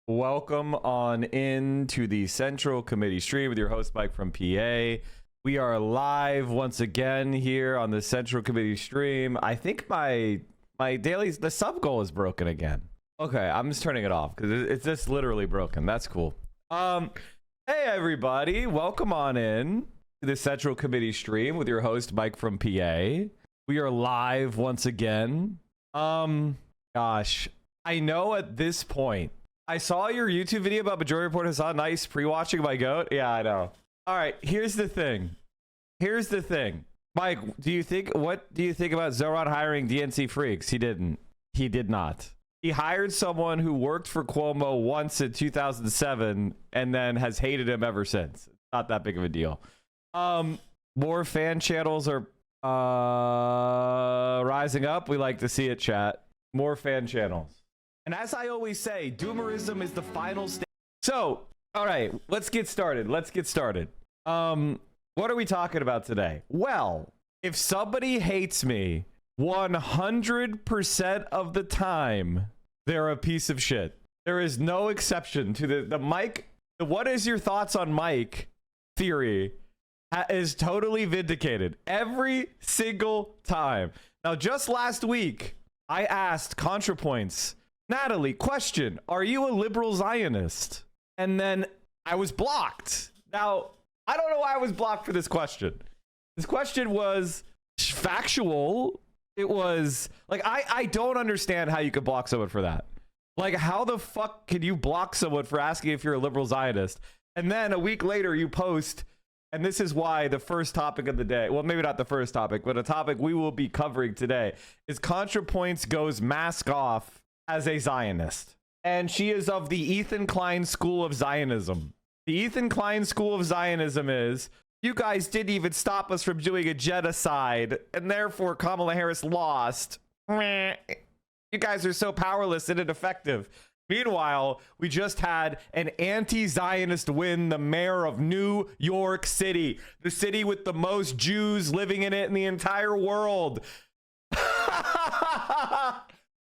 Welcome on into the Central Committee stream with your host Mike from PA. We are live once again here on the Central Committee stream. I think my the sub goal is broken again. Okay, I'm just turning it off because it's just literally broken. That's cool. Hey everybody, welcome on in to the Central Committee stream with your host Mike from PA. We are live once again. Gosh, I know at this point. I saw your YouTube video about Majority Report Hassan. Nice pre-watching my goat. Yeah, I know. All right, here's the thing. Mike, what do you think about Zohran hiring DNC freaks? He didn't. He did not. He hired someone who worked for Cuomo once in 2007 and then has hated him ever since. It's not that big of a deal. More fan channels are rising up. We like to see it, chat. More fan channels. And as I always say, doomerism is the final stage. So, all right, let's get started. What are we talking about today? Well, if somebody hates me 100% of the time, they're a piece of shit. There is no exception to the Mike. What is your thoughts on Mike theory is totally vindicated every single time. Now, just last week, I asked Contrapoints, Natalie, question, are you a liberal Zionist? And then I was blocked. Now, I don't know why I was blocked for this question. This question was factual. It was like, I don't understand how you could block someone for that. Like, how the fuck can you block someone for asking if you're a liberal Zionist? And then a week later you post, and this is why the first topic of the day, well, maybe not the first topic, but a topic we will be covering today is Contrapoints goes mask off as a Zionist. And she is of the Ethan Klein School of Zionism. The Ethan Klein School of Zionism is, you guys didn't even stop us from doing a genocide, and therefore Kamala Harris lost. You guys are so powerless and ineffective. Meanwhile, we just had an anti-Zionist win the mayor of New York City, the city with the most Jews living in it in the entire world.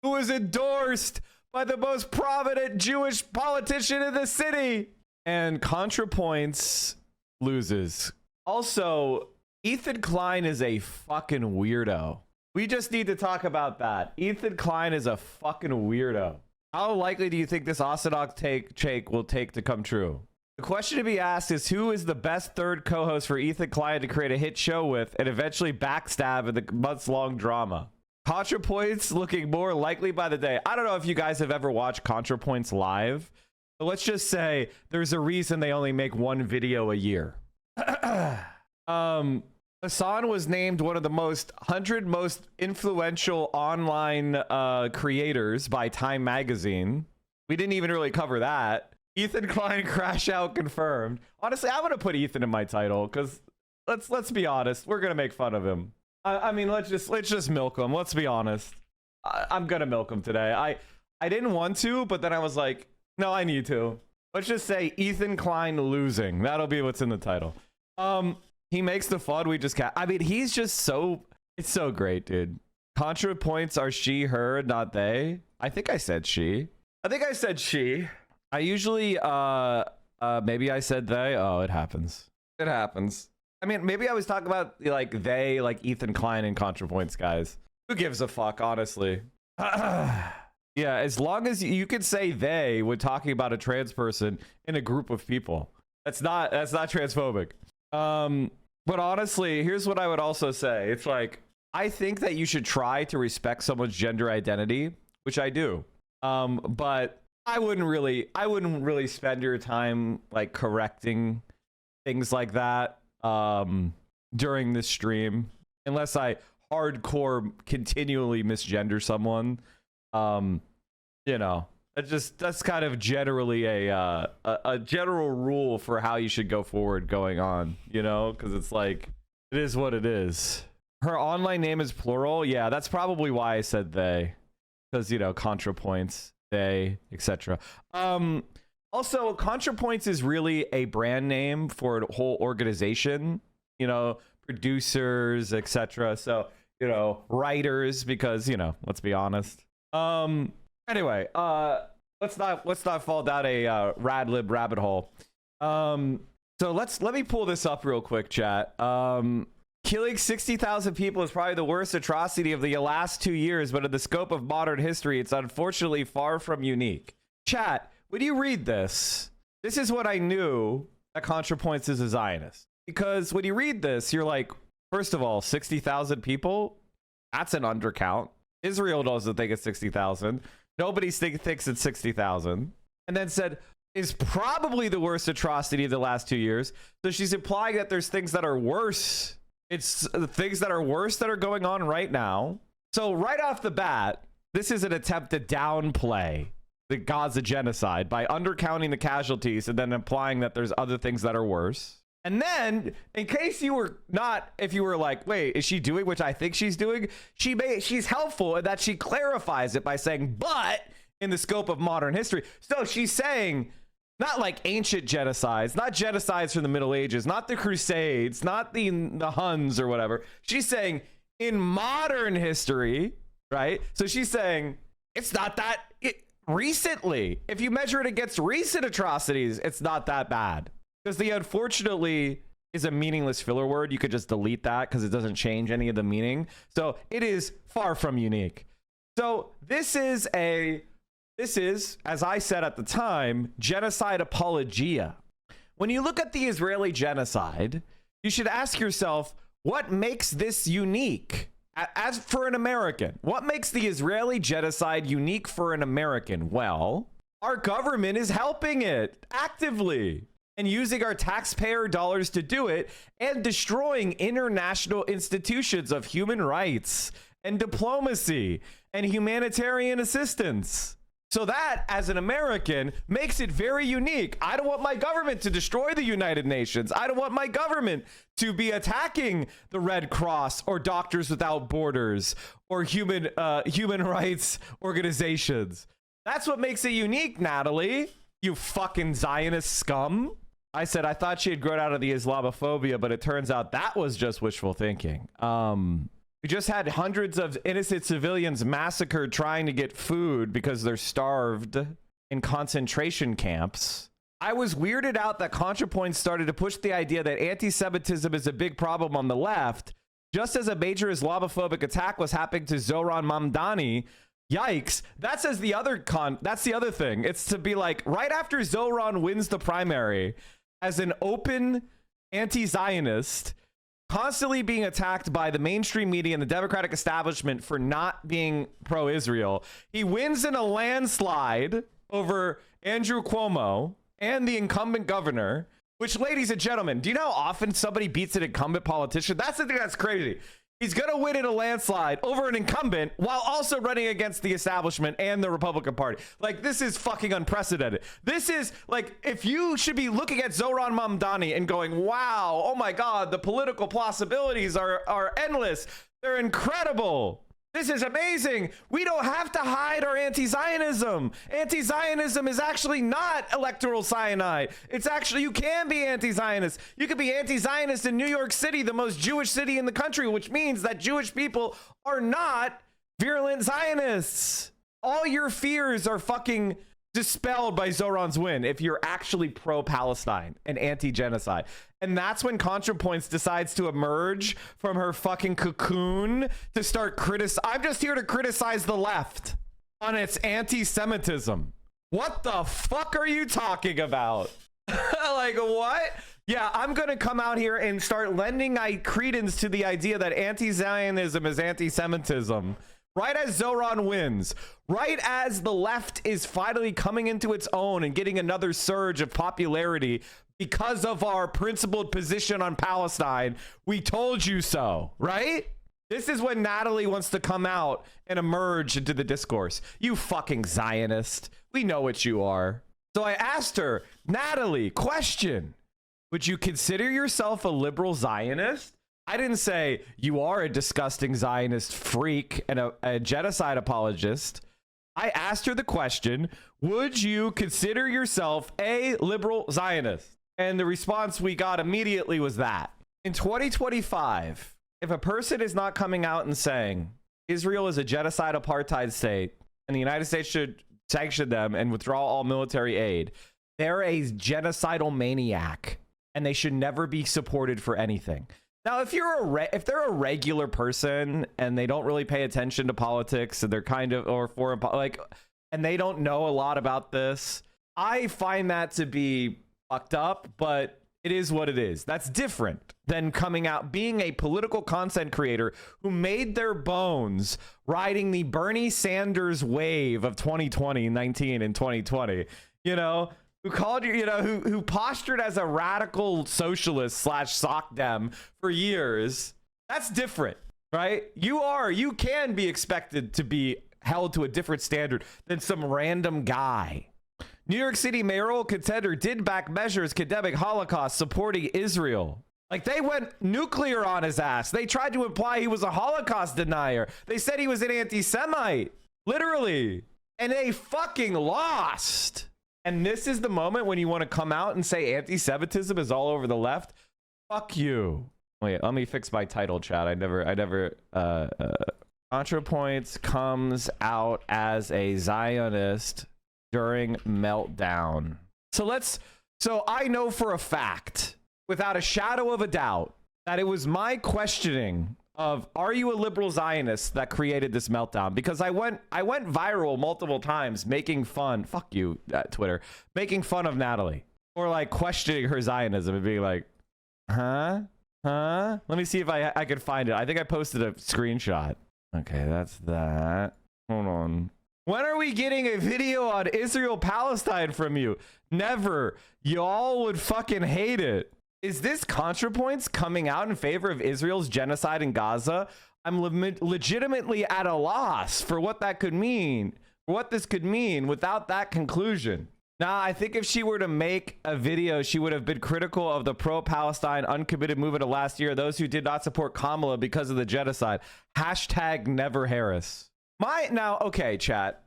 Who was endorsed by the most prominent Jewish politician in the city. And Contrapoints loses. Also, Ethan Klein is a fucking weirdo. We just need to talk about that. Ethan Klein is a fucking weirdo. How likely do you think this Osadok take will take to come true? The question to be asked is, who is the best third co-host for Ethan Klein to create a hit show with and eventually backstab in the months-long drama? Contrapoints looking more likely by the day. I don't know if you guys have ever watched Contrapoints live, but let's just say there's a reason they only make one video a year. Hassan was named one of the 100 most influential online creators by Time Magazine. We didn't even really cover that. Ethan Klein crash out confirmed. Honestly, I'm gonna put Ethan in my title because let's be honest, we're gonna make fun of him. I mean, let's just milk him. Let's be honest. I'm gonna milk him today. I didn't want to, but then I was like, no, I need to. Let's just say Ethan Klein losing. That'll be what's in the title. He makes the fun. We just can't. I mean, he's just so. It's so great, dude. Contrapoints are she, her, not they. I think I said she. I usually maybe I said they. Oh, it happens. I mean, maybe I was talking about like they, like Ethan Klein and Contrapoints guys. Who gives a fuck, honestly? Yeah, as long as you could say they when talking about a trans person in a group of people. That's not transphobic. But honestly, here's what I would also say. It's like, I think that you should try to respect someone's gender identity, which I do. But I wouldn't really spend your time like correcting things like that during this stream, unless I hardcore continually misgender someone. You know, that's kind of generally a general rule for how you should go forward going on, you know, because it's like, it is what it is. Her online name is plural. Yeah, that's probably why I said they, because, you know, Contrapoints, they, etc. Also, Contrapoints is really a brand name for a whole organization, you know, producers, etc. So, you know, writers, because, you know, let's be honest. Anyway, let's not fall down a rad lib rabbit hole. So let me pull this up real quick, chat. Killing 60,000 people is probably the worst atrocity of the last 2 years, but in the scope of modern history, it's unfortunately far from unique. Chat, when you read this, this is what I knew that Contrapoints is a Zionist. Because when you read this, you're like, first of all, 60,000 people? That's an undercount. Israel doesn't think it's 60,000. Nobody thinks it's 60,000. And then said, is probably the worst atrocity of the last 2 years. So she's implying that there's things that are worse. It's things that are worse that are going on right now. So right off the bat, this is an attempt to downplay the Gaza genocide by undercounting the casualties and then implying that there's other things that are worse. And then, in case you were not, if you were like, wait, is she doing which I think she's doing? She's helpful in that she clarifies it by saying, but in the scope of modern history. So she's saying, not like ancient genocides, not genocides from the Middle Ages, not the Crusades, not the Huns or whatever. She's saying in modern history, right? So she's saying it's not that recently. If you measure it against recent atrocities, it's not that bad. Because the unfortunately is a meaningless filler word. You could just delete that because it doesn't change any of the meaning. So it is far from unique. So this is, as I said at the time, genocide apologia. When you look at the Israeli genocide, you should ask yourself, what makes this unique? As for an American, what makes the Israeli genocide unique for an American? Well, our government is helping it actively and using our taxpayer dollars to do it and destroying international institutions of human rights and diplomacy and humanitarian assistance. So that, as an American, makes it very unique. I don't want my government to destroy the United Nations. I don't want my government to be attacking the Red Cross or Doctors Without Borders or human rights organizations. That's what makes it unique, Natalie, you fucking Zionist scum. I said I thought she had grown out of the Islamophobia, but it turns out that was just wishful thinking. We just had hundreds of innocent civilians massacred trying to get food because they're starved in concentration camps. I was weirded out that Contrapoints started to push the idea that anti-Semitism is a big problem on the left, just as a major Islamophobic attack was happening to Zohran Mamdani. Yikes. That's the other thing. It's to be like, right after Zohran wins the primary, as an open anti-Zionist, constantly being attacked by the mainstream media and the Democratic establishment for not being pro-Israel, he wins in a landslide over Andrew Cuomo and the incumbent governor, which, ladies and gentlemen, do you know how often somebody beats an incumbent politician? That's the thing that's crazy. He's going to win in a landslide over an incumbent while also running against the establishment and the Republican Party. Like, this is fucking unprecedented. This is like, if you should be looking at Zohran Mamdani and going, wow, oh my God, the political possibilities are endless. They're incredible. This is amazing. We don't have to hide our anti-Zionism. Anti-Zionism is actually not electoral cyanide. It's actually, you can be anti-Zionist. You could be anti-Zionist in New York City, the most Jewish city in the country, which means that Jewish people are not virulent Zionists. All your fears are fucking dispelled by Zohran's win if you're actually pro-Palestine and anti-genocide. And that's when Contrapoints decides to emerge from her fucking cocoon to start I'm just here to criticize the left on its anti-Semitism. What the fuck are you talking about? Like, what? Yeah, I'm gonna come out here and start lending credence to the idea that anti-Zionism is anti-Semitism. Right as Zohran wins, right as the left is finally coming into its own and getting another surge of popularity because of our principled position on Palestine, we told you so, right? This is when Natalie wants to come out and emerge into the discourse. You fucking Zionist. We know what you are. So I asked her, Natalie, question. Would you consider yourself a liberal Zionist? I didn't say you are a disgusting Zionist freak and a genocide apologist. I asked her the question, would you consider yourself a liberal Zionist? And the response we got immediately was that. In 2025, if a person is not coming out and saying Israel is a genocide apartheid state and the United States should sanction them and withdraw all military aid. They're a genocidal maniac, and they should never be supported for anything. Now, if they're a regular person and they don't really pay attention to politics and they're kind of, or foreign, like, and they don't know a lot about this, I find that to be fucked up, but it is what it is. That's different than coming out, being a political content creator who made their bones riding the Bernie Sanders wave of 2019 and 2020, you know, who called you, you know, who postured as a radical socialist / sock dem for years. That's different, right? You can be expected to be held to a different standard than some random guy. New York City mayoral contender did back measures condemning Holocaust, supporting Israel. Like, they went nuclear on his ass. They tried to imply he was a Holocaust denier. They said he was an anti-Semite, literally. And they fucking lost. And this is the moment when you want to come out and say anti-Semitism is all over the left. Fuck you. Wait, let me fix my title, chat. Contrapoints comes out as a Zionist during meltdown. So I know for a fact, without a shadow of a doubt, that it was my questioning of, are you a liberal Zionist, that created this meltdown? Because I went viral multiple times making fun, fuck you, Twitter, making fun of Natalie, or like questioning her Zionism and being like, huh? Let me see if I could find it. I think I posted a screenshot. Okay, that's that. Hold on. When are we getting a video on Israel-Palestine from you? Never. Y'all would fucking hate it. Is this Contrapoints coming out in favor of Israel's genocide in Gaza? I'm legitimately at a loss for what that could mean, for what this could mean without that conclusion. Now, I think if she were to make a video, she would have been critical of the pro-Palestine uncommitted movement of last year, those who did not support Kamala because of the genocide. Hashtag never Harris. Now, okay, chat.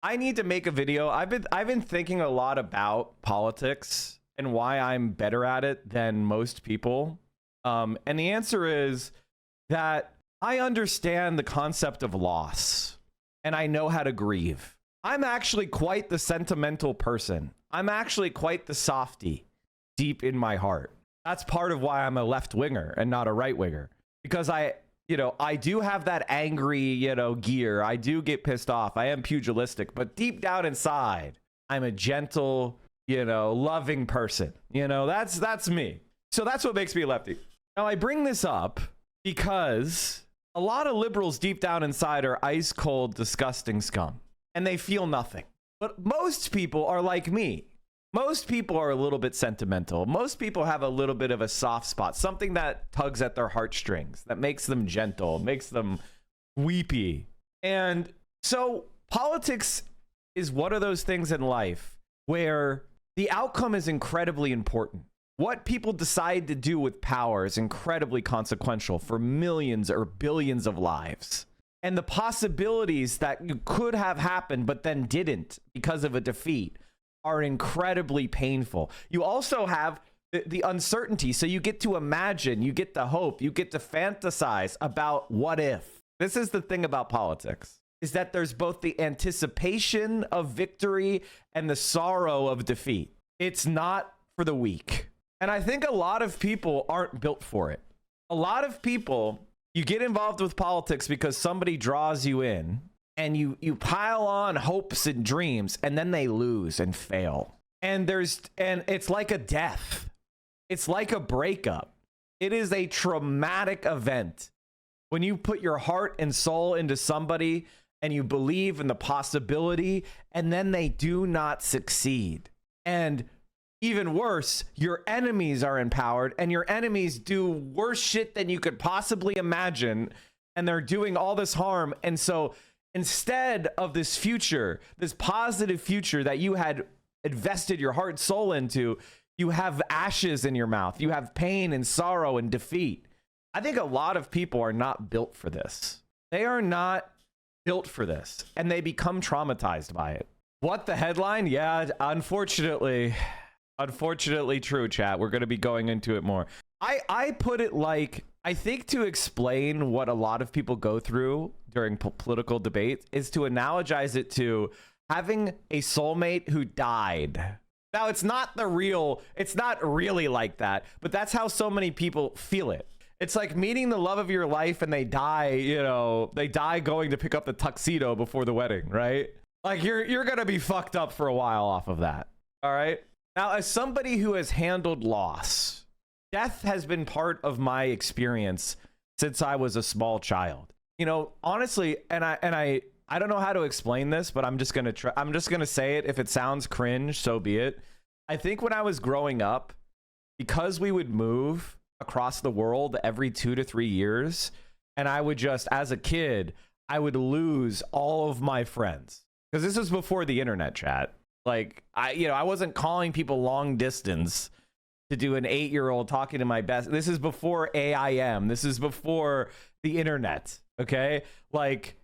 I need to make a video. I've been thinking a lot about politics and why I'm better at it than most people. And the answer is that I understand the concept of loss and I know how to grieve. I'm actually quite the sentimental person. I'm actually quite the softy deep in my heart. That's part of why I'm a left winger and not a right winger, because I do have that angry, gear. I do get pissed off. I am pugilistic, but deep down inside, I'm a gentle, loving person. That's me. So that's what makes me a lefty. Now, I bring this up because a lot of liberals deep down inside are ice cold, disgusting scum, and they feel nothing. But most people are like me. Most people are a little bit sentimental. Most people have a little bit of a soft spot, something that tugs at their heartstrings, that makes them gentle, makes them weepy. And so politics is one of those things in life where the outcome is incredibly important. What people decide to do with power is incredibly consequential for millions or billions of lives. And the possibilities that you could have happened but then didn't because of a defeat are incredibly painful. You also have the uncertainty. So you get to imagine, you get to hope, you get to fantasize about what if. This is the thing about politics, is that there's both the anticipation of victory and the sorrow of defeat. It's not for the weak. And I think a lot of people aren't built for it. A lot of people, you get involved with politics because somebody draws you in, and you pile on hopes and dreams, and then they lose and fail. And it's like a death. It's like a breakup. It is a traumatic event when you put your heart and soul into somebody and you believe in the possibility, and then they do not succeed. And even worse, your enemies are empowered, and your enemies do worse shit than you could possibly imagine, and they're doing all this harm. And so instead of this future, this positive future that you had invested your heart and soul into, you have ashes in your mouth. You have pain and sorrow and defeat. I think a lot of people are not built for this. They are not built for this, and they become traumatized by it. What the headline? Yeah, unfortunately true, chat. We're going to be going into it more. I put it like, I think to explain what a lot of people go through during political debates is to analogize it to having a soulmate who died. Now, it's not really like that, but that's how so many people feel it. It's like meeting the love of your life and they die, you know, they die going to pick up the tuxedo before the wedding, right? Like you're going to be fucked up for a while off of that. All right. Now, as somebody who has handled loss, death has been part of my experience since I was a small child. You know, honestly, and I don't know how to explain this, but I'm just going to say it. If it sounds cringe, so be it. I think when I was growing up, because we would move across the world every 2 to 3 years, and I would just, as a kid, I would lose all of my friends, because this was before the internet, chat. Like I wasn't calling people long distance to do an 8-year-old talking to my best. This is before AIM. This is before the internet. Okay, like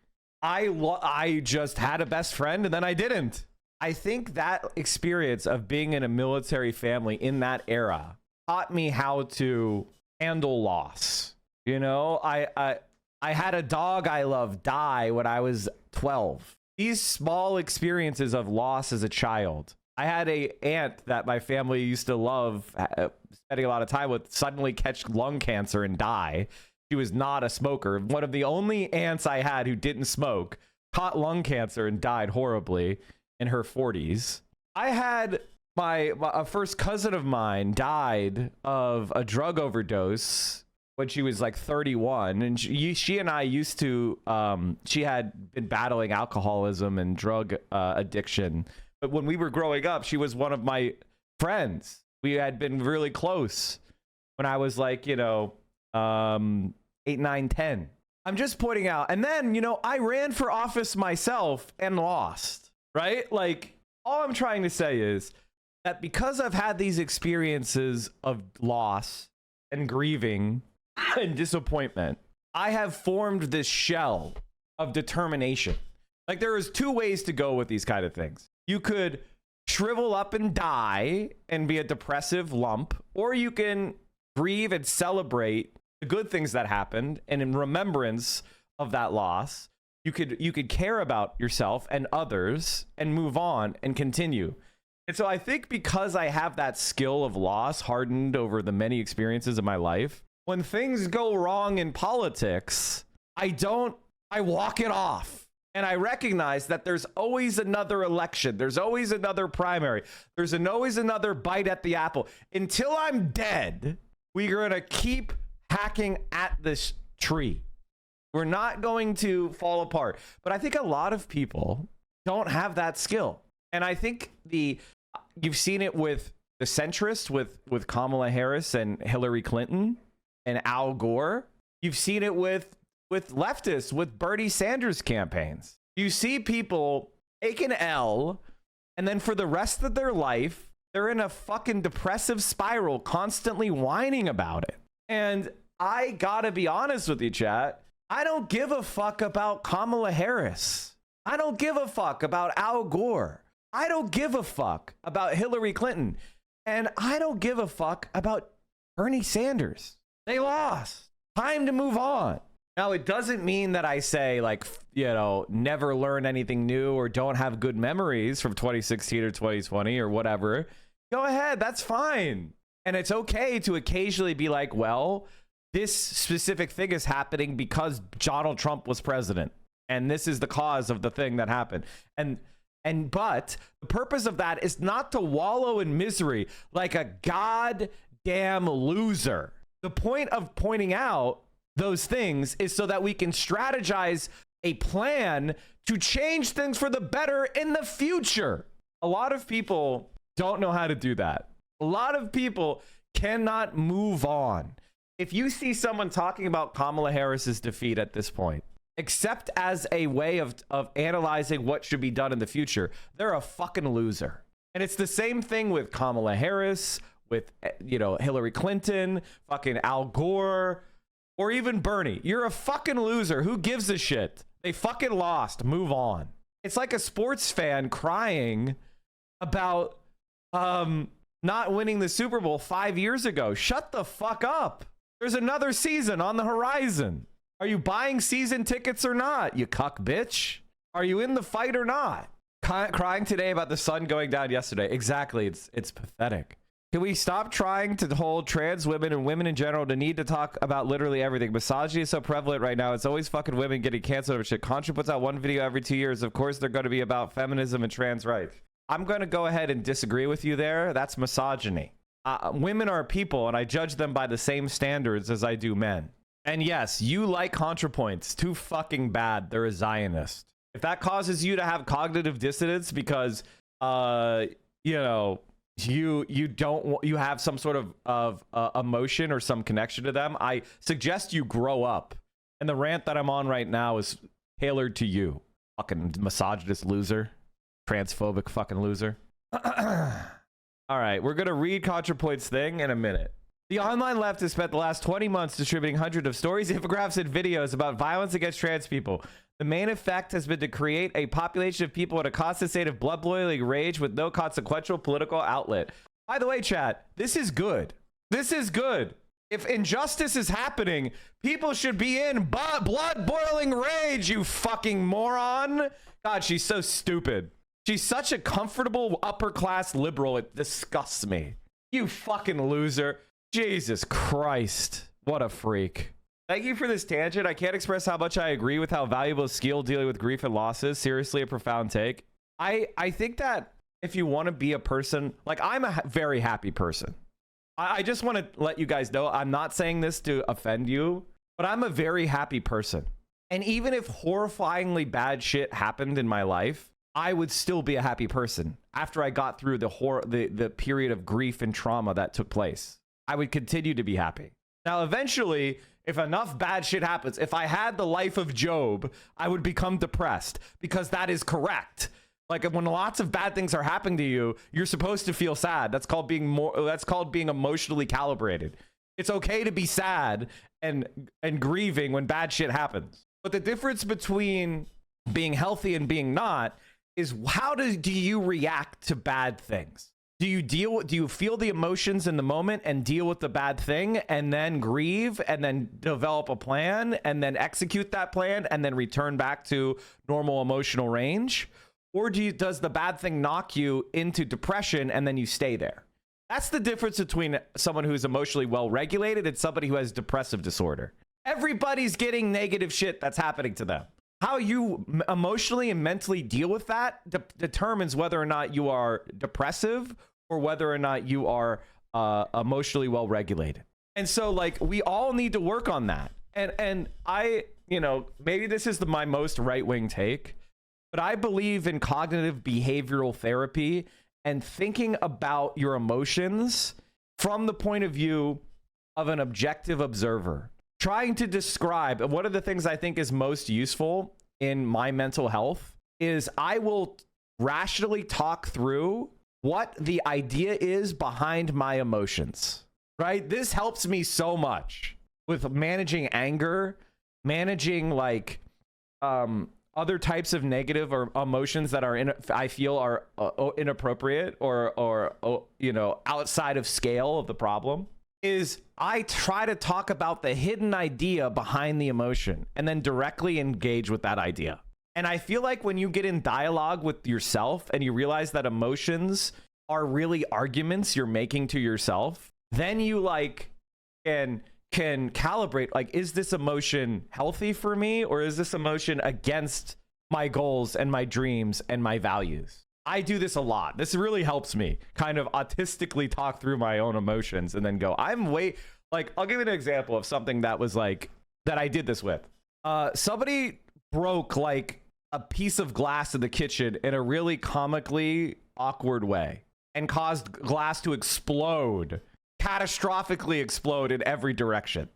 I just had a best friend and then I didn't. I think that experience of being in a military family in that era taught me how to handle loss. You know, I had a dog I loved die when I was 12. These small experiences of loss as a child. I had a aunt that my family used to love, spending a lot of time with, suddenly catch lung cancer and die. She was not a smoker. One of the only aunts I had who didn't smoke caught lung cancer and died horribly in her 40s. I had a first cousin of mine died of a drug overdose when she was like 31, and she and I used to she had been battling alcoholism and drug addiction, but when we were growing up, she was one of my friends. We had been really close when I was like, you know, 8, 9, 10. I'm just pointing out. And then, you know, I ran for office myself and lost, right? Like, all I'm trying to say is that because I've had these experiences of loss and grieving and disappointment, I have formed this shell of determination. Like, there is 2 ways to go with these kind of things. You could shrivel up and die and be a depressive lump, or you can grieve and celebrate the good things that happened, and in remembrance of that loss, you could care about yourself and others and move on and continue. And so I think because I have that skill of loss hardened over the many experiences of my life, when things go wrong in politics, I walk it off. And I recognize that there's always another election. There's always another primary. There's always another bite at the apple. Until I'm dead, we're going to keep hacking at this tree. We're not going to fall apart. But I think a lot of people don't have that skill. And I think you've seen it with the centrists, with Kamala Harris and Hillary Clinton and Al Gore. You've seen it with leftists, with Bernie Sanders campaigns. You see people take an L, and then for the rest of their life, they're in a fucking depressive spiral, constantly whining about it. And I gotta be honest with you, chat. I don't give a fuck about Kamala Harris. I don't give a fuck about Al Gore. I don't give a fuck about Hillary Clinton. And I don't give a fuck about Bernie Sanders. They lost. Time to move on. Now, it doesn't mean that I say, like, you know, never learn anything new or don't have good memories from 2016 or 2020 or whatever. Go ahead. That's fine. And it's okay to occasionally be like, well, this specific thing is happening because Donald Trump was president. And this is the cause of the thing that happened. But the purpose of that is not to wallow in misery like a goddamn loser. The point of pointing out those things is so that we can strategize a plan to change things for the better in the future. A lot of people don't know how to do that. A lot of people cannot move on. If you see someone talking about Kamala Harris's defeat at this point, except as a way of analyzing what should be done in the future, they're a fucking loser. And it's the same thing with Kamala Harris, with, you know, Hillary Clinton, fucking Al Gore, or even Bernie. You're a fucking loser. Who gives a shit? They fucking lost. Move on. It's like a sports fan crying about not winning the Super Bowl 5 years ago. Shut the fuck up. There's another season on the horizon. Are you buying season tickets or not, you cuck bitch? Are you in the fight or not? Crying today about the sun going down yesterday. Exactly. It's pathetic. Can we stop trying to hold trans women and women in general to need to talk about literally everything? Misogyny is so prevalent right now. It's always fucking women getting canceled over shit. Contra puts out one video every 2 years. Of course, they're going to be about feminism and trans rights. I'm going to go ahead and disagree with you there. That's misogyny. Women are people, and I judge them by the same standards as I do men. And yes, you like Contrapoints. Too fucking bad. They're a Zionist. If that causes you to have cognitive dissonance because, you know, you have some sort of emotion or some connection to them, I suggest you grow up. And the rant that I'm on right now is tailored to you. Fucking misogynist loser. Transphobic fucking loser. All right, we're going to read Contrapoints thing in a minute. The online left has spent the last 20 months distributing hundreds of stories, infographics, and videos about violence against trans people. The main effect has been to create a population of people in a constant state of blood-boiling rage with no consequential political outlet. By the way, chat, this is good. This is good. If injustice is happening, people should be in blood-boiling rage, you fucking moron. God, she's so stupid. She's such a comfortable upper-class liberal, it disgusts me. You fucking loser. Jesus Christ. What a freak. Thank you for this tangent. I can't express how much I agree with how valuable skill dealing with grief and losses. Seriously, a profound take. I think that if you want to be a person, like I'm a very happy person. I just want to let you guys know, I'm not saying this to offend you, but I'm a very happy person. And even if horrifyingly bad shit happened in my life, I would still be a happy person after I got through the period of grief and trauma that took place. I would continue to be happy. Now, eventually, if enough bad shit happens, if I had the life of Job, I would become depressed because that is correct. Like when lots of bad things are happening to you, you're supposed to feel sad. That's called being emotionally calibrated. It's okay to be sad and grieving when bad shit happens. But the difference between being healthy and being not is how do you react to bad things? Do you feel the emotions in the moment and deal with the bad thing and then grieve and then develop a plan and then execute that plan and then return back to normal emotional range? Or does the bad thing knock you into depression and then you stay there? That's the difference between someone who's emotionally well-regulated and somebody who has depressive disorder. Everybody's getting negative shit that's happening to them. How you emotionally and mentally deal with that determines whether or not you are depressive or whether or not you are emotionally well-regulated. And so, like, we all need to work on that. And I, you know, maybe this is my most right-wing take, but I believe in cognitive behavioral therapy and thinking about your emotions from the point of view of an objective observer. Trying to describe, one of the things I think is most useful in my mental health is I will rationally talk through what the idea is behind my emotions, right? This helps me so much with managing anger, managing like other types of negative or emotions that are I feel are inappropriate or you know, outside of scale of the problem. Is I try to talk about the hidden idea behind the emotion and then directly engage with that idea. And I feel like when you get in dialogue with yourself and you realize that emotions are really arguments you're making to yourself, then you like can calibrate, like, is this emotion healthy for me or is this emotion against my goals and my dreams and my values? I do this a lot. This really helps me kind of autistically talk through my own emotions and then go, like, I'll give you an example of something that was like, that I did this with. Somebody broke like a piece of glass in the kitchen in a really comically awkward way and caused glass to explode, catastrophically explode in every direction.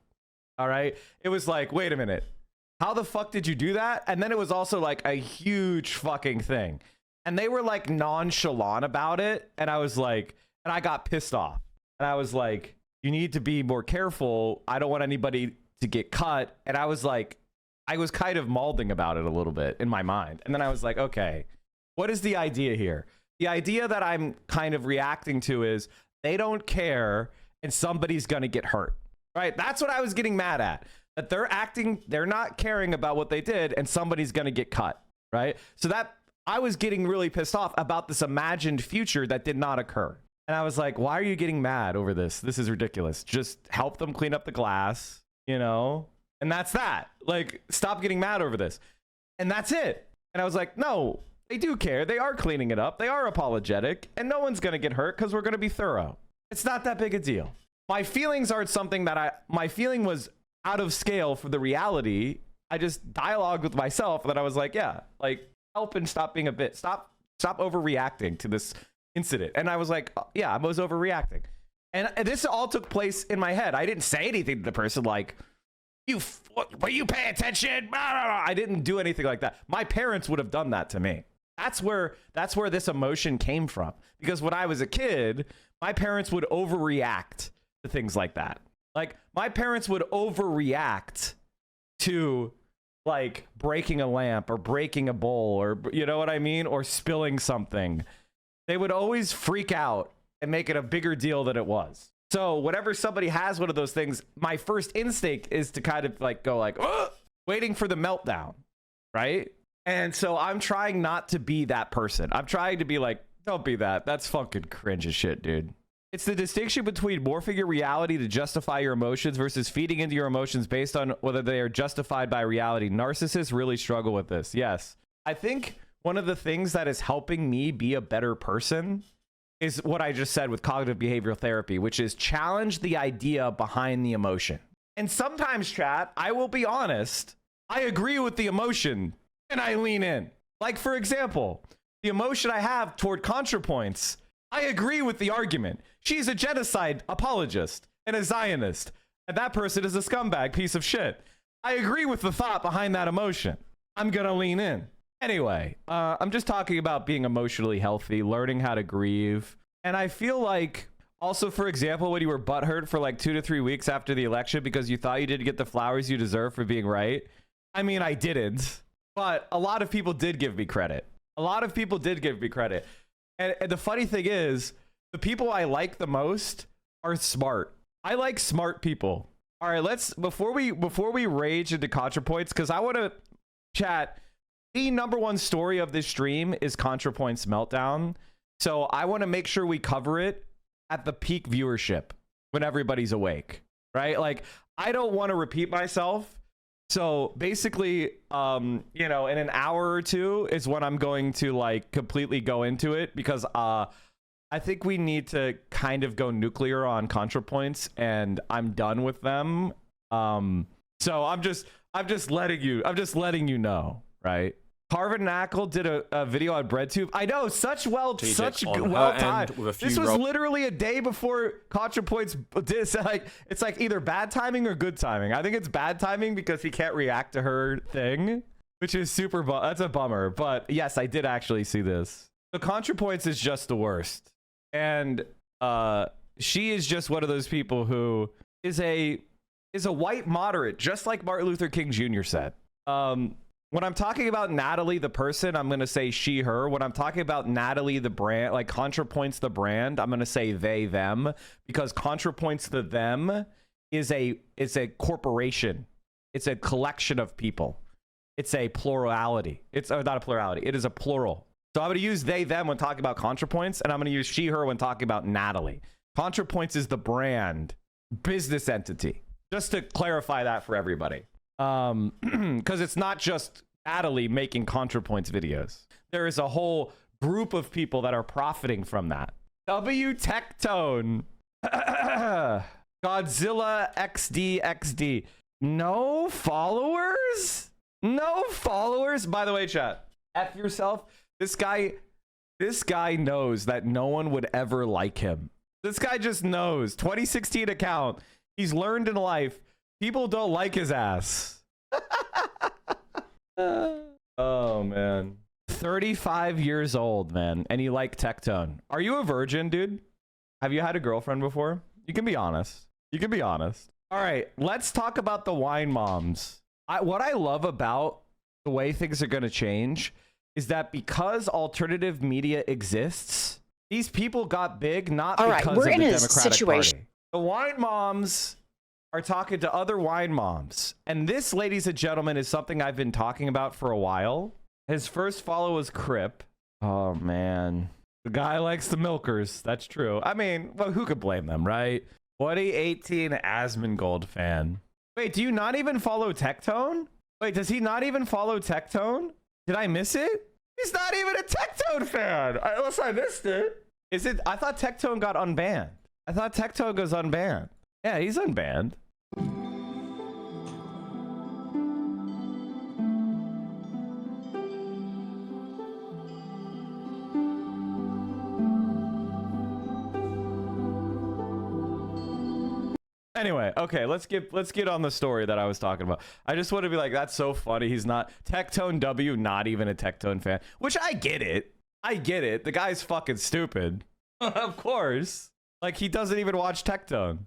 All right. It was like, wait a minute. How the fuck did you do that? And then it was also like a huge fucking thing. And they were like nonchalant about it. And I was like, and I got pissed off. And I was like, you need to be more careful. I don't want anybody to get cut. And I was like, I was kind of mauling about it a little bit in my mind. And then I was like, okay, what is the idea here? The idea that I'm kind of reacting to is they don't care and somebody's going to get hurt, right? That's what I was getting mad at, that they're not caring about what they did and somebody's going to get cut, right? So that I was getting really pissed off about this imagined future that did not occur. And I was like, why are you getting mad over this? This is ridiculous. Just help them clean up the glass, you know? And that's that. Like, stop getting mad over this. And that's it. And I was like, no, they do care. They are cleaning it up. They are apologetic. And no one's going to get hurt because we're going to be thorough. It's not that big a deal. My feelings aren't something that my feeling was out of scale for the reality. I just dialogued with myself that I was like, yeah, like, help and stop being stop overreacting to this incident. And I was like, yeah, I was overreacting. And this all took place in my head. I didn't say anything to the person like, will you pay attention? I didn't do anything like that. My parents would have done that to me. That's where this emotion came from. Because when I was a kid, my parents would overreact to things like that. Like, my parents would overreact to like breaking a lamp or breaking a bowl, or you know what I mean, or spilling something. They would always freak out and make it a bigger deal than it was. So whenever somebody has one of those things, my first instinct is to kind of like go like, ugh, waiting for the meltdown, right? And so I'm trying not to be that person. I'm trying to be like, don't be that. That's fucking cringe as shit, dude. It's the distinction between morphing your reality to justify your emotions versus feeding into your emotions based on whether they are justified by reality. Narcissists really struggle with this. Yes. I think one of the things that is helping me be a better person is what I just said with cognitive behavioral therapy, which is challenge the idea behind the emotion. And sometimes, chat, I will be honest, I agree with the emotion and I lean in. Like, for example, the emotion I have toward Contrapoints, I agree with the argument. She's a genocide apologist and a Zionist, and that person is a scumbag piece of shit. I agree with the thought behind that emotion. I'm gonna lean in. Anyway, I'm just talking about being emotionally healthy, learning how to grieve. And I feel like, also, for example, when you were butthurt for like 2 to 3 weeks after the election because you thought you didn't get the flowers you deserve for being right. I mean, I didn't, but a lot of people did give me credit. A lot of people did give me credit. And the funny thing is, the people I like the most are smart. I like smart people. All right, let's, before we rage into Contrapoints, because I want to chat, the #1 story of this stream is Contrapoints meltdown. So I want to make sure we cover it at the peak viewership when everybody's awake, right? Like, I don't want to repeat myself. So basically, you know, in an hour or two is when I'm going to like completely go into it, because I think we need to kind of go nuclear on Contrapoints, and I'm done with them. So I'm just letting you know, right? Carvin Knackle did a video on BreadTube. I know, such well timed. This was literally a day before Contrapoints did. So like, it's like either bad timing or good timing. I think it's bad timing because he can't react to her thing, which is super. That's a bummer. But yes, I did actually see this. So Contrapoints is just the worst, and she is just one of those people who is a white moderate, just like Martin Luther King Jr. said. When I'm talking about Natalie, the person, I'm going to say she, her. When I'm talking about Natalie, the brand, like Contrapoints, the brand, I'm going to say they, them, because Contrapoints, the them is a corporation. It's a collection of people. It's a plurality. It's not a plurality. It is a plural. So I'm going to use they, them when talking about Contrapoints, and I'm going to use she, her when talking about Natalie. Contrapoints is the brand, business entity. Just to clarify that for everybody. Because it's not just Natalie making Contrapoints videos. There is a whole group of people that are profiting from that. W Tectone. Godzilla XD. No followers? No followers? By the way, chat, F yourself. This guy knows that no one would ever like him. This guy just knows. 2016 account. He's learned in life. People don't like his ass. Oh, man. 35 years old, man. And you like Tectone. Are you a virgin, dude? Have you had a girlfriend before? You can be honest. You can be honest. All right, let's talk about the wine moms. What I love about the way things are going to change is that because alternative media exists, these people got big not because of the Democratic Party. The wine moms are talking to other wine moms. And this, ladies and gentlemen, is something I've been talking about for a while. His first follow was Crip. Oh, man. The guy likes the milkers. That's true. I mean, well, who could blame them, right? 2018 Asmongold fan. Wait, do you not even follow Tectone? Wait, does he not even follow Tectone? Did I miss it? He's not even a Tectone fan. Unless I missed it. Is it? I thought Tectone got unbanned. I thought Tectone goes unbanned. Yeah, he's unbanned. Anyway, okay, let's get on the story that I was talking about. I just want to be like, that's so funny. He's not Tectone W, not even a Tectone fan, which I get it. I get it. The guy's fucking stupid. Of course. Like, he doesn't even watch Tectone.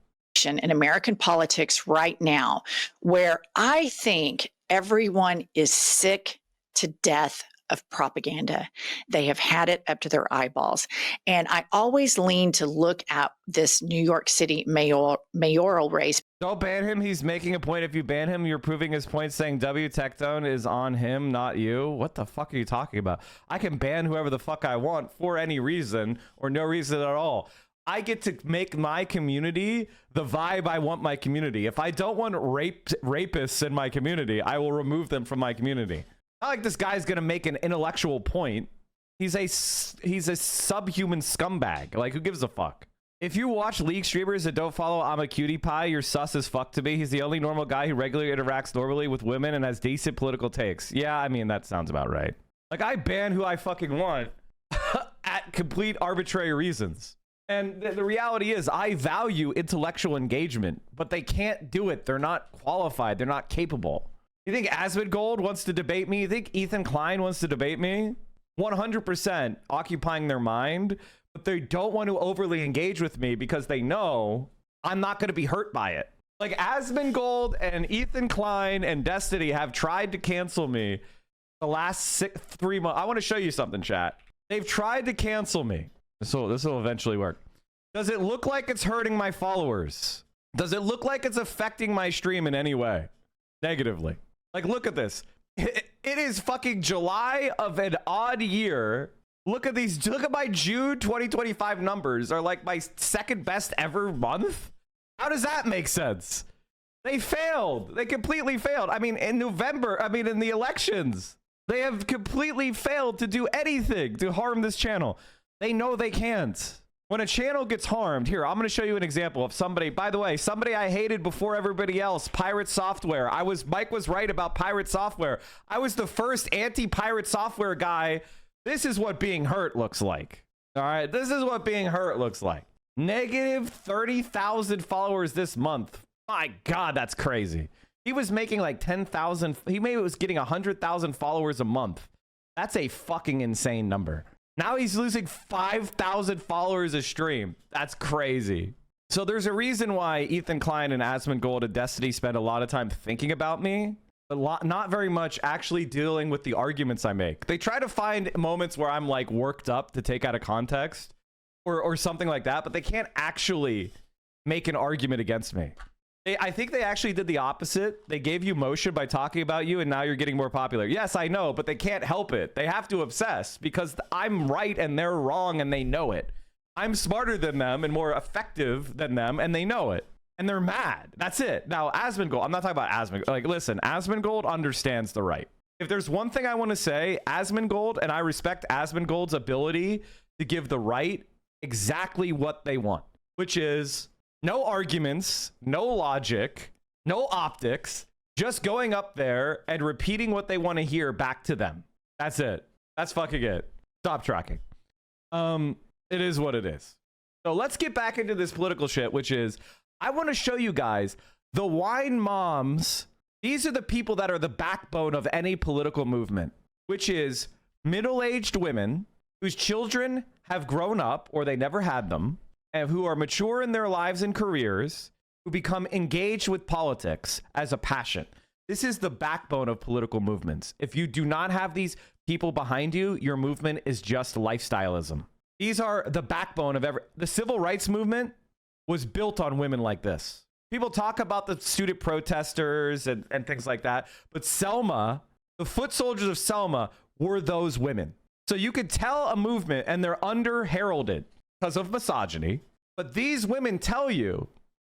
In American politics right now, where I think everyone is sick to death of propaganda. They have had it up to their eyeballs. And I always lean to look at this New York City mayoral race. Don't ban him. He's making a point. If you ban him, you're proving his point, saying W Tectone is on him, not you. What the fuck are you talking about? I can ban whoever the fuck I want for any reason or no reason at all. I get to make my community the vibe I want my community. If I don't want rapists in my community, I will remove them from my community. Not like this guy's gonna make an intellectual point. He's a subhuman scumbag. Like, who gives a fuck? If you watch League streamers that don't follow I'm a Cutie Pie, you're sus as fuck to me. He's the only normal guy who regularly interacts normally with women and has decent political takes. Yeah, I mean, that sounds about right. Like, I ban who I fucking want at complete arbitrary reasons. And the reality is, I value intellectual engagement, but they can't do it. They're not qualified. They're not capable. You think Asmongold wants to debate me? You think Ethan Klein wants to debate me? 100% occupying their mind, but they don't want to overly engage with me because they know I'm not going to be hurt by it. Like, Asmongold and Ethan Klein and Destiny have tried to cancel me the last 3 months. I want to show you something, chat. They've tried to cancel me. This will eventually work. Does it look like it's hurting my followers? Does it look like it's affecting my stream in any way? Negatively. Like, look at this. It is fucking July of an odd year. Look at these. Look at my June 2025 numbers are like my second best ever month. How does that make sense? They failed. They completely failed. I mean, in November, in the elections, they have completely failed to do anything to harm this channel. They know they can't. When a channel gets harmed, here, I'm going to show you an example of somebody, by the way, somebody I hated before everybody else, Pirate Software. Mike was right about Pirate Software. I was the first anti-Pirate Software guy. This is what being hurt looks like. All right, this is what being hurt looks like. Negative 30,000 followers this month. My God, that's crazy. He was making like 10,000. He maybe was getting 100,000 followers a month. That's a fucking insane number. Now he's losing 5,000 followers a stream. That's crazy. So there's a reason why Ethan Klein and Asmongold and Destiny spend a lot of time thinking about me, but not very much actually dealing with the arguments I make. They try to find moments where I'm like worked up to take out of context or something like that, but they can't actually make an argument against me. I think they actually did the opposite. They gave you motion by talking about you, and now you're getting more popular. Yes, I know, but they can't help it. They have to obsess because I'm right and they're wrong, and they know it. I'm smarter than them and more effective than them, and they know it. And they're mad. That's it. Now, Asmongold, I'm not talking about Asmongold. Like, listen, Asmongold understands the right. If there's one thing I want to say, Asmongold, and I respect Asmongold's ability to give the right exactly what they want, which is no arguments, no logic, no optics, just going up there and repeating what they want to hear back to them. That's it. That's fucking it. Stop tracking. It is what it is. So let's get back into this political shit, which is, I want to show you guys the wine moms. These are the people that are the backbone of any political movement, which is middle-aged women whose children have grown up or they never had them, and who are mature in their lives and careers, who become engaged with politics as a passion. This is the backbone of political movements. If you do not have these people behind you, your movement is just lifestyleism. These are the backbone of the civil rights movement was built on women like this. People talk about the student protesters and things like that, but Selma, the foot soldiers of Selma, were those women. So you could tell a movement and they're under-heralded because of misogyny. But these women tell you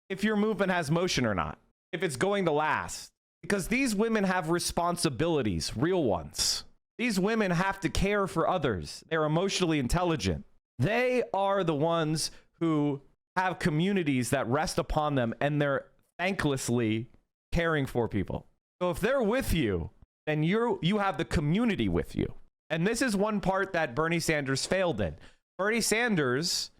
if your movement has motion or not, if it's going to last. Because these women have responsibilities, real ones. These women have to care for others. They're emotionally intelligent. They are the ones who have communities that rest upon them, and they're thanklessly caring for people. So if they're with you, then you have the community with you. And this is one part that Bernie Sanders failed in. Bernie Sanders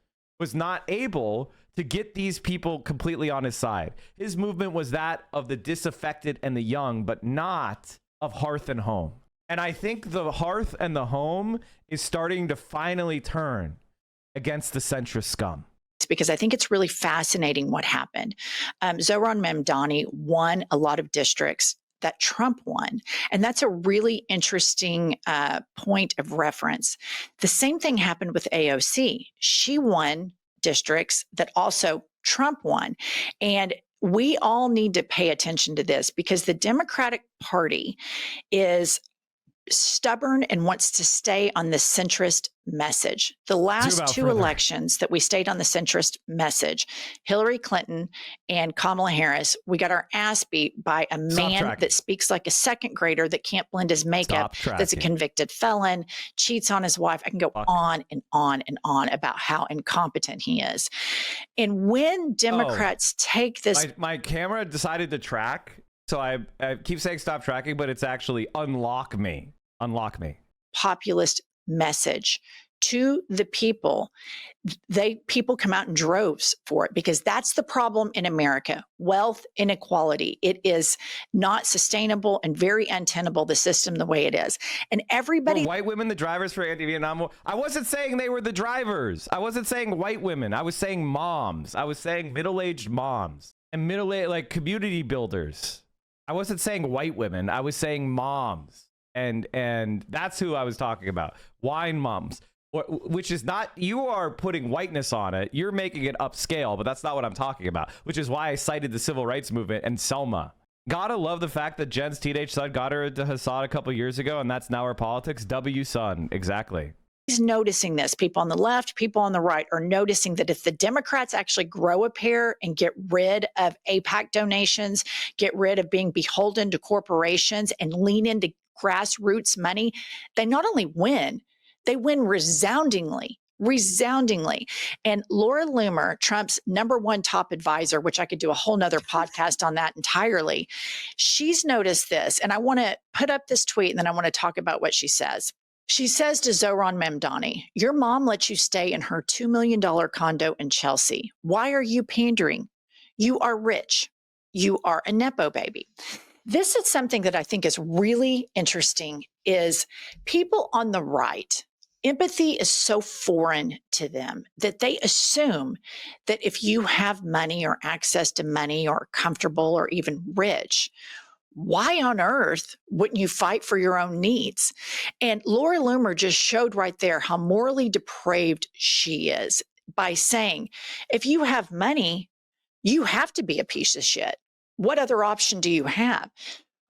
was not able to get these people completely on his side. His movement was that of the disaffected and the young, but not of hearth and home. And I think the hearth and the home is starting to finally turn against the centrist scum. Because I think it's really fascinating what happened. Zohran Mamdani won a lot of districts that Trump won. And that's a really interesting point of reference. The same thing happened with AOC. She won districts that also Trump won. And we all need to pay attention to this because the Democratic Party is stubborn and wants to stay on the centrist message. The last two elections that we stayed on the centrist message, Hillary Clinton and Kamala Harris, we got our ass beat by a man that speaks like a second grader, that can't blend his makeup, that's a convicted felon, cheats on his wife. I can go on and on and on about how incompetent he is. And when Democrats take this... My camera decided to track, so I keep saying stop tracking, but it's actually unlock me. Unlock me. Populist message to the people. People come out in droves for it because that's the problem in America. Wealth inequality. It is not sustainable and very untenable, the system the way it is. And everybody... Were white women the drivers for anti-Vietnam War? I wasn't saying they were the drivers. I wasn't saying white women. I was saying moms. I was saying middle-aged moms and middle-aged, like, community builders. I wasn't saying white women. I was saying moms. And that's who I was talking about. Wine moms, which is not, you are putting whiteness on it. You're making it upscale, but that's not what I'm talking about, which is why I cited the civil rights movement and Selma. Gotta love the fact that Jen's teenage son got her into Hassad a couple years ago, and that's now her politics. W son, exactly. He's noticing this. People on the left, people on the right are noticing that if the Democrats actually grow a pair and get rid of AIPAC donations, get rid of being beholden to corporations and lean into grassroots money, they not only win, they win resoundingly. And Laura Loomer, Trump's #1 top advisor, which I could do a whole nother podcast on that entirely, she's noticed this. And I want to put up this tweet and then I want to talk about what she says. She says to Zohran Mamdani, your mom let you stay in her $2 million condo in Chelsea. Why are you pandering? You are rich. You are a Nepo baby. This is something that I think is really interesting is people on the right, empathy is so foreign to them that they assume that if you have money or access to money or comfortable or even rich, why on earth wouldn't you fight for your own needs? And Laura Loomer just showed right there how morally depraved she is by saying, if you have money, you have to be a piece of shit. What other option do you have?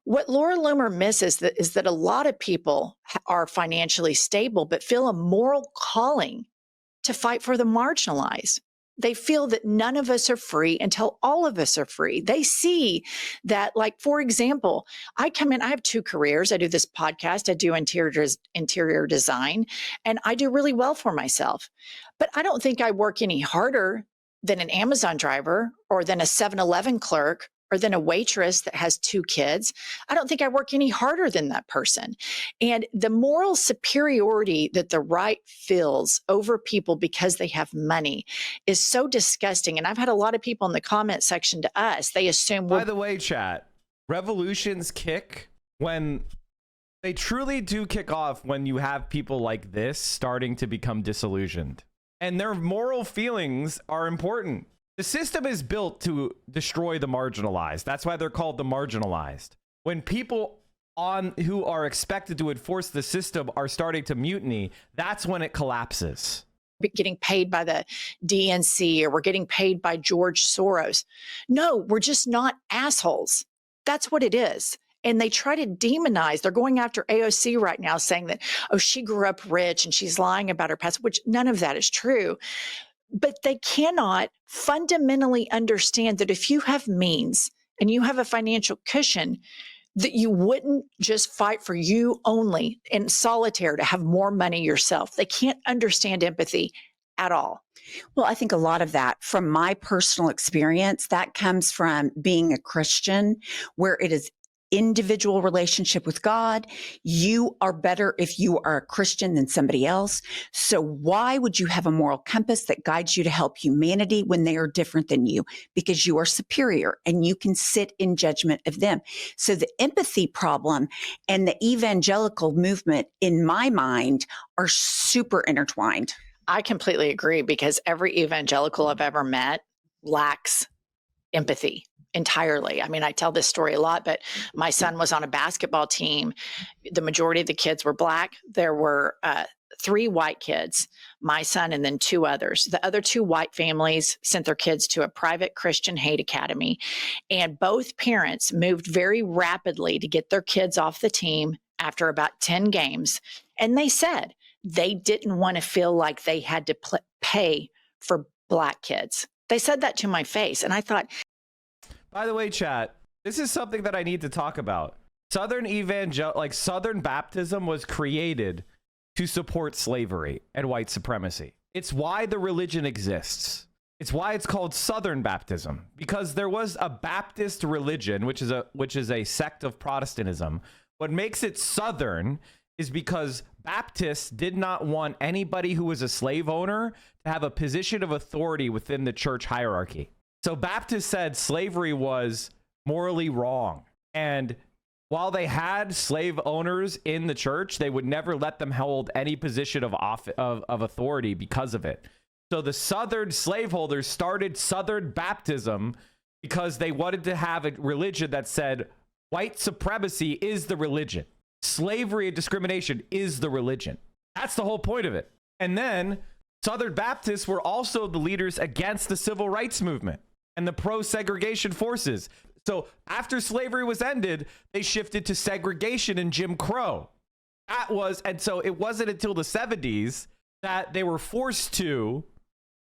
What Laura Loomer misses is that a lot of people are financially stable, but feel a moral calling to fight for the marginalized. They feel that none of us are free until all of us are free. They see that, like, for example, I come in, I have 2 careers. I do this podcast, I do interior design, and I do really well for myself. But I don't think I work any harder than an Amazon driver or than a 7-Eleven clerk or than a waitress that has 2 kids. I don't think I work any harder than that person. And the moral superiority that the right feels over people because they have money is so disgusting. And I've had a lot of people in the comment section to us, they assume... By the way, chat, revolutions kick when... They truly do kick off when you have people like this starting to become disillusioned. And their moral feelings are important. The system is built to destroy the marginalized. That's why they're called the marginalized. When people who are expected to enforce the system are starting to mutiny, that's when it collapses. Getting paid by the DNC or we're getting paid by George Soros. No, we're just not assholes. That's what it is. And they try to demonize. They're going after AOC right now, saying that, oh, she grew up rich and she's lying about her past, which none of that is true. But they cannot fundamentally understand that if you have means and you have a financial cushion, that you wouldn't just fight for you only in solitaire to have more money yourself. They can't understand empathy at all. Well, I think a lot of that, from my personal experience, that comes from being a Christian, where it is individual relationship with God. You are better if you are a Christian than somebody else. So why would you have a moral compass that guides you to help humanity when they are different than you? Because you are superior and you can sit in judgment of them. So the empathy problem and the evangelical movement, in my mind, are super intertwined. I completely agree, because every evangelical I've ever met lacks empathy entirely. I mean, I tell this story a lot, but my son was on a basketball team. The majority of the kids were Black. There were 3 white kids, my son, and then 2 others. The other 2 white families sent their kids to a private Christian hate academy. And both parents moved very rapidly to get their kids off the team after about 10 games. And they said they didn't want to feel like they had to pay for Black kids. They said that to my face. And I thought, by the way, chat, this is something that I need to talk about. Southern Baptism was created to support slavery and white supremacy. It's why the religion exists. It's why it's called Southern Baptism, because there was a Baptist religion, which is a sect of Protestantism. What makes it Southern is because Baptists did not want anybody who was a slave owner to have a position of authority within the church hierarchy. So Baptists said slavery was morally wrong. And while they had slave owners in the church, they would never let them hold any position of authority because of it. So the Southern slaveholders started Southern Baptism because they wanted to have a religion that said white supremacy is the religion. Slavery and discrimination is the religion. That's the whole point of it. And then Southern Baptists were also the leaders against the civil rights movement and the pro-segregation forces. So after slavery was ended, they shifted to segregation and Jim Crow. And so it wasn't until the 70s that they were forced to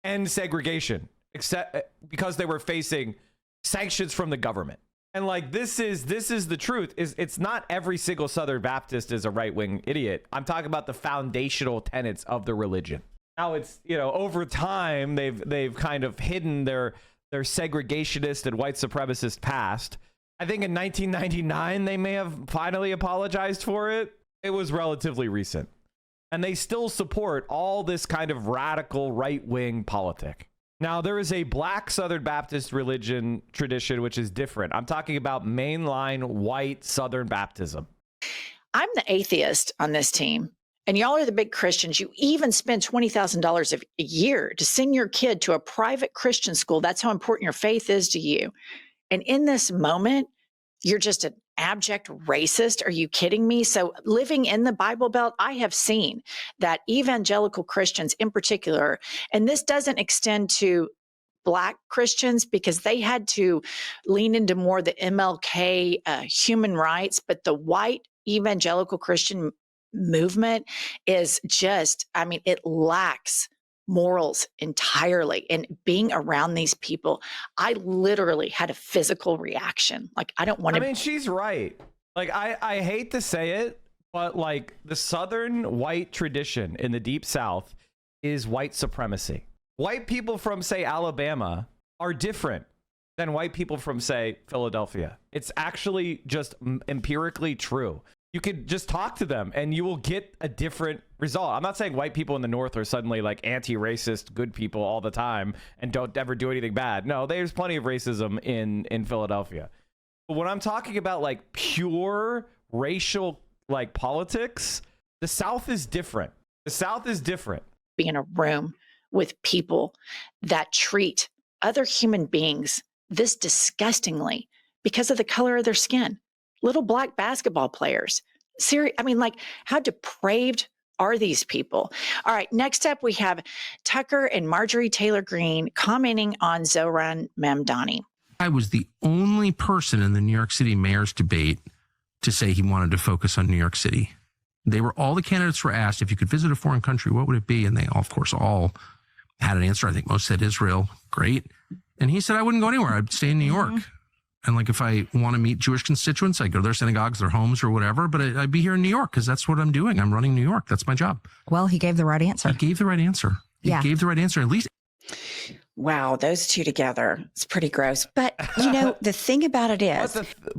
end segregation, except because they were facing sanctions from the government. And like, this is the truth. It's not every single Southern Baptist is a right-wing idiot. I'm talking about the foundational tenets of the religion. Now it's, over time they've kind of hidden their segregationist and white supremacist past. I think in 1999 they may have finally apologized for it. It was relatively recent. And they still support all this kind of radical right-wing politic. Now, there is a Black Southern Baptist religion tradition, which is different. I'm talking about mainline white Southern Baptism. I'm the atheist on this team, and y'all are the big Christians. You even spend $20,000 a year to send your kid to a private Christian school. That's how important your faith is to you. And in this moment, you're just an abject racist. Are you kidding me? So living in the Bible Belt, I have seen that evangelical Christians in particular, and this doesn't extend to Black Christians because they had to lean into more the MLK human rights, but the white evangelical Christian movement is just, it lacks morals entirely. And being around these people, I literally had a physical reaction. Like, I don't want to. She's right. Like, I hate to say it, but like the Southern white tradition in the Deep South is white supremacy. White people from, say, Alabama are different than white people from, say, Philadelphia. It's actually just empirically true. You could just talk to them and you will get a different result. I'm not saying white people in the North are suddenly like anti-racist good people all the time and don't ever do anything bad. No, there's plenty of racism in Philadelphia. But when I'm talking about like pure racial like politics, the South is different. The South is different. Be in a room with people that treat other human beings this disgustingly because of the color of their skin. Little Black basketball players. How depraved are these people? All right, next up we have Tucker and Marjorie Taylor Greene commenting on Zohran Mamdani. I was the only person in the New York City mayor's debate to say he wanted to focus on New York City. All the candidates were asked, if you could visit a foreign country, what would it be? And they all, of course, all had an answer. I think most said Israel. Great. And he said, I wouldn't go anywhere. I'd stay in New York. And like, if I want to meet Jewish constituents, I'd go to their synagogues, their homes or whatever, but I'd be here in New York because that's what I'm doing. I'm running New York. That's my job. Well, he gave the right answer. He gave the right answer. He gave the right answer. At least. Wow, those two together, it's pretty gross. But, the thing about it is.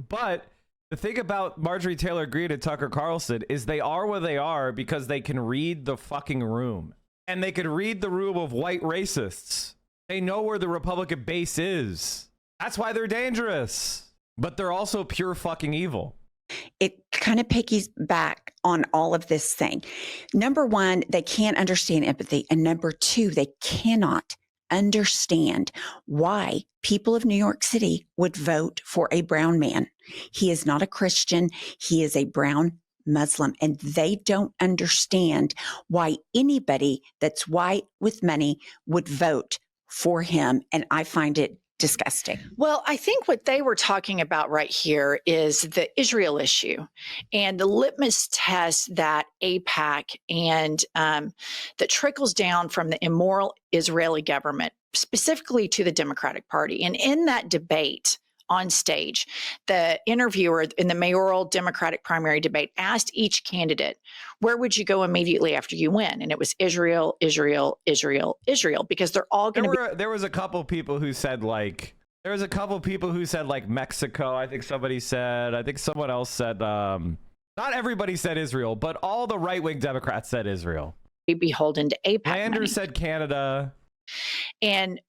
But the thing about Marjorie Taylor Greene and Tucker Carlson is they are where they are because they can read the fucking room. And they can read the room of white racists. They know where the Republican base is. That's why they're dangerous. But they're also pure fucking evil. It kind of piggies back on all of this thing. Number one, they can't understand empathy. And number two, they cannot understand why people of New York City would vote for a brown man. He is not a Christian. He is a brown Muslim. And they don't understand why anybody that's white with money would vote for him. And I find it disgusting. Well, I think what they were talking about right here is the Israel issue and the litmus test that AIPAC and that trickles down from the immoral Israeli government, specifically to the Democratic Party. And in that debate on stage, the interviewer in the mayoral Democratic primary debate asked each candidate, where would you go immediately after you win? And it was Israel, Israel, Israel, Israel, because they're all going to be. There was a couple people who said Mexico. I think somebody said, I think someone else said, not everybody said Israel, but all the right-wing Democrats said Israel. Be beholden to AIPAC. Landers said Canada. And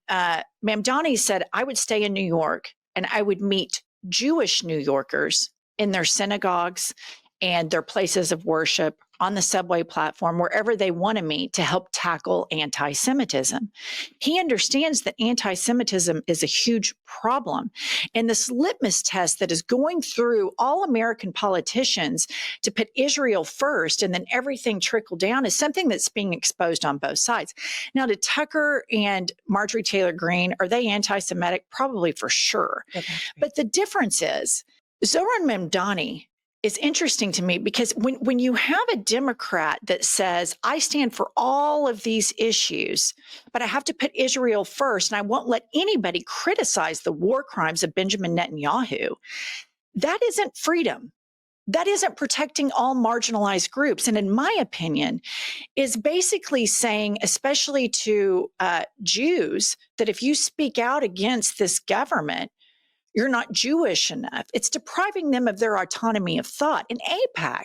Mamdani said, I would stay in New York and I would meet Jewish New Yorkers in their synagogues and their places of worship, on the subway platform, wherever they want to meet, to help tackle anti-Semitism. He understands that anti-Semitism is a huge problem. And this litmus test that is going through all American politicians to put Israel first and then everything trickle down is something that's being exposed on both sides. Now, to Tucker and Marjorie Taylor Greene, are they anti-Semitic? Probably, for sure. But the difference is Zohran Mamdani is interesting to me because when you have a Democrat that says, I stand for all of these issues, but I have to put Israel first and I won't let anybody criticize the war crimes of Benjamin Netanyahu, that isn't freedom. That isn't protecting all marginalized groups. And in my opinion, is basically saying, especially to Jews, that if you speak out against this government, you're not Jewish enough. It's depriving them of their autonomy of thought. And AIPAC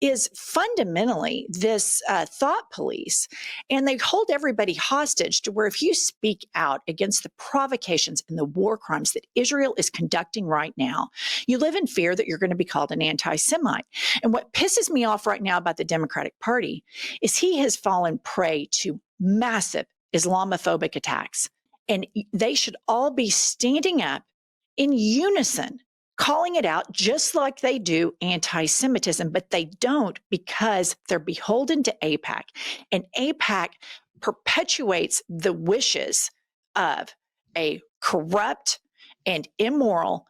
is fundamentally this thought police, and they hold everybody hostage to where if you speak out against the provocations and the war crimes that Israel is conducting right now, you live in fear that you're going to be called an anti-Semite. And what pisses me off right now about the Democratic Party is he has fallen prey to massive Islamophobic attacks. And they should all be standing up in unison, calling it out just like they do anti-Semitism, but they don't because they're beholden to AIPAC. And AIPAC perpetuates the wishes of a corrupt and immoral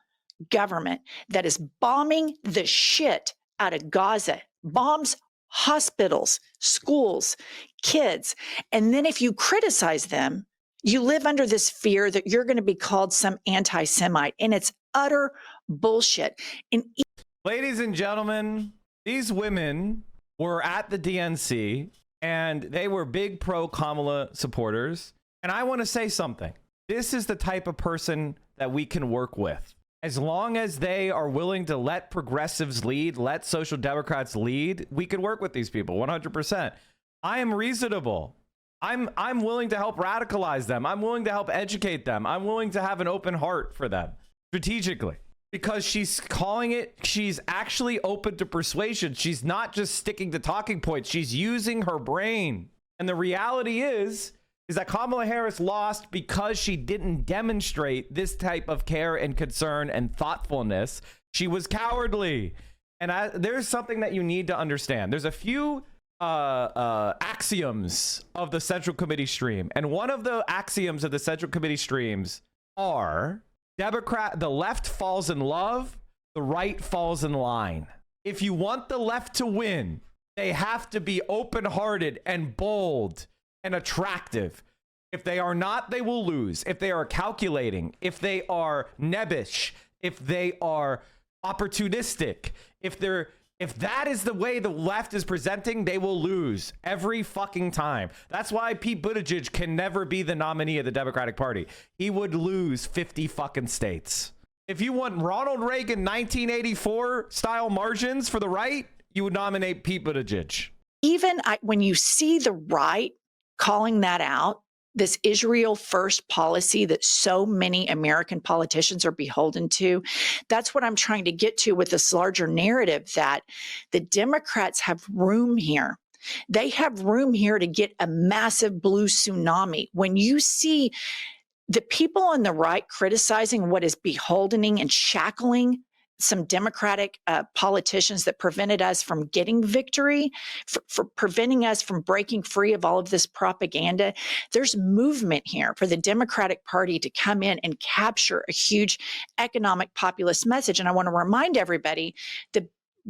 government that is bombing the shit out of Gaza, bombs hospitals, schools, kids. And then if you criticize them, you live under this fear that you're going to be called some anti-Semite, and it's utter bullshit. And ladies and gentlemen, these women were at the DNC, and they were big pro-Kamala supporters. And I want to say something. This is the type of person that we can work with. As long as they are willing to let progressives lead, let social democrats lead, we can work with these people 100%. I am reasonable. I'm willing to help radicalize them. I'm willing to help educate them. I'm willing to have an open heart for them strategically, because she's calling it, she's actually open to persuasion. She's not just sticking to talking points. She's using her brain. And the reality is that Kamala Harris lost because she didn't demonstrate this type of care and concern and thoughtfulness. She was cowardly. And there's something that you need to understand. There's a few axioms of the Central Committee stream, and one of the axioms of the Central Committee streams are the left falls in love the right falls in line. If you want the left to win, they have to be open-hearted and bold and attractive. If they are not, they will lose. If they are calculating, if they are nebbish, if they are opportunistic, if that is the way the left is presenting, they will lose every fucking time. That's why Pete Buttigieg can never be the nominee of the Democratic Party. He would lose 50 fucking states. If you want Ronald Reagan 1984 style margins for the right, you would nominate Pete Buttigieg. Even when you see the right calling that out, this Israel first policy that so many American politicians are beholden to, that's what I'm trying to get to with this larger narrative that the Democrats have room here. They have room here to get a massive blue tsunami. When you see the people on the right criticizing what is beholdening and shackling some Democratic politicians that prevented us from getting victory, for preventing us from breaking free of all of this propaganda. There's movement here for the Democratic Party to come in and capture a huge economic populist message. And I want to remind everybody the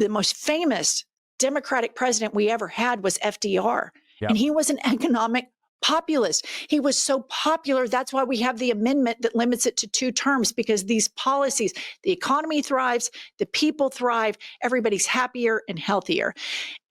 most famous Democratic president we ever had was FDR. Yep. And he was an economic populist. He was so popular. That's why we have the amendment that limits it to 2 terms, because these policies, the economy thrives, the people thrive, everybody's happier and healthier.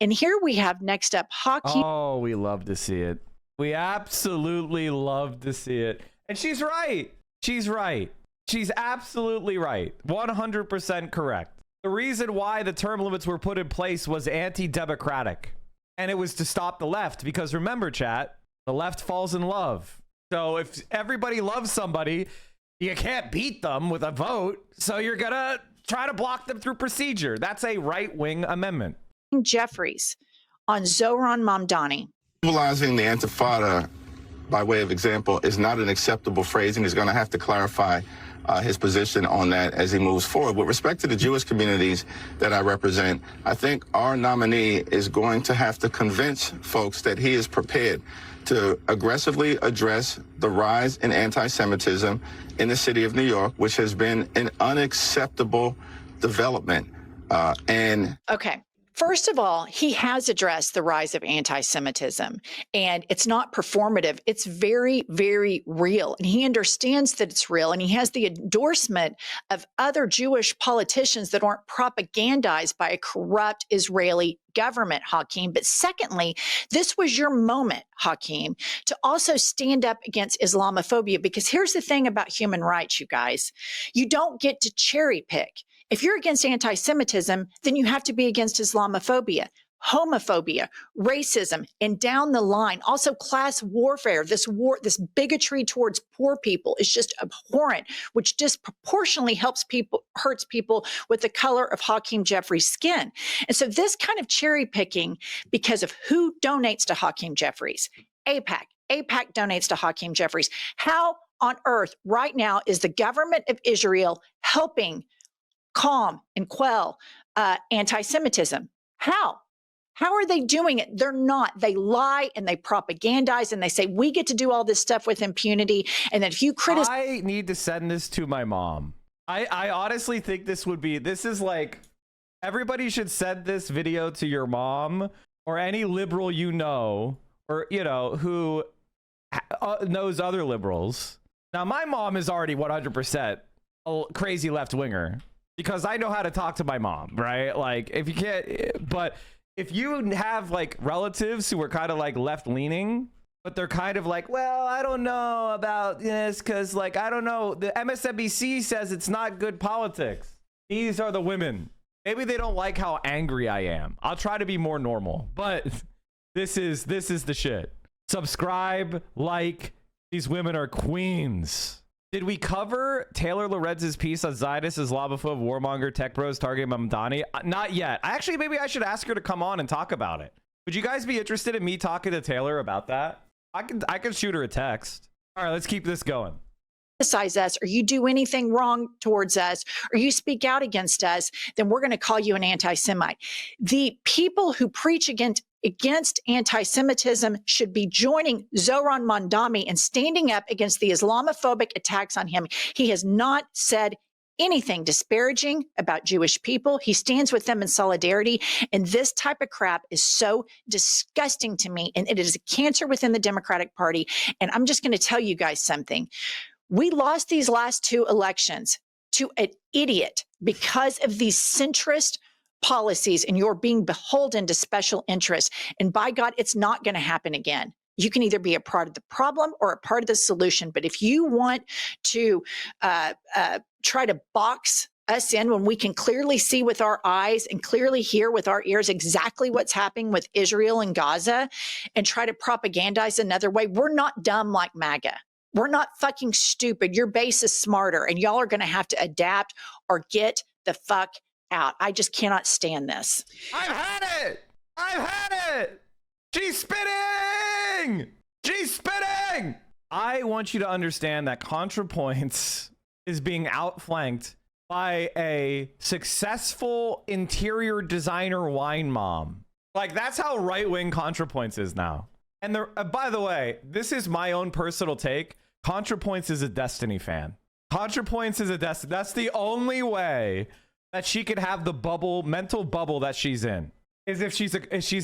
And here we have next up hockey. Oh, we love to see it. We absolutely love to see it. And she's right. She's right. She's absolutely right. 100% correct. The reason why the term limits were put in place was anti-democratic. And it was to stop the left, because remember, chat, the left falls in love. So if everybody loves somebody, you can't beat them with a vote. So you're going to try to block them through procedure. That's a right-wing amendment. Jeffries on Zohran Mamdani. Utilizing the Intifada by way of example is not an acceptable phrase, and he's going to have to clarify his position on that as he moves forward. With respect to the Jewish communities that I represent, I think our nominee is going to have to convince folks that he is prepared to aggressively address the rise in anti-Semitism in the city of New York, which has been an unacceptable development. Okay. First of all, he has addressed the rise of anti-Semitism, and it's not performative. It's very, very real. And he understands that it's real. And he has the endorsement of other Jewish politicians that aren't propagandized by a corrupt Israeli government, Hakeem. But secondly, this was your moment, Hakeem, to also stand up against Islamophobia, because here's the thing about human rights, you guys. You don't get to cherry pick. If you're against anti-Semitism, then you have to be against Islamophobia, homophobia, racism, and down the line. Also, class warfare. This bigotry towards poor people is just abhorrent, which disproportionately hurts people with the color of Hakeem Jeffries' skin. And so this kind of cherry picking, because of who donates to Hakeem Jeffries, AIPAC donates to Hakeem Jeffries. How on earth right now is the government of Israel helping calm and quell anti-Semitism? How are they doing it? They're not. They lie and they propagandize and they say, we get to do all this stuff with impunity. And then if you criticize... I need to send this to my mom. I honestly think this is like, everybody should send this video to your mom or any liberal you know, or, you know, who knows other liberals. Now, my mom is already 100% a crazy left-winger, because I know how to talk to my mom, right? Like, if you can't, but if you have like relatives who are kind of like left leaning, but they're kind of like, well, I don't know about this because, like, I don't know. The MSNBC says it's not good politics. These are the women. Maybe they don't like how angry I am. I'll try to be more normal, but this is the shit. Subscribe, like. These women are queens. Did we cover Taylor Lorenz's piece on Zionist, Islamophobe, warmonger, tech bros, targeting Mamdani? Not yet. Actually, maybe I should ask her to come on and talk about it. Would you guys be interested in me talking to Taylor about that? I can shoot her a text. All right, let's keep this going. Criticize us, or you do anything wrong towards us, or you speak out against us, then we're going to call you an anti-Semite. The people who preach against anti-Semitism should be joining Zohran Mamdani and standing up against the Islamophobic attacks on him. He has not said anything disparaging about Jewish people. He stands with them in solidarity. And this type of crap is so disgusting to me. And it is a cancer within the Democratic Party. And I'm just going to tell you guys something. We lost these last 2 elections to an idiot because of these centrist policies, and you're being beholden to special interests. And by God, it's not going to happen again. You can either be a part of the problem or a part of the solution. But if you want to try to box us in when we can clearly see with our eyes and clearly hear with our ears exactly what's happening with Israel and Gaza, and try to propagandize another way, we're not dumb like MAGA. We're not fucking stupid. Your base is smarter, and y'all are going to have to adapt or get the fuck out. I just cannot stand this. I've had it. I've had it. She's spitting. She's spitting. I want you to understand that Contrapoints is being outflanked by a successful interior designer wine mom. Like, that's how right-wing Contrapoints is now. And by the way, this is my own personal take. Contrapoints is a Destiny fan. Contrapoints is a Destiny. That's the only way that she could have the mental bubble that she's in, is if she's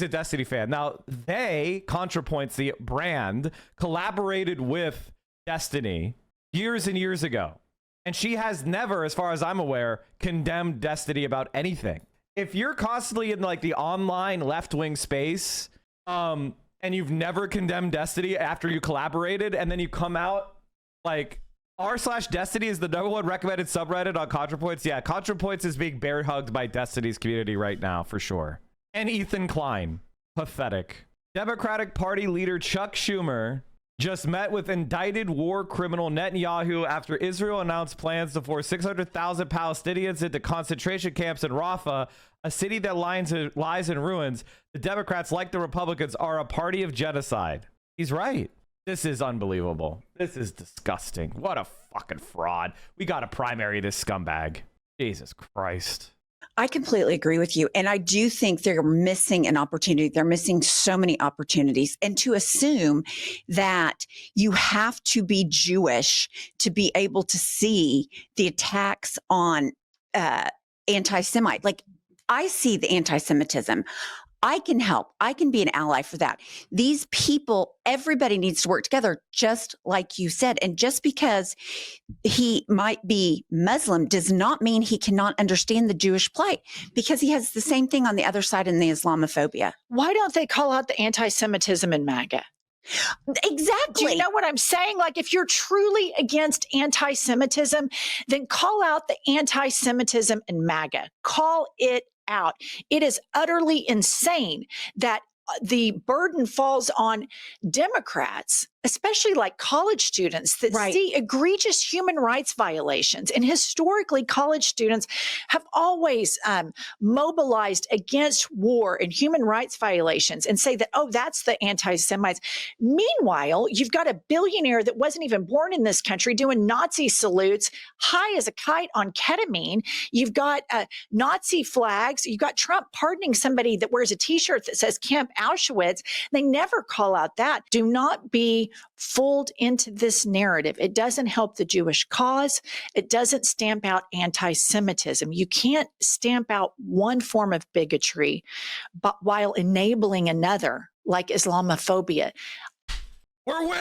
a Destiny fan. Now, Contrapoints, the brand, collaborated with Destiny years and years ago. And she has never, as far as I'm aware, condemned Destiny about anything. If you're constantly in like the online left-wing space, and you've never condemned Destiny after you collaborated, and then you come out like r/Destiny is the #1 recommended subreddit on Contrapoints. Yeah, Contrapoints is being bear hugged by Destiny's community right now for sure. And Ethan Klein, pathetic. Democratic Party leader Chuck Schumer just met with indicted war criminal Netanyahu after Israel announced plans to force 600,000 Palestinians into concentration camps in Rafah, a city that lies in ruins. The Democrats, like the Republicans, are a party of genocide. He's right. This is unbelievable. This is disgusting. What a fucking fraud. We got to primary this scumbag. Jesus Christ. I completely agree with you. And I do think they're missing an opportunity. They're missing so many opportunities. And to assume that you have to be Jewish to be able to see the attacks on anti-Semite. Like, I see the anti-Semitism. I can help. I can be an ally for that. These people, everybody needs to work together, just like you said. And just because he might be Muslim does not mean he cannot understand the Jewish plight, because he has the same thing on the other side in the Islamophobia. Why don't they call out the anti-Semitism in MAGA? Exactly. Do you know what I'm saying? Like, if you're truly against anti-Semitism, then call out the anti-Semitism in MAGA. Call it out. It is utterly insane that the burden falls on Democrats, especially like college students that see egregious human rights violations. And historically, college students have always mobilized against war and human rights violations and say that, oh, that's the anti-Semites. Meanwhile, you've got a billionaire that wasn't even born in this country doing Nazi salutes, high as a kite on ketamine. You've got Nazi flags. You've got Trump pardoning somebody that wears a T-shirt that says Camp Auschwitz. They never call out that. Do not be fooled into this narrative. It doesn't help the Jewish cause. It doesn't stamp out anti-Semitism. You can't stamp out one form of bigotry, but while enabling another, like Islamophobia. We're winning!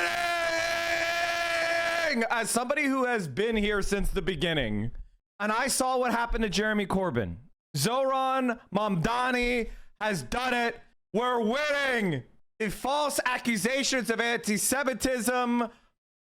As somebody who has been here since the beginning, and I saw what happened to Jeremy Corbyn. Zohran Mamdani has done it. We're winning. The false accusations of anti-Semitism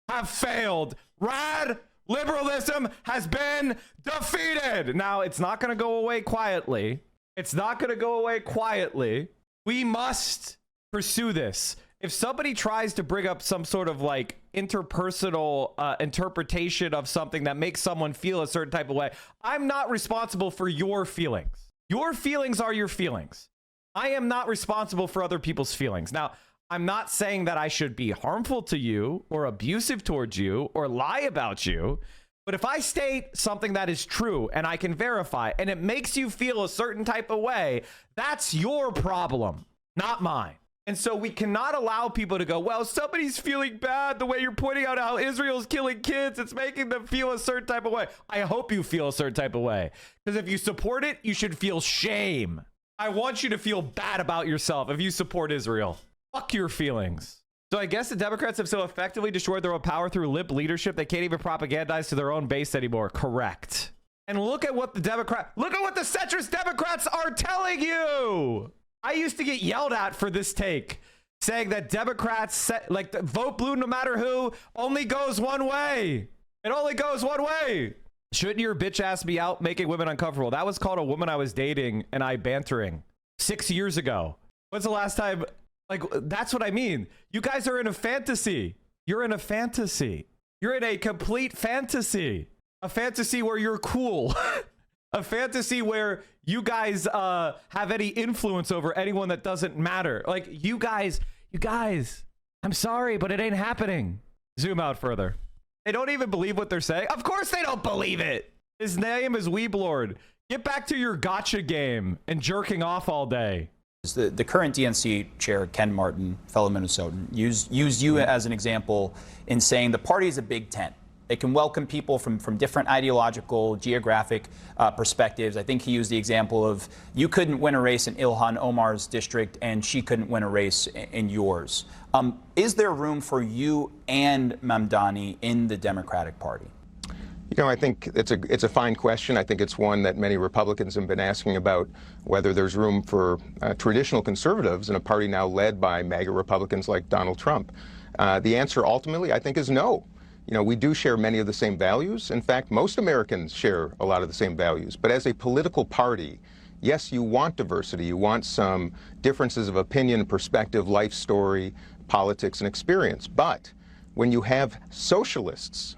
have failed. Rad liberalism has been defeated. Now, it's not going to go away quietly. It's not going to go away quietly. We must pursue this. If somebody tries to bring up some sort of like interpersonal interpretation of something that makes someone feel a certain type of way, I'm not responsible for your feelings. Your feelings are your feelings. I am not responsible for other people's feelings. Now, I'm not saying that I should be harmful to you or abusive towards you or lie about you. But if I state something that is true and I can verify and it makes you feel a certain type of way, that's your problem, not mine. And so we cannot allow people to go, well, somebody's feeling bad the way you're pointing out how Israel's killing kids. It's making them feel a certain type of way. I hope you feel a certain type of way. Because if you support it, you should feel shame. I want you to feel bad about yourself if you support Israel. Fuck your feelings. So I guess the Democrats have so effectively destroyed their own power through limp leadership, they can't even propagandize to their own base anymore. Correct. And look at what the centrist Democrats are telling you. I used to get yelled at for this take, saying that Democrats, vote blue no matter who, only goes one way. It only goes one way. Shouldn't your bitch ass be out making women uncomfortable? That was called a woman I was dating and I bantering 6 years ago. When's the last time? Like, that's what I mean. You guys are in a fantasy. You're in a fantasy. You're in a complete fantasy. A fantasy where you're cool. A fantasy where you guys have any influence over anyone that doesn't matter. Like, you guys, I'm sorry, but it ain't happening. Zoom out further. They don't even believe what they're saying. Of course they don't believe it. His name is Weeblord. Get back to your gotcha game and jerking off all day. The current DNC chair, Ken Martin, fellow Minnesotan, used you as an example in saying the party is a big tent. It can welcome people from different ideological, geographic perspectives. I think he used the example of you couldn't win a race in Ilhan Omar's district and she couldn't win a race in yours. Is there room for you and Mamdani in the Democratic Party? You know, I think it's a fine question. I think it's one that many Republicans have been asking about, whether there's room for traditional conservatives in a party now led by MAGA Republicans like Donald Trump. The answer ultimately, I think, is no. You know, we do share many of the same values. In fact, most Americans share a lot of the same values. But as a political party, yes, you want diversity. You want some differences of opinion, perspective, life story, politics, and experience. But when you have socialists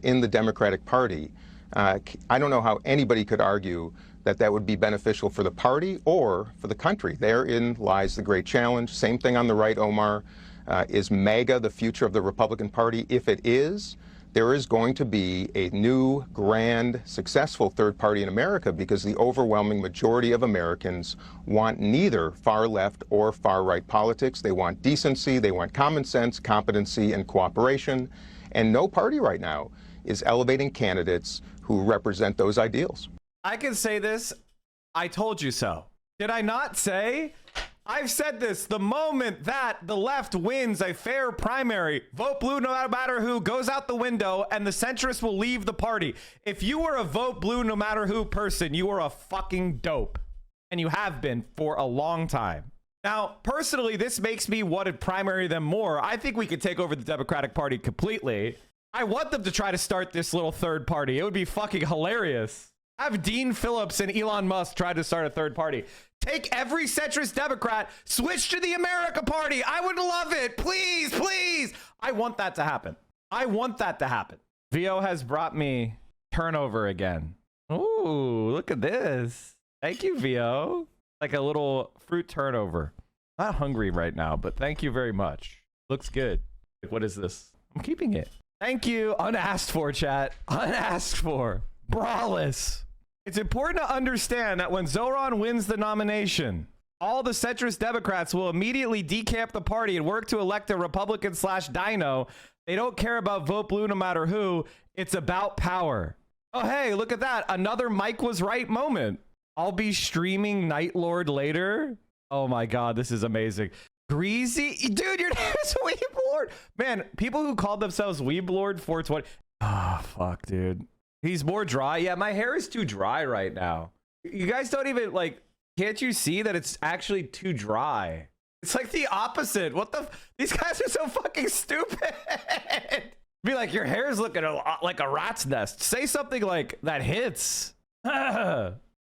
in the Democratic Party, I don't know how anybody could argue that that would be beneficial for the party or for the country. Therein lies the great challenge. Same thing on the right, Omar. Is MAGA the future of the Republican Party? If it is, there is going to be a new, grand, successful third party in America, because the overwhelming majority of Americans want neither far left or far right politics. They want decency, they want common sense, competency, and cooperation. And no party right now is elevating candidates who represent those ideals. I can say this. I told you so. Did I not say? I've said this. The moment that the left wins a fair primary, vote blue no matter who goes out the window, and the centrists will leave the party. If you were a vote blue no matter who person, you are a fucking dope. And you have been for a long time. Now, personally, this makes me want to primary them more. I think we could take over the Democratic Party completely. I want them to try to start this little third party. It would be fucking hilarious. Have Dean Phillips and Elon Musk try to start a third party. Take every centrist Democrat, switch to the America Party. I would love it. Please, please. I want that to happen. I want that to happen. VO has brought me turnover again. Ooh, look at this. Thank you, VO. Like a little fruit turnover. Not hungry right now, but thank you very much. Looks good. What is this? I'm keeping it. Thank you. Unasked for, chat. Unasked for. Brawless. It's important to understand that when Zohran wins the nomination, all the centrist Democrats will immediately decamp the party and work to elect a Republican/Dino. They don't care about vote blue no matter who. It's about power. Oh, hey, look at that. Another Mike was right moment. I'll be streaming Night Lord later. Oh my God, this is amazing. Greasy, dude, your name is Weeblord. Man, people who called themselves Weeblord 420. Oh, fuck, dude. He's more dry. Yeah, my hair is too dry right now. You guys don't even, like, can't you see that it's actually too dry? It's like the opposite. What the? These guys are so fucking stupid. Be like, your hair's looking like a rat's nest. Say something like that hits.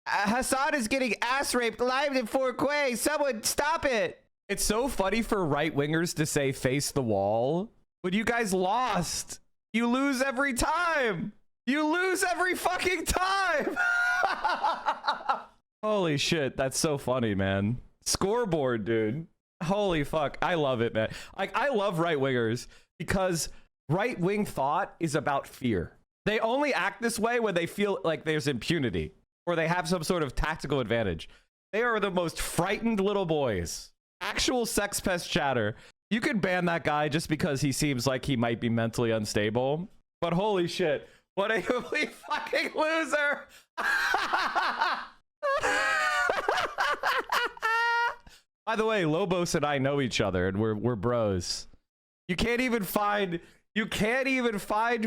Hassan is getting ass raped live in 4K. Someone stop it. It's so funny for right-wingers to say face the wall. When you guys lost, you lose every time. You lose every fucking time. Holy shit. That's so funny, man. Scoreboard, dude. Holy fuck. I love it, man. Like, I love right-wingers because right-wing thought is about fear. They only act this way when they feel like there's impunity or they have some sort of tactical advantage. They are the most frightened little boys Actual sex pest chatter. You could ban that guy just because he seems like he might be mentally unstable. But holy shit, what a complete fucking loser. By the way, Lobos and I know each other and we're bros. You can't even find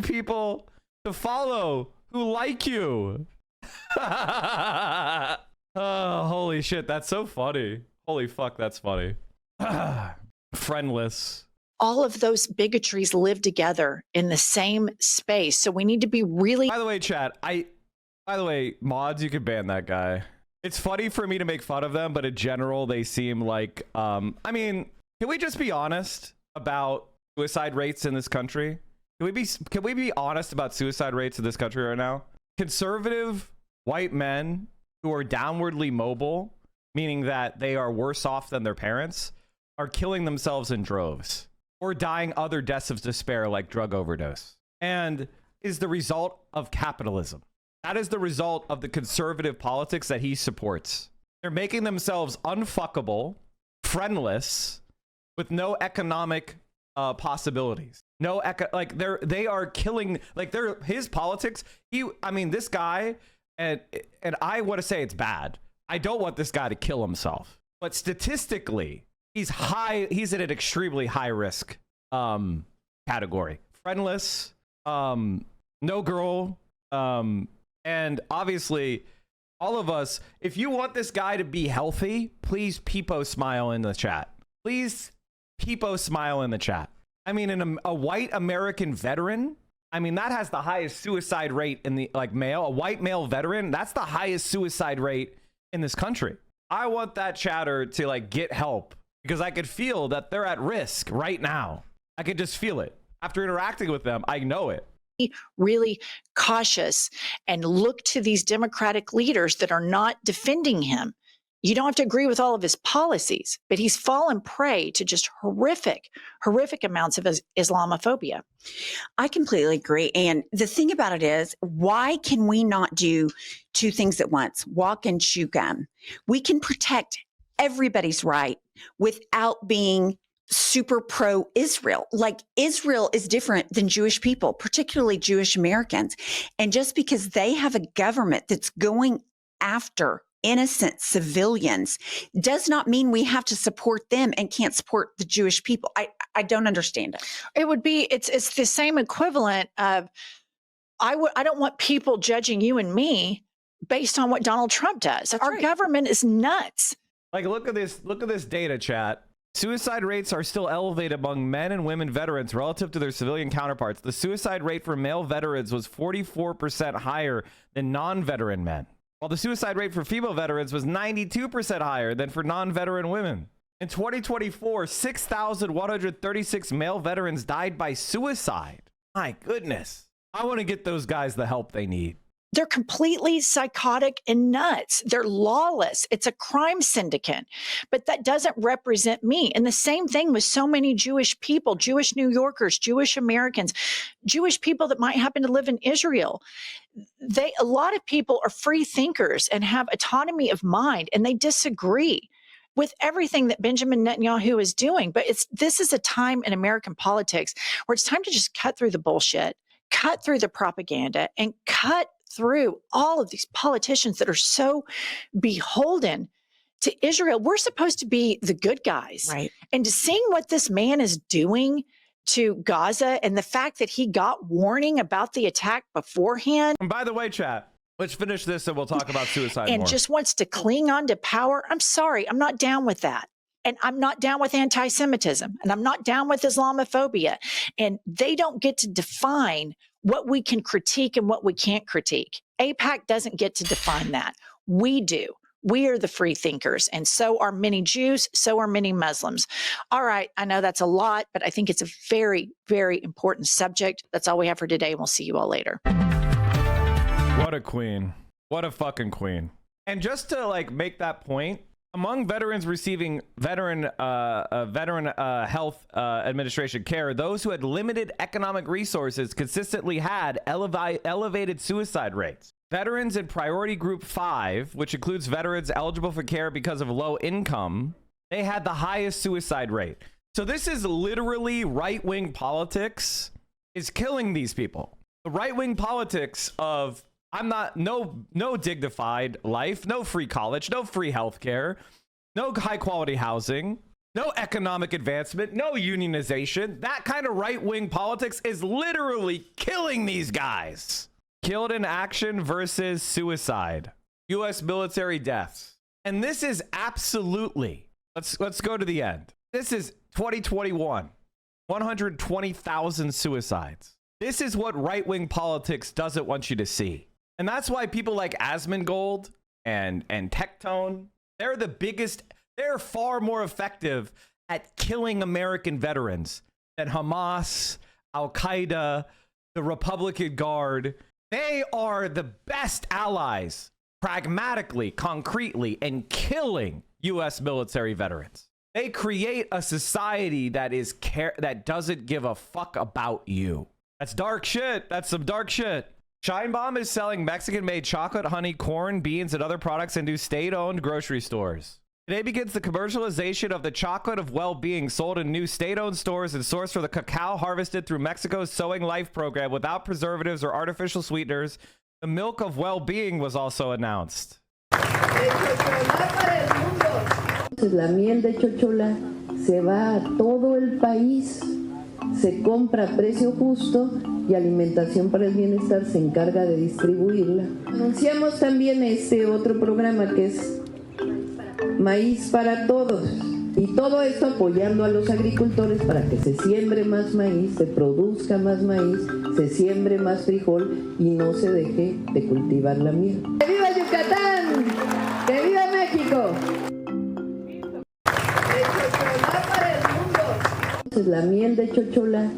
people to follow who like you. Oh, holy shit, that's so funny. Holy fuck, that's funny. Friendless. All of those bigotries live together in the same space. So we need to be really. By the way, chat, by the way, mods, you could ban that guy. It's funny for me to make fun of them, but in general, they seem like, I mean, can we just be honest about suicide rates in this country? Can we be honest about suicide rates in this country right now? Conservative white men who are downwardly mobile, meaning that they are worse off than their parents, are killing themselves in droves or dying other deaths of despair like drug overdose, and is the result of capitalism. That is the result of the conservative politics that he supports. They're making themselves unfuckable, friendless, with no economic possibilities. No, they are killing, like his politics. This guy, and I want to say it's bad. I don't want this guy to kill himself, but statistically, he's in an extremely high risk category. Friendless, no girl, and obviously all of us, if you want this guy to be healthy, please peepo smile in the chat. Please peepo smile in the chat. I mean, a white American veteran, I mean, that has the highest suicide rate in the, like, male, a white male veteran, that's the highest suicide rate in this country. I want that chatter to, like, get help, because I could feel that they're at risk right now. I could just feel it. After interacting with them, I know it. Really cautious and look to these Democratic leaders that are not defending him. You don't have to agree with all of his policies, but he's fallen prey to just horrific amounts of Islamophobia. I completely agree. And the thing about it is, why can we not do two things at once? Walk and chew gum. We can protect everybody's right without being super pro-Israel. Like, Israel is different than Jewish people, particularly Jewish Americans. And just because they have a government that's going after innocent civilians does not mean we have to support them and can't support the Jewish people. I don't understand it. It would be, it's the same equivalent of, I don't want people judging you and me based on what Donald Trump does. That's Our right. government is nuts. Like, look at this data, chat. Suicide rates are still elevated among men and women veterans relative to their civilian counterparts. The suicide rate for male veterans was 44% higher than non-veteran men, while the suicide rate for female veterans was 92% higher than for non-veteran women. In 2024, 6,136 male veterans died by suicide. My goodness. I want to get those guys the help they need. They're completely psychotic and nuts. They're lawless. It's a crime syndicate, but that doesn't represent me. And the same thing with so many Jewish people, Jewish New Yorkers, Jewish Americans, Jewish people that might happen to live in Israel. A lot of people are free thinkers and have autonomy of mind, and they disagree with everything that Benjamin Netanyahu is doing. But this is a time in American politics where it's time to just cut through the bullshit, cut through the propaganda, and cut through all of these politicians that are so beholden to Israel. We're supposed to be the good guys. Right. And to seeing what this man is doing to Gaza and the fact that he got warning about the attack beforehand. And by the way, chat, let's finish this and we'll talk about suicide and more. Just wants to cling on to power. I'm sorry, I'm not down with that. And I'm not down with anti-Semitism, and I'm not down with Islamophobia. And they don't get to define what we can critique and what we can't critique. AIPAC doesn't get to define that. We do. We are the free thinkers, and so are many Jews, so are many Muslims. All right, I know that's a lot, but I think it's a very, very important subject. That's all we have for today, and we'll see you all later. What a queen. What a fucking queen. And just to, like, make that point, among veterans receiving veteran health administration care, those who had limited economic resources consistently had elevated suicide rates. Veterans in priority group 5, which includes veterans eligible for care because of low income, They had the highest suicide rate. So this is literally right-wing politics is killing these people. The right-wing politics of no dignified life, no free college, no free healthcare, no high-quality housing, no economic advancement, no unionization. That kind of right-wing politics is literally killing these guys. Killed in action versus suicide. U.S. military deaths. And this is absolutely, let's go to the end. This is 2021, 120,000 suicides. This is what right-wing politics doesn't want you to see. And that's why people like Asmongold and Tectone, they're far more effective at killing American veterans than Hamas, Al-Qaeda, the Republican Guard. They are the best allies, pragmatically, concretely, in killing U.S. military veterans. They create a society that doesn't give a fuck about you. That's dark shit. That's some dark shit. Scheinbaum is selling Mexican-made chocolate, honey, corn, beans, and other products into state-owned grocery stores. Today begins the commercialization of the chocolate of well-being sold in new state-owned stores and sourced from the cacao harvested through Mexico's Sowing Life program without preservatives or artificial sweeteners. The milk of well-being was also announced. La miel de chochola se va a todo el país, se compra a precio justo y Alimentación para el Bienestar se encarga de distribuirla. Anunciamos también este otro programa que es Maíz para Todos, y todo esto apoyando a los agricultores para que se siembre más maíz, se produzca más maíz, se siembre más frijol y no se deje de cultivar la miel. ¡Que viva Yucatán! ¡Que viva México! La miel de chochola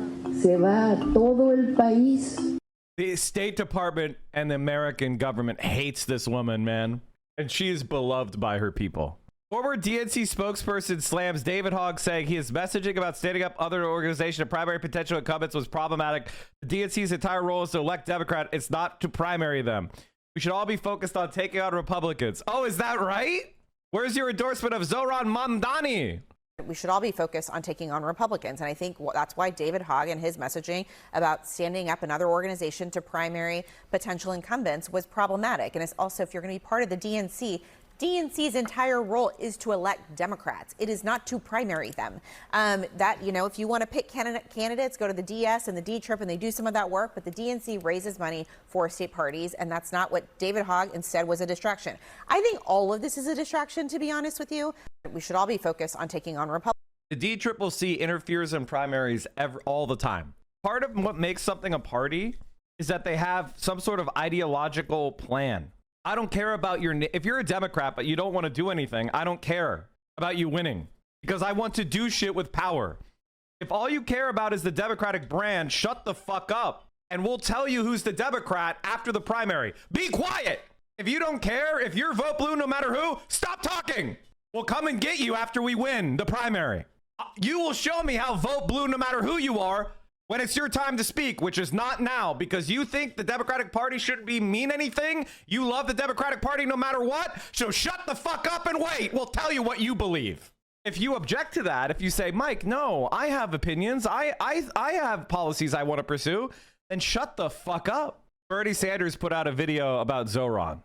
se va a todo el país. The State Department and the American government hates this woman, man. And she is beloved by her people. Former DNC spokesperson slams David Hogg, saying his messaging about standing up other organization of primary potential incumbents was problematic. The DNC's entire role is to elect Democrat. It's not to primary them. We should all be focused on taking out Republicans. Oh, is that right? Where's your endorsement of Zohran Mamdani? We should all be focused on taking on Republicans. And I think that's why David Hogg and his messaging about standing up another organization to primary potential incumbents was problematic. And it's also, if you're going to be part of the DNC's entire role is to elect Democrats. It is not to primary them. If you want to pick candidates, go to the DS and the D-Trip and they do some of that work, but the DNC raises money for state parties, and that's not what David Hogg instead was a distraction. I think all of this is a distraction, to be honest with you. We should all be focused on taking on Republicans. The D-Triple-C interferes in primaries all the time. Part of what makes something a party is that they have some sort of ideological plan. I don't care about if you're a Democrat, but you don't want to do anything, I don't care about you winning because I want to do shit with power. If all you care about is the Democratic brand, shut the fuck up and we'll tell you who's the Democrat after the primary. Be quiet. If you don't care, if you're vote blue no matter who, stop talking. We'll come and get you after we win the primary. You will show me how vote blue no matter who you are when it's your time to speak, which is not now, because you think the Democratic Party shouldn't mean anything. You love the Democratic Party no matter what. So shut the fuck up and wait. We'll tell you what you believe. If you object to that, if you say, Mike, no, I have opinions. I have policies I want to pursue, then shut the fuck up. Bernie Sanders put out a video about Zohran.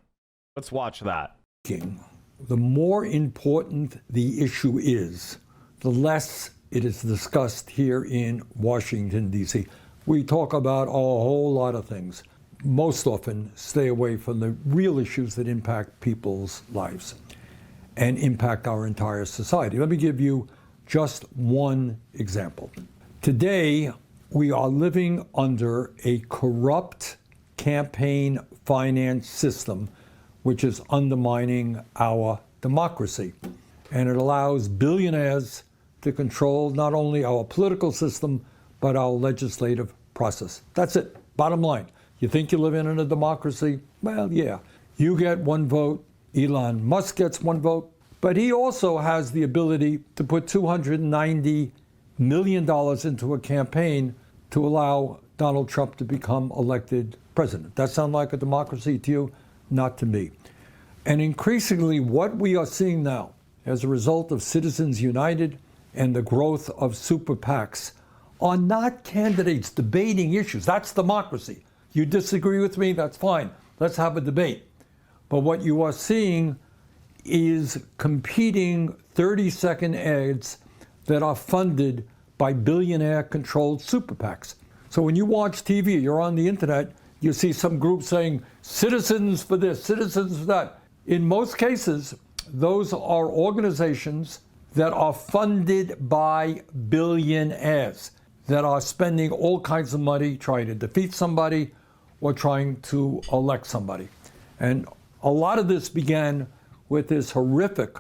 Let's watch that. The more important the issue is, the less it is discussed here in Washington, D.C. We talk about a whole lot of things. Most often stay away from the real issues that impact people's lives and impact our entire society. Let me give you just one example. Today, we are living under a corrupt campaign finance system which is undermining our democracy. And it allows billionaires to control not only our political system, but our legislative process. That's it, bottom line. You think you live in a democracy? Well, yeah. You get one vote, Elon Musk gets one vote, but he also has the ability to put $290 million into a campaign to allow Donald Trump to become elected president. That sound like a democracy to you? Not to me. And increasingly, what we are seeing now as a result of Citizens United and the growth of super PACs, are not candidates debating issues. That's democracy. You disagree with me, that's fine. Let's have a debate. But what you are seeing is competing 30-second ads that are funded by billionaire-controlled super PACs. So when you watch TV, you're on the internet, you see some group saying, citizens for this, citizens for that. In most cases, those are organizations that are funded by billionaires that are spending all kinds of money trying to defeat somebody or trying to elect somebody. And a lot of this began with this horrific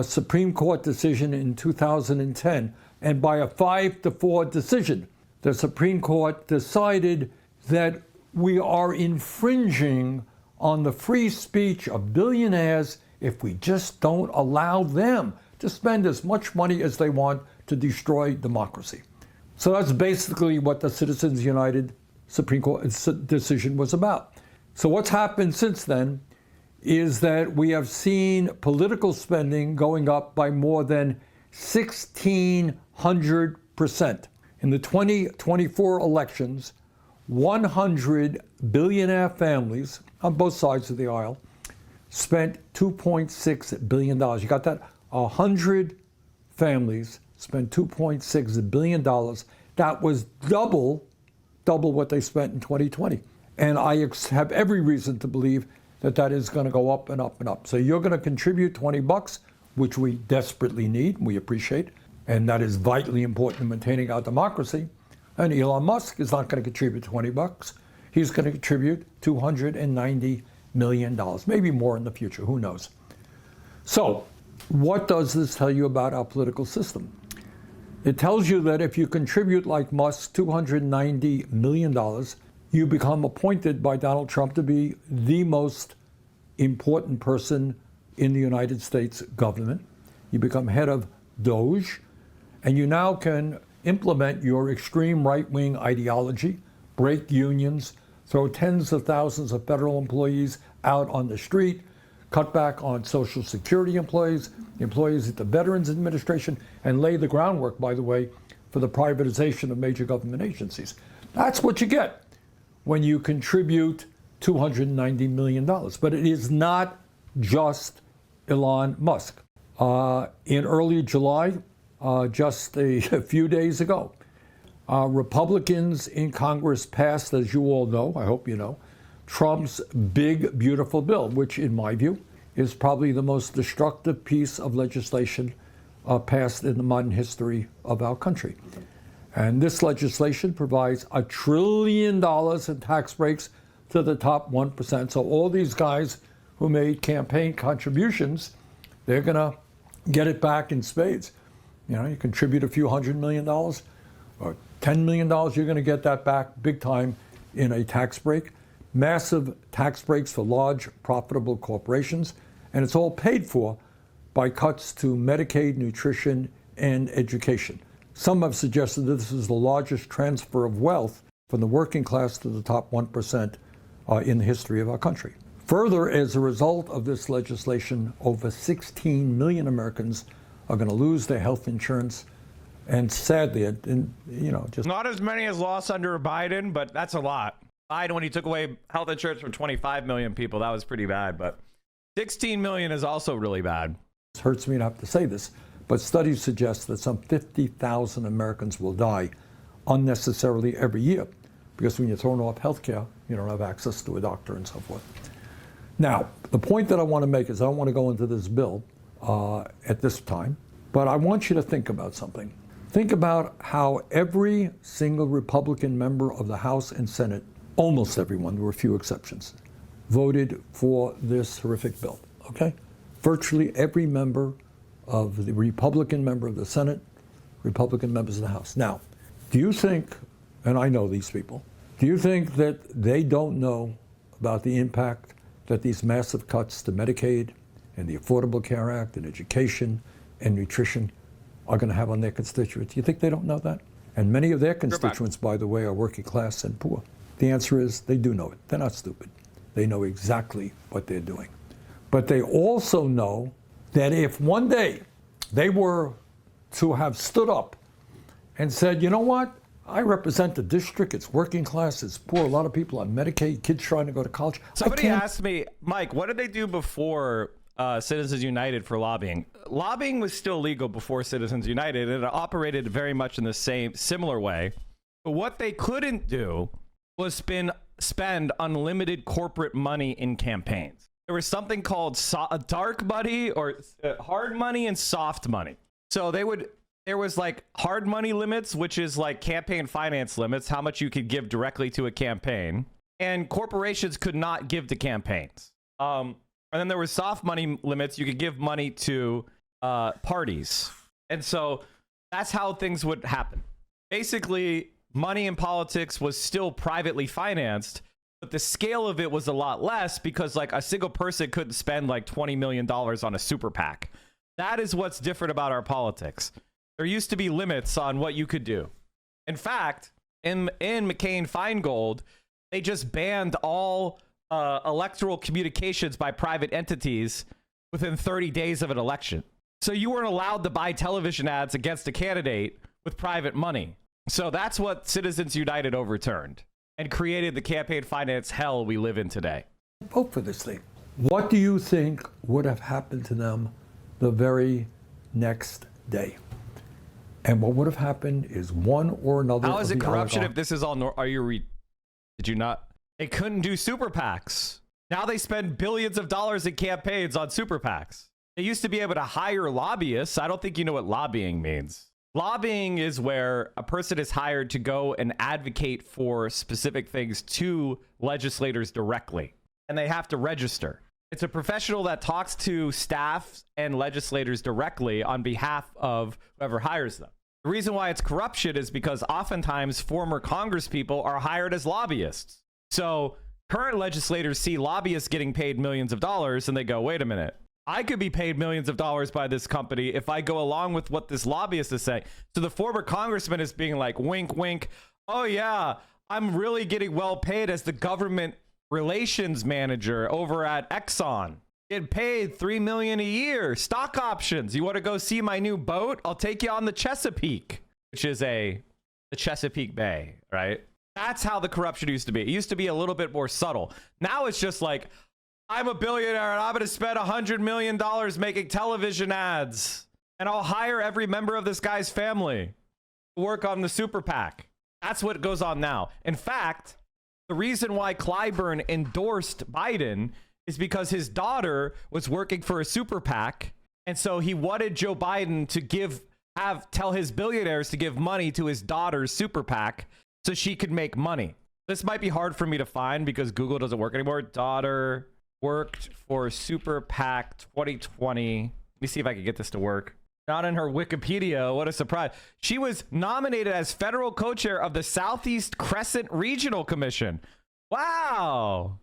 Supreme Court decision in 2010. And by a 5-4 decision, the Supreme Court decided that we are infringing on the free speech of billionaires if we just don't allow them to spend as much money as they want to destroy democracy. So that's basically what the Citizens United Supreme Court decision was about. So what's happened since then is that we have seen political spending going up by more than 1,600%. In the 2024 elections, 100 billionaire families on both sides of the aisle spent $2.6 billion. You got that? 100 families spent $2.6 billion. That was double what they spent in 2020. And I have every reason to believe that that is going to go up and up and up. So you're going to contribute $20, which we desperately need, we appreciate, and that is vitally important in maintaining our democracy. And Elon Musk is not going to contribute $20. He's going to contribute $290 million, maybe more in the future, who knows. So what does this tell you about our political system? It tells you that if you contribute like Musk $290 million, you become appointed by Donald Trump to be the most important person in the United States government. You become head of DOJ, and you now can implement your extreme right-wing ideology, break unions, throw tens of thousands of federal employees out on the street, cut back on Social Security employees at the Veterans Administration, and lay the groundwork, by the way, for the privatization of major government agencies. That's what you get when you contribute $290 million. But it is not just Elon Musk. In early July, just a few days ago, Republicans in Congress passed, as you all know, I hope you know, Trump's big, beautiful bill, which in my view is probably the most destructive piece of legislation passed in the modern history of our country. And this legislation provides $1 trillion in tax breaks to the top 1%. So all these guys who made campaign contributions, they're going to get it back in spades. You know, you contribute a few $100 million or $10 million, you're going to get that back big time in a tax break. Massive tax breaks for large, profitable corporations. And it's all paid for by cuts to Medicaid, nutrition, and education. Some have suggested that this is the largest transfer of wealth from the working class to the top 1% in the history of our country. Further, as a result of this legislation, over 16 million Americans are going to lose their health insurance. And sadly, just not as many as lost under Biden, but that's a lot. Biden, when he took away health insurance from 25 million people, that was pretty bad. But 16 million is also really bad. It hurts me to have to say this, but studies suggest that some 50,000 Americans will die unnecessarily every year because when you're thrown off health care, you don't have access to a doctor and so forth. Now, the point that I want to make is I don't want to go into this bill at this time, but I want you to think about something. Think about how every single Republican member of the House and Senate, almost everyone, there were a few exceptions, voted for this horrific bill, okay? Virtually every member of the Republican member of the Senate, Republican members of the House. Now, do you think, and I know these people, do you think that they don't know about the impact that these massive cuts to Medicaid and the Affordable Care Act and education and nutrition are going to have on their constituents? You think they don't know that? And many of their constituents, by the way, are working class and poor. The answer is they do know it. They're not stupid. They know exactly what they're doing. But they also know that if one day they were to have stood up and said, you know what, I represent the district, it's working class, it's poor, a lot of people on Medicaid, kids trying to go to college. Somebody asked me, Mike, what did they do before Citizens United for lobbying? Lobbying was still legal before Citizens United, and it operated very much in the similar way. But what they couldn't do was spend unlimited corporate money in campaigns. There was something called dark money or hard money and soft money. So there was like hard money limits, which is like campaign finance limits, how much you could give directly to a campaign, and corporations could not give to campaigns. And then there was soft money limits. You could give money to parties. And so that's how things would happen. Basically, money in politics was still privately financed, but the scale of it was a lot less because like a single person couldn't spend like $20 million on a super PAC. That is what's different about our politics. There used to be limits on what you could do. In fact, in McCain-Feingold, they just banned all electoral communications by private entities within 30 days of an election. So you weren't allowed to buy television ads against a candidate with private money. So that's what Citizens United overturned and created the campaign finance hell we live in today. Vote for this thing. What do you think would have happened to them the very next day? And what would have happened is one or another. How is it corruption if this is all? Did you not? They couldn't do super PACs. Now they spend billions of dollars in campaigns on super PACs. They used to be able to hire lobbyists. I don't think you know what lobbying means. Lobbying is where a person is hired to go and advocate for specific things to legislators directly, and they have to register. It's a professional that talks to staff and legislators directly on behalf of whoever hires them. The reason why it's corruption is because oftentimes former congresspeople are hired as lobbyists. So current legislators see lobbyists getting paid millions of dollars and they go, wait a minute, I could be paid millions of dollars by this company if I go along with what this lobbyist is saying. So the former congressman is being like, wink, wink. Oh yeah, I'm really getting well paid as the government relations manager over at Exxon. Get paid $3 million a year. Stock options. You want to go see my new boat? I'll take you on the Chesapeake, which is the Chesapeake Bay, right? That's how the corruption used to be. It used to be a little bit more subtle. Now it's just like, I'm a billionaire and I'm going to spend $100 million making television ads, and I'll hire every member of this guy's family to work on the super PAC. That's what goes on now. In fact, the reason why Clyburn endorsed Biden is because his daughter was working for a super PAC, and so he wanted Joe Biden to tell his billionaires to give money to his daughter's super PAC so she could make money. This might be hard for me to find because Google doesn't work anymore. Daughter worked for super PAC 2020. Let me see if I can get this to work. Not in her Wikipedia. What a surprise. She was nominated as federal co-chair of the Southeast Crescent Regional Commission. Wow.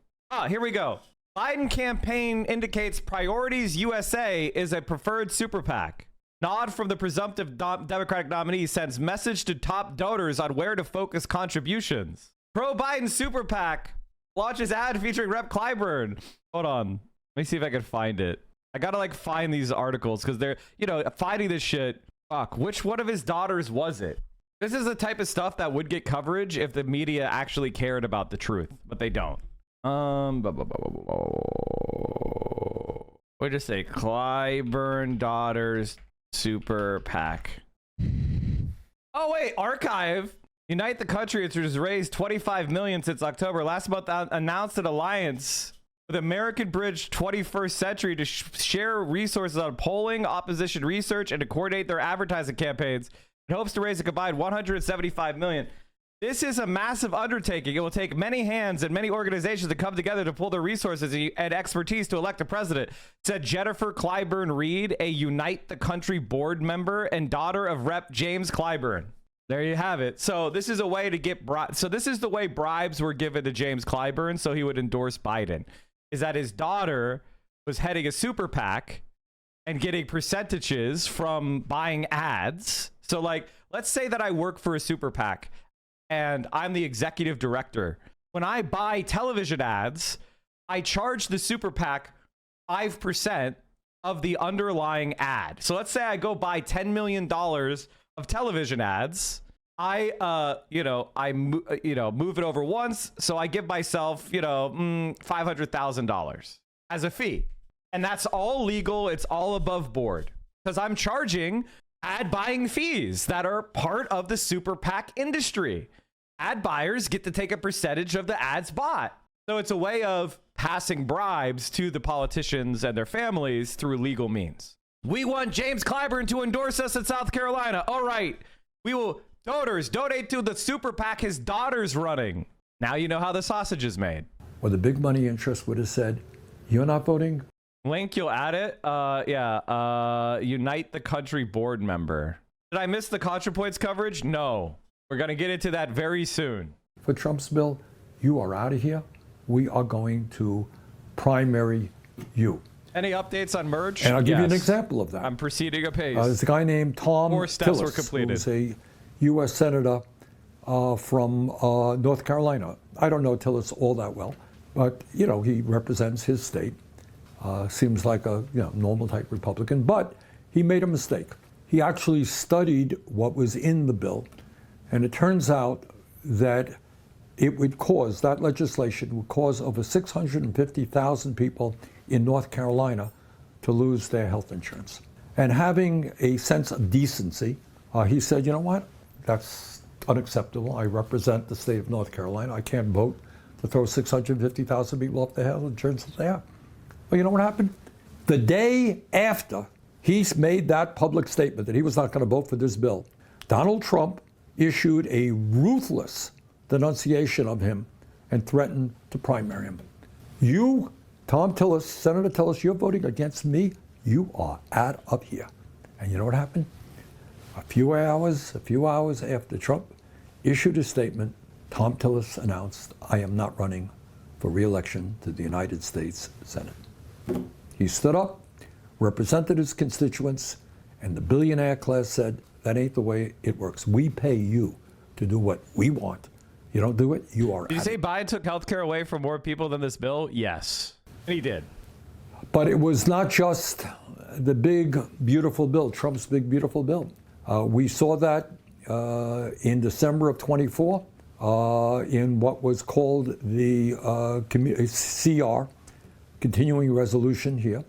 Here we go. Biden campaign indicates Priorities USA is a preferred super PAC. Nod from the presumptive Democratic nominee sends message to top donors on where to focus contributions. Pro-Biden super PAC launches ad featuring Rep. Clyburn. Hold on. Let me see if I can find it. I gotta like find these articles because they're, finding this shit. Fuck, which one of his daughters was it? This is the type of stuff that would get coverage if the media actually cared about the truth, but they don't. What did it say? Clyburn daughters super PAC. Oh wait, archive. Unite the Country has raised $25 million since October. Last month announced an alliance with American Bridge 21st Century to share resources on polling, opposition research, and to coordinate their advertising campaigns. It hopes to raise a combined $175 million. This is a massive undertaking. It will take many hands and many organizations to come together to pull their resources and expertise to elect a president, said Jennifer Clyburn Reed, a Unite the Country board member and daughter of Rep. James Clyburn. There you have it. So this is a way to get so this is the way bribes were given to James Clyburn so he would endorse Biden, is that his daughter was heading a super PAC and getting percentages from buying ads. So like, let's say that I work for a super PAC and I'm the executive director. When I buy television ads, I charge the super PAC 5% of the underlying ad. So let's say I go buy $10 million of television ads. I move it over once. So I give myself, $500,000 as a fee. And that's all legal. It's all above board because I'm charging ad buying fees that are part of the super PAC industry. Ad buyers get to take a percentage of the ads bought. So it's a way of passing bribes to the politicians and their families through legal means. We want James Clyburn to endorse us in South Carolina. All right. We will, donors, donate to the super PAC his daughter's running. Now you know how the sausage is made. Or the big money interest would have said, you're not voting? Link, you'll add it? Unite the Country board member. Did I miss the Contrapoints coverage? No. We're going to get into that very soon. For Trump's bill, you are out of here. We are going to primary you. Any updates on merge? And I'll give you an example of that. I'm proceeding apace. There's a guy named Tom 4 steps Tillis, were completed. who's a U.S. Senator from North Carolina. I don't know Tillis all that well, but, he represents his state. Seems like a normal type Republican, but he made a mistake. He actually studied what was in the bill, and it turns out that that legislation would cause over 650,000 people in North Carolina to lose their health insurance. And having a sense of decency, he said, you know what, that's unacceptable. I represent the state of North Carolina. I can't vote to throw 650,000 people off the health insurance that they have. Well, you know what happened? The day after he made that public statement that he was not going to vote for this bill, Donald Trump issued a ruthless denunciation of him and threatened to primary him. You, Tom Tillis, Senator Tillis, you're voting against me. You are out of here. And you know what happened? A few hours after Trump issued a statement, Tom Tillis announced, I am not running for re-election to the United States Senate. He stood up, represented his constituents, and the billionaire class said, that ain't the way it works. We pay you to do what we want. You don't do it, you are out. Did you say Biden took healthcare away from more people than this bill? Yes, he did. But it was not just the big, beautiful bill, Trump's big, beautiful bill. We saw that in December of 24 in what was called the CR, continuing resolution here,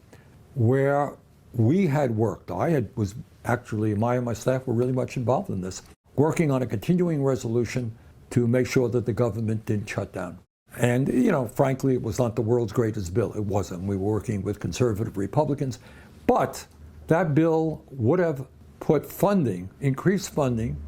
where we had worked. Was actually, my and my staff were really much involved in this, working on a continuing resolution to make sure that the government didn't shut down. And, frankly, it was not the world's greatest bill. It wasn't. We were working with conservative Republicans. But that bill would have put funding, increased funding,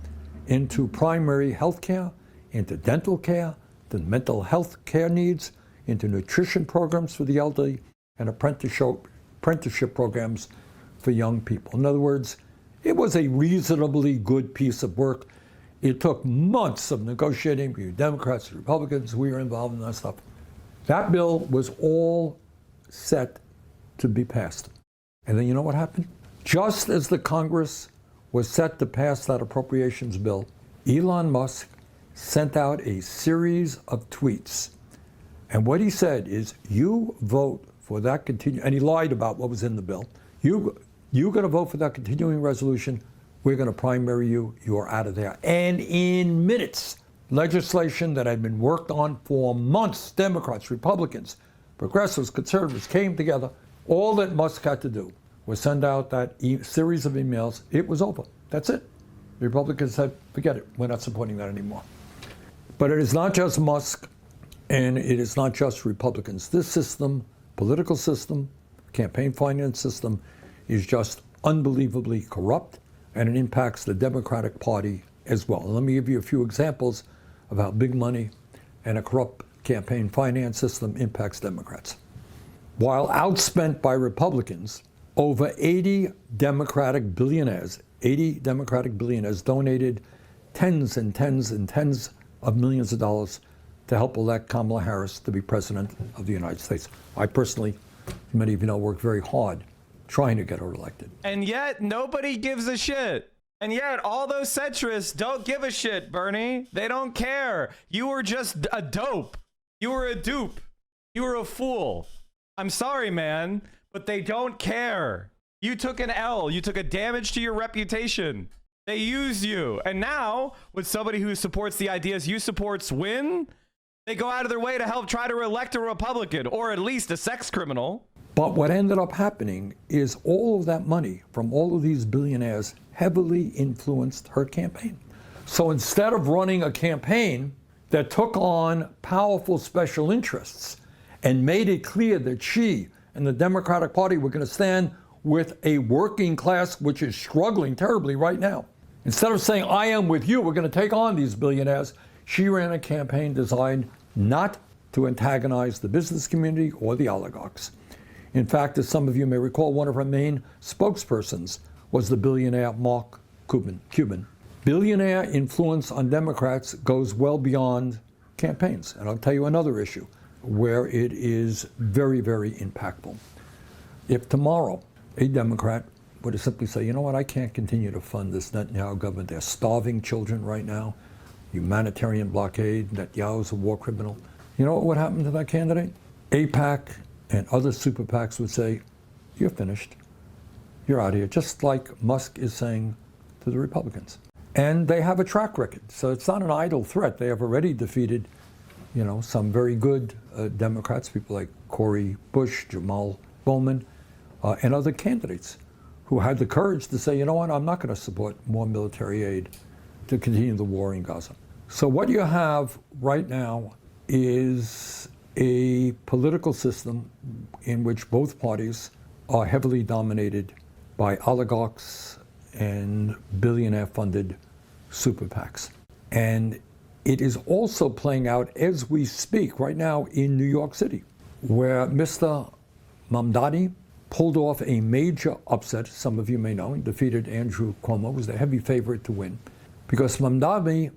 into primary health care, into dental care, to mental health care needs, into nutrition programs for the elderly, and apprenticeship programs for young people. In other words, it was a reasonably good piece of work. It took months of negotiating between Democrats and Republicans. We were involved in that stuff. That bill was all set to be passed. And then you know what happened? Just as the Congress was set to pass that appropriations bill, Elon Musk sent out a series of tweets. And what he said is, you vote for that and he lied about what was in the bill. You're going to vote for that continuing resolution. We're going to primary you. You're out of there. And in minutes, legislation that had been worked on for months, Democrats, Republicans, progressives, conservatives came together. All that Musk had to do was send out that series of emails. It was over. That's it. The Republicans said, forget it. We're not supporting that anymore. But it is not just Musk, and it is not just Republicans. This system, political system, campaign finance system, is just unbelievably corrupt, and it impacts the Democratic Party as well. And let me give you a few examples of how big money and a corrupt campaign finance system impacts Democrats. While outspent by Republicans, over 80 Democratic billionaires donated tens and tens and tens of millions of dollars to help elect Kamala Harris to be president of the United States. I personally, many of you know, worked very hard trying to get her elected. And yet nobody gives a shit. And yet all those centrists don't give a shit, Bernie. They don't care. You were just a dope. You were a dupe. You were a fool. I'm sorry, man. but they don't care. You took an L. You took a damage to your reputation. They use you. And now, when somebody who supports the ideas you supports win, they go out of their way to help try to elect a Republican, or at least a sex criminal. But what ended up happening is all of that money from all of these billionaires heavily influenced her campaign. So instead of running a campaign that took on powerful special interests and made it clear that she and the Democratic Party were going to stand with a working class which is struggling terribly right now, instead of saying, I am with you, we're going to take on these billionaires, she ran a campaign designed not to antagonize the business community or the oligarchs. In fact, as some of you may recall, one of her main spokespersons was the billionaire Mark Cuban. Billionaire influence on Democrats goes well beyond campaigns. And I'll tell you another issue where it is very, very impactful. If tomorrow a Democrat were to simply say, you know what, I can't continue to fund this Netanyahu government. They're starving children right now. Humanitarian blockade. Netanyahu's a war criminal. You know what would happen to that candidate? AIPAC and other super PACs would say, you're finished. You're out of here. Just like Musk is saying to the Republicans. And they have a track record. So it's not an idle threat. They have already defeated, some very good Democrats, people like Cory Bush, Jamal Bowman, and other candidates who had the courage to say, you know what, I'm not going to support more military aid to continue the war in Gaza. So what you have right now is a political system in which both parties are heavily dominated by oligarchs and billionaire-funded super PACs. And it is also playing out as we speak right now in New York City, where Mr. Mamdani pulled off a major upset, some of you may know, and defeated Andrew Cuomo, was the heavy favorite to win, because Zohran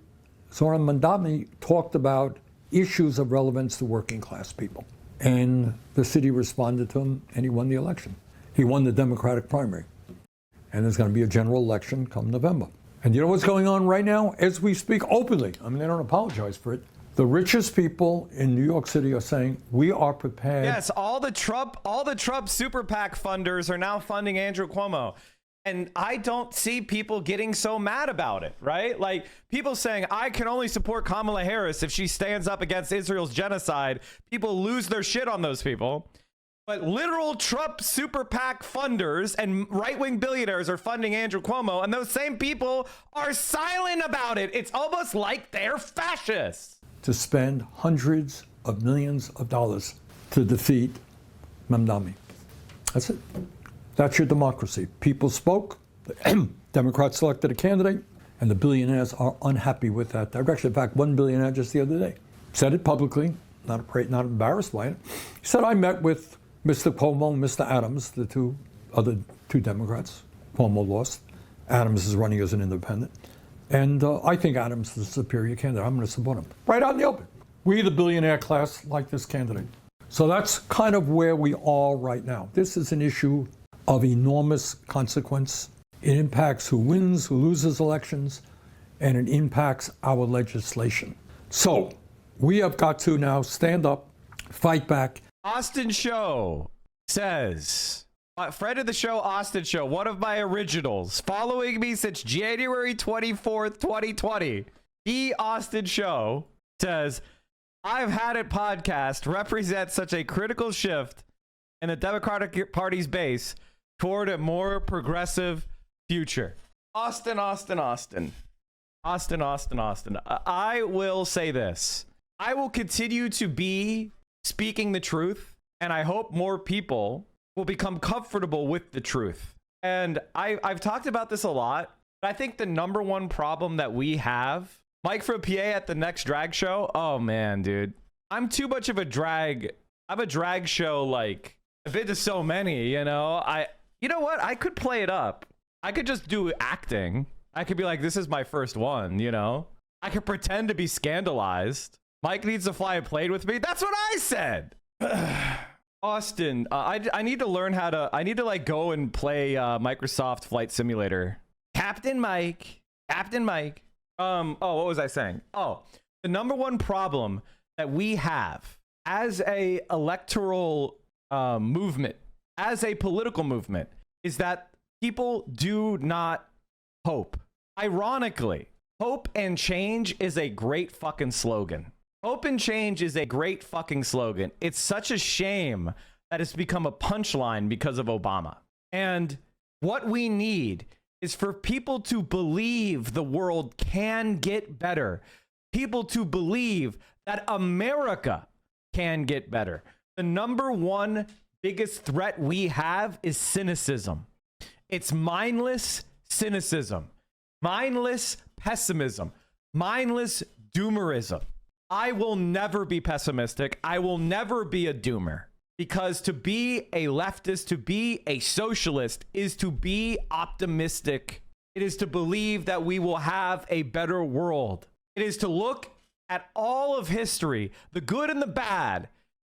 Mamdani talked about issues of relevance to working class people. And the city responded to him, and he won the election. He won the Democratic primary. And there's going to be a general election come November. And you know what's going on right now? As we speak openly, I mean, they don't apologize for it. The richest people in New York City are saying, we are prepared. Yes, all the Trump super PAC funders are now funding Andrew Cuomo. And I don't see people getting so mad about it, right? Like people saying, I can only support Kamala Harris if she stands up against Israel's genocide. People lose their shit on those people. But literal Trump super PAC funders and right-wing billionaires are funding Andrew Cuomo, and those same people are silent about it. It's almost like they're fascists. To spend hundreds of millions of dollars to defeat Mamdani. That's it. That's your democracy. People spoke, Democrats selected a candidate, and the billionaires are unhappy with that direction. In fact, one billionaire just the other day said it publicly, not embarrassed by it. He said, I met with Mr. Cuomo and Mr. Adams, the other two Democrats. Cuomo lost. Adams is running as an independent. And I think Adams is the superior candidate. I'm going to support him. Right out in the open. We, the billionaire class, like this candidate. So that's kind of where we are right now. This is an issue of enormous consequence. It impacts who wins, who loses elections, and it impacts our legislation. So we have got to now stand up, fight back. Austin Show says, friend of the show, Austin Show, one of my originals, following me since January 24th, 2020. The Austin Show says, I've had it podcast represents such a critical shift in the Democratic Party's base toward a more progressive future. Austin. I will say this. I will continue to be speaking the truth, and I hope more people will become comfortable with the truth. And I've talked about this a lot, but I think the number one problem that we have, Mike from PA at the next drag show, oh man, dude. I'm too much of a drag. I'm a drag show, like, I've been to so many, you know what? I could play it up. I could just do acting. I could be like, this is my first one, you know? I could pretend to be scandalized. Mike needs to fly a plane with me. That's what I said. Austin, I need to learn how to, I need to like go and play Microsoft Flight Simulator. Captain Mike. What was I saying? Oh, the number one problem that we have as a electoral movement as a political movement is that people do not hope. Ironically, hope and change is a great fucking slogan. Hope and change is a great fucking slogan. It's such a shame that it's become a punchline because of Obama. And what we need is for people to believe the world can get better. People to believe that America can get better. The number one biggest threat we have is cynicism. It's mindless cynicism, mindless pessimism, mindless doomerism. I will never be pessimistic. I will never be a doomer, because to be a leftist, to be a socialist is to be optimistic. It is to believe that we will have a better world. It is to look at all of history, the good and the bad,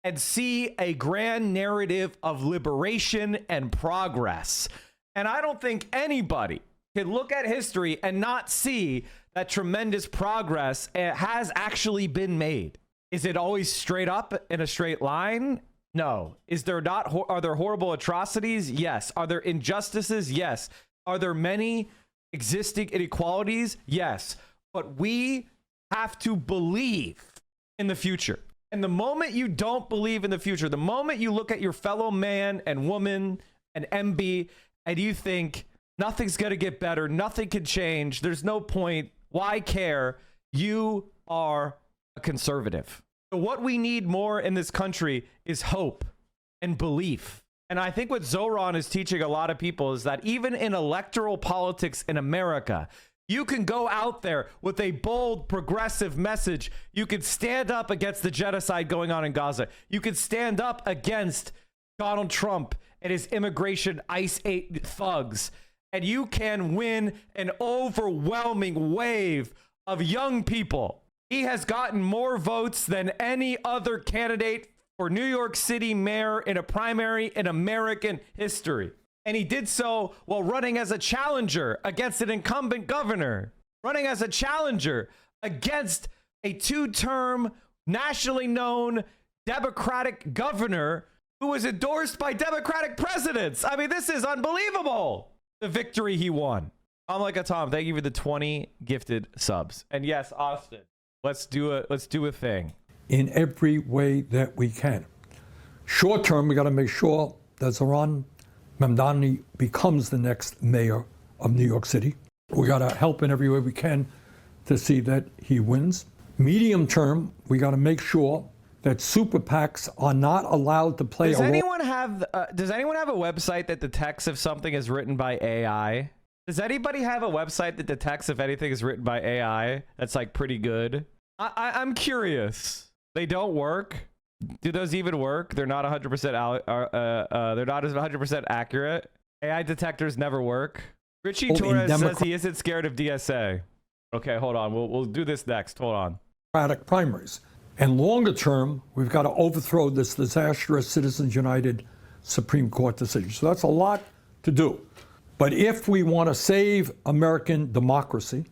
and see a grand narrative of liberation and progress. And I don't think anybody can look at history and not see that tremendous progress has actually been made. Is it always straight up in a straight line? No. Are there horrible atrocities? Yes. Are there injustices? Yes. Are there many existing inequalities? Yes. But we have to believe in the future. And the moment you don't believe in the future, the moment you look at your fellow man and woman and MB and you think nothing's going to get better, nothing can change, there's no point, why care? You are a conservative. So what we need more in this country is hope and belief. And I think what Zohran is teaching a lot of people is that even in electoral politics in America, you can go out there with a bold, progressive message. You can stand up against the genocide going on in Gaza. You can stand up against Donald Trump and his immigration ICE thugs. And you can win an overwhelming wave of young people. He has gotten more votes than any other candidate for New York City mayor in a primary in American history. And he did so while running as a challenger against an incumbent governor, running as a challenger against a two-term, nationally known Democratic governor who was endorsed by Democratic presidents. I mean, this is unbelievable. The victory he won. I'm like a Tom. Thank you for the 20 gifted subs. And yes, Austin, let's do a thing. In every way that we can. Short term, we got to make sure that Zohran Mamdani becomes the next mayor of New York City. We got to help in every way we can to see that he wins. Medium term, we got to make sure that super PACs are not allowed to play Does anyone have a website that detects if something is written by AI? Does anybody have a website that detects if anything is written by AI that's like pretty good? I'm curious. They don't work. Do those even work? They're not 100%. They're not 100% accurate. AI detectors never work. Richie Torres says he isn't scared of DSA. Okay, hold on. We'll do this next. Hold on. Democratic primaries. And longer term, we've got to overthrow this disastrous Citizens United Supreme Court decision. So that's a lot to do. But if we want to save American democracy,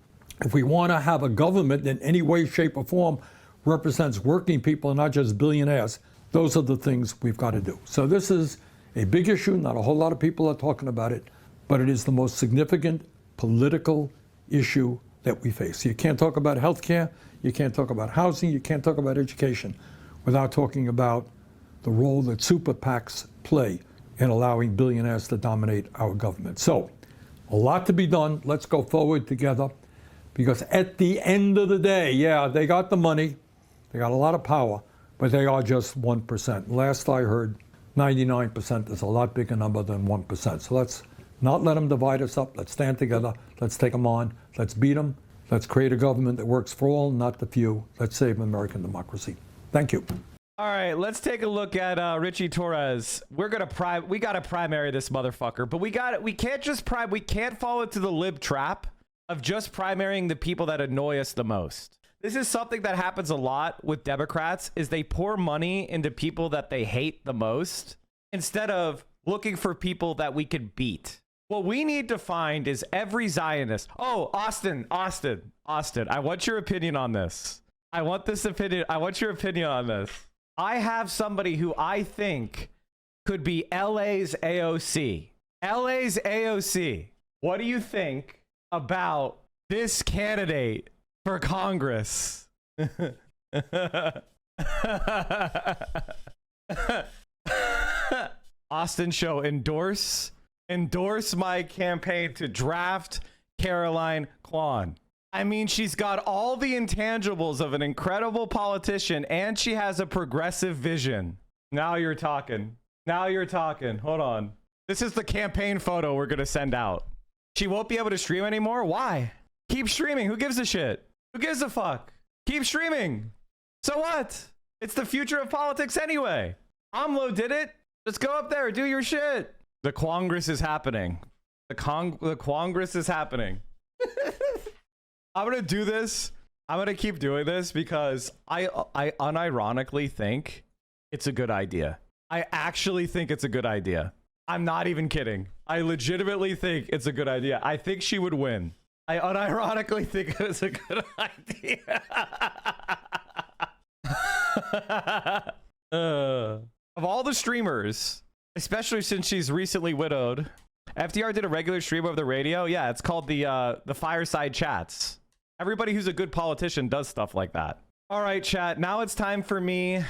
if we want to have a government that in any way, shape, or form represents working people and not just billionaires, those are the things we've got to do. So this is a big issue. Not a whole lot of people are talking about it, but it is the most significant political issue that we face. You can't talk about health care, you can't talk about housing, you can't talk about education without talking about the role that super PACs play in allowing billionaires to dominate our government. So, a lot to be done. Let's go forward together, because at the end of the day, yeah, they got the money, they got a lot of power, but they are just 1%. Last I heard, 99% is a lot bigger number than 1%. So let's not let them divide us up. Let's stand together. Let's take them on. Let's beat them. Let's create a government that works for all, not the few. Let's save American democracy. Thank you. All right, let's take a look at Richie Torres. We got to primary this motherfucker, but we can't fall into the lib trap of just primarying the people that annoy us the most. This is something that happens a lot with Democrats, is they pour money into people that they hate the most instead of looking for people that we could beat. What we need to find is every Zionist. Oh, Austin, I want your opinion on this. I want your opinion on this. I have somebody who I think could be LA's AOC. LA's AOC. What do you think about this candidate for Congress? Austin Show, endorse my campaign to draft Caroline Klon. I mean, she's got all the intangibles of an incredible politician, and she has a progressive vision. Now you're talking. Now you're talking. Hold on. This is the campaign photo we're going to send out. She won't be able to stream anymore? Why? Keep streaming. Who gives a shit? Who gives a fuck? Keep streaming. So what? It's the future of politics anyway. AMLO did it. Just go up there. Do your shit. The Congress is happening. The Congress is happening. I'm going to do this. I'm going to keep doing this because I unironically think it's a good idea. I actually think it's a good idea. I'm not even kidding. I legitimately think it's a good idea. I think she would win. I unironically think it's a good idea. Of all the streamers, especially since she's recently widowed, FDR did a regular stream over the radio. Yeah, it's called the Fireside Chats. Everybody who's a good politician does stuff like that. All right, chat. Now it's time for me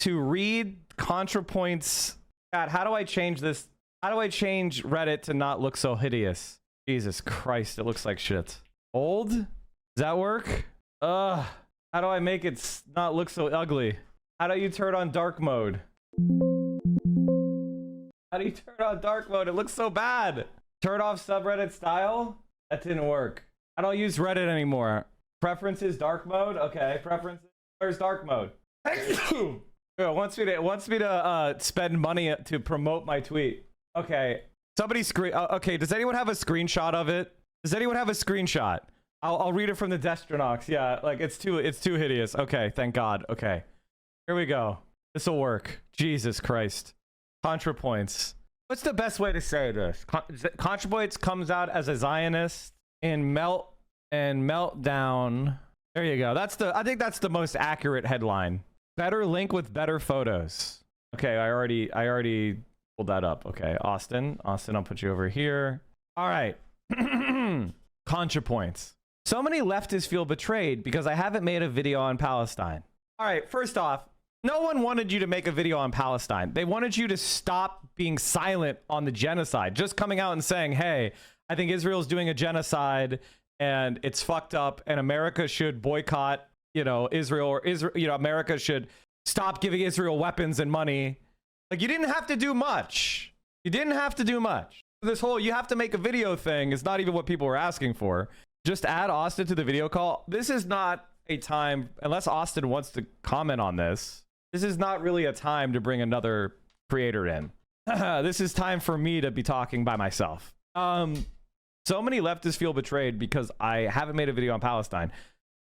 to read Contrapoints. Chat, how do I change this? How do I change Reddit to not look so hideous? Jesus Christ, it looks like shit. Old? Does that work? How do I make it not look so ugly? How do you turn on dark mode? How do you turn on dark mode? It looks so bad. Turn off subreddit style? That didn't work. I don't use Reddit anymore. Preferences, dark mode? Okay, preferences. Where's dark mode? It wants me to spend money to promote my tweet. Okay, somebody okay, does anyone have a screenshot of it? Does anyone have a screenshot? I'll read it from the Destronox. Yeah, like it's too hideous. Okay, thank God. Okay, here we go. This will work. Jesus Christ. Contrapoints. What's the best way to say this? Contrapoints comes out as a Zionist in meltdown. There you go. I think that's the most accurate headline. Better link with better photos. Okay, I already pulled that up. Okay, Austin, I'll put you over here. All right. Contrapoints. So many leftists feel betrayed because I haven't made a video on Palestine. All right, first off, no one wanted you to make a video on Palestine. They wanted you to stop being silent on the genocide. Just coming out and saying, hey, I think Israel's doing a genocide and it's fucked up and America should boycott, Israel, or America should stop giving Israel weapons and money. Like, you didn't have to do much. You didn't have to do much. This whole you have to make a video thing is not even what people were asking for. Just add Austin to the video call. This is not a time, unless Austin wants to comment on this, this is not really a time to bring another creator in. This is time for me to be talking by myself. So many leftists feel betrayed because I haven't made a video on Palestine.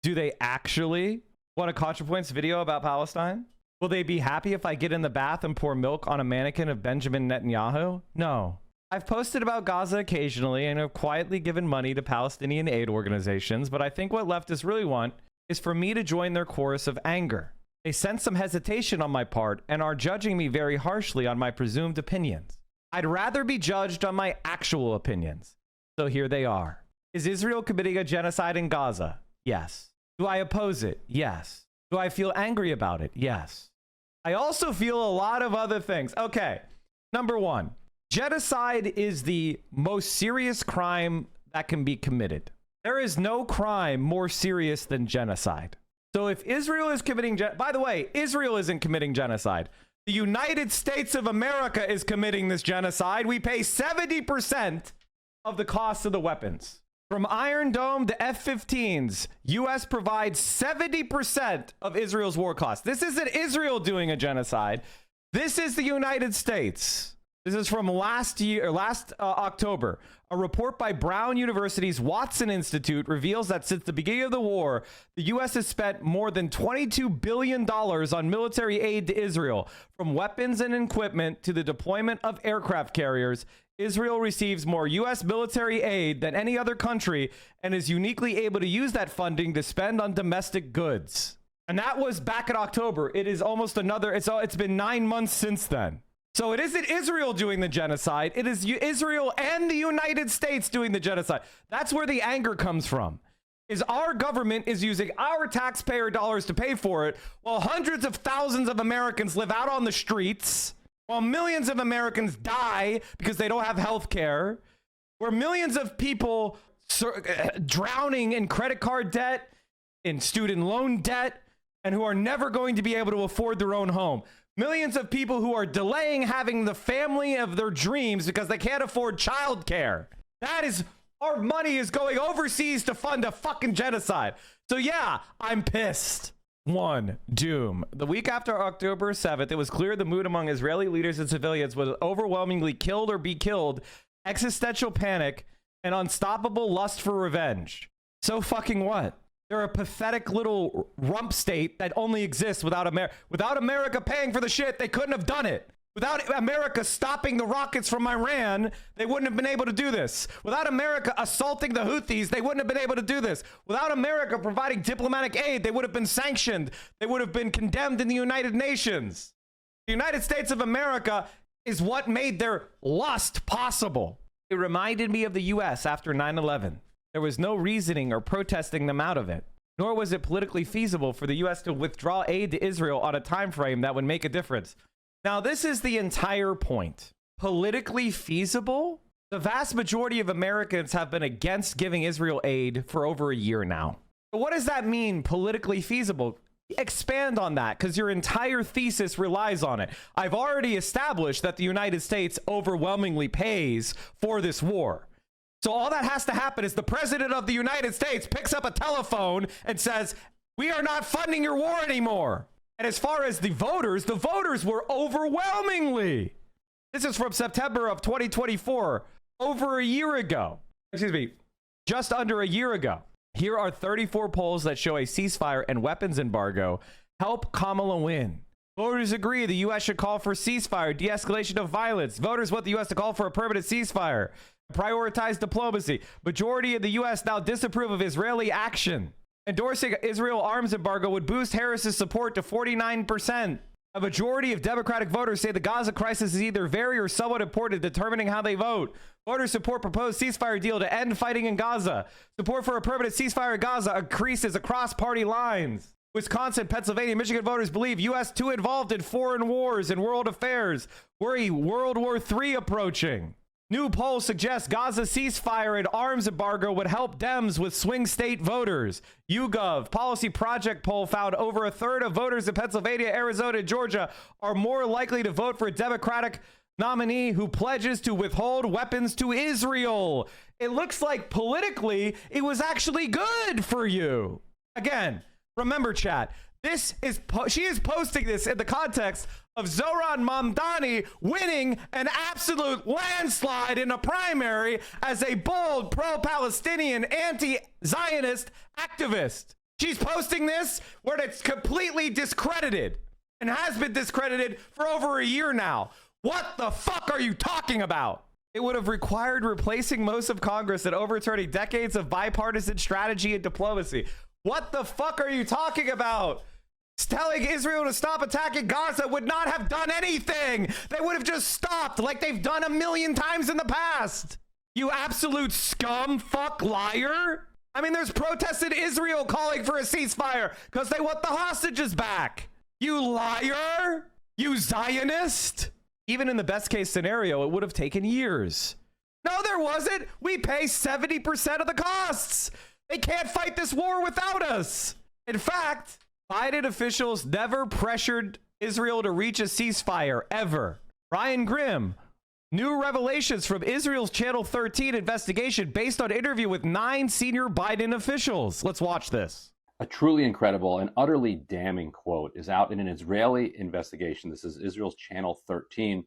Do they actually want a Contrapoints video about Palestine? Will they be happy if I get in the bath and pour milk on a mannequin of Benjamin Netanyahu? No. I've posted about Gaza occasionally and have quietly given money to Palestinian aid organizations, but I think what leftists really want is for me to join their chorus of anger. They sense some hesitation on my part and are judging me very harshly on my presumed opinions. I'd rather be judged on my actual opinions. So here they are. Is Israel committing a genocide in Gaza? Yes. Do I oppose it? Yes. Do I feel angry about it? Yes. I also feel a lot of other things. Okay. Number one, genocide is the most serious crime that can be committed. There is no crime more serious than genocide. So if Israel is committing, by the way, Israel isn't committing genocide. The United States of America is committing this genocide. We pay 70% of the cost of the weapons. From Iron Dome to F-15s, U.S. provides 70% of Israel's war costs. This isn't Israel doing a genocide. This is the United States. This is from last October. A report by Brown University's Watson Institute reveals that since the beginning of the war, the U.S. has spent more than $22 billion on military aid to Israel. From weapons and equipment to the deployment of aircraft carriers, Israel receives more U.S. military aid than any other country and is uniquely able to use that funding to spend on domestic goods. And that was back in October. It is almost it's been 9 months since then. So it isn't Israel doing the genocide. It is Israel and the United States doing the genocide. That's where the anger comes from. Is our government is using our taxpayer dollars to pay for it, while hundreds of thousands of Americans live out on the streets, while millions of Americans die because they don't have health care, where millions of people drowning in credit card debt, in student loan debt, and who are never going to be able to afford their own home. Millions of people who are delaying having the family of their dreams because they can't afford childcare. That is, our money is going overseas to fund a fucking genocide. So yeah, I'm pissed. 1. Doom. The week after October 7th, it was clear the mood among Israeli leaders and civilians was overwhelmingly killed or be killed, existential panic, and unstoppable lust for revenge. So fucking what? They're a pathetic little rump state that only exists without America. Without America paying for the shit, they couldn't have done it. Without America stopping the rockets from Iran, they wouldn't have been able to do this. Without America assaulting the Houthis, they wouldn't have been able to do this. Without America providing diplomatic aid, they would have been sanctioned. They would have been condemned in the United Nations. The United States of America is what made their lust possible. It reminded me of the US after 9/11. There was no reasoning or protesting them out of it, nor was it politically feasible for the US to withdraw aid to Israel on a time frame that would make a difference. Now, this is the entire point. Politically feasible? The vast majority of Americans have been against giving Israel aid for over a year now. But what does that mean, politically feasible? Expand on that, because your entire thesis relies on it. I've already established that the United States overwhelmingly pays for this war. So all that has to happen is the president of the United States picks up a telephone and says, we are not funding your war anymore. And as far as the voters were overwhelmingly. This is from September of 2024, over a year ago. Excuse me, just under a year ago. Here are 34 polls that show a ceasefire and weapons embargo help Kamala win. Voters agree the U.S. should call for ceasefire, de-escalation of violence. Voters want the U.S. to call for a permanent ceasefire. Prioritize diplomacy. Majority of the U.S. now disapprove of Israeli action. Endorsing Israel arms embargo would boost Harris's support to 49%. A majority of Democratic voters say the Gaza crisis is either very or somewhat important in determining how they vote. Voters support proposed ceasefire deal to end fighting in Gaza. Support for a permanent ceasefire in Gaza increases across party lines. Wisconsin, Pennsylvania, Michigan voters believe U.S. too involved in foreign wars and world affairs. Worry World War III approaching. New poll suggests Gaza ceasefire and arms embargo would help Dems with swing state voters. YouGov Policy Project poll found over a third of voters in Pennsylvania, Arizona, and Georgia are more likely to vote for a Democratic nominee who pledges to withhold weapons to Israel. It looks like politically it was actually good for you. Again, remember, chat, she is posting this in the context of Zohran Mamdani winning an absolute landslide in a primary as a bold pro-Palestinian anti-Zionist activist. She's posting this where it's completely discredited and has been discredited for over a year now. What the fuck are you talking about? It would have required replacing most of Congress and overturning decades of bipartisan strategy and diplomacy. What the fuck are you talking about? Telling Israel to stop attacking Gaza would not have done anything. They would have just stopped like they've done a million times in the past. You absolute scum fuck liar. I mean, there's protests in Israel calling for a ceasefire because they want the hostages back. You liar. You Zionist. Even in the best case scenario, it would have taken years. No, there wasn't. We pay 70% of the costs. They can't fight this war without us. In fact, Biden officials never pressured Israel to reach a ceasefire, ever. Ryan Grimm, new revelations from Israel's Channel 13 investigation based on interview with 9 senior Biden officials. Let's watch this. A truly incredible and utterly damning quote is out in an Israeli investigation. This is Israel's Channel 13.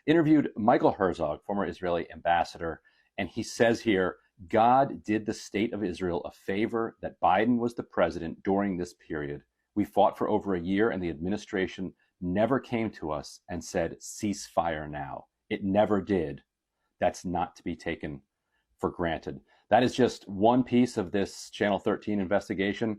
Interviewed Michael Herzog, former Israeli ambassador, and he says here, God did the state of Israel a favor that Biden was the president during this period. We fought for over a year and the administration never came to us and said, ceasefire now. It never did. That's not to be taken for granted. That is just one piece of this Channel 13 investigation.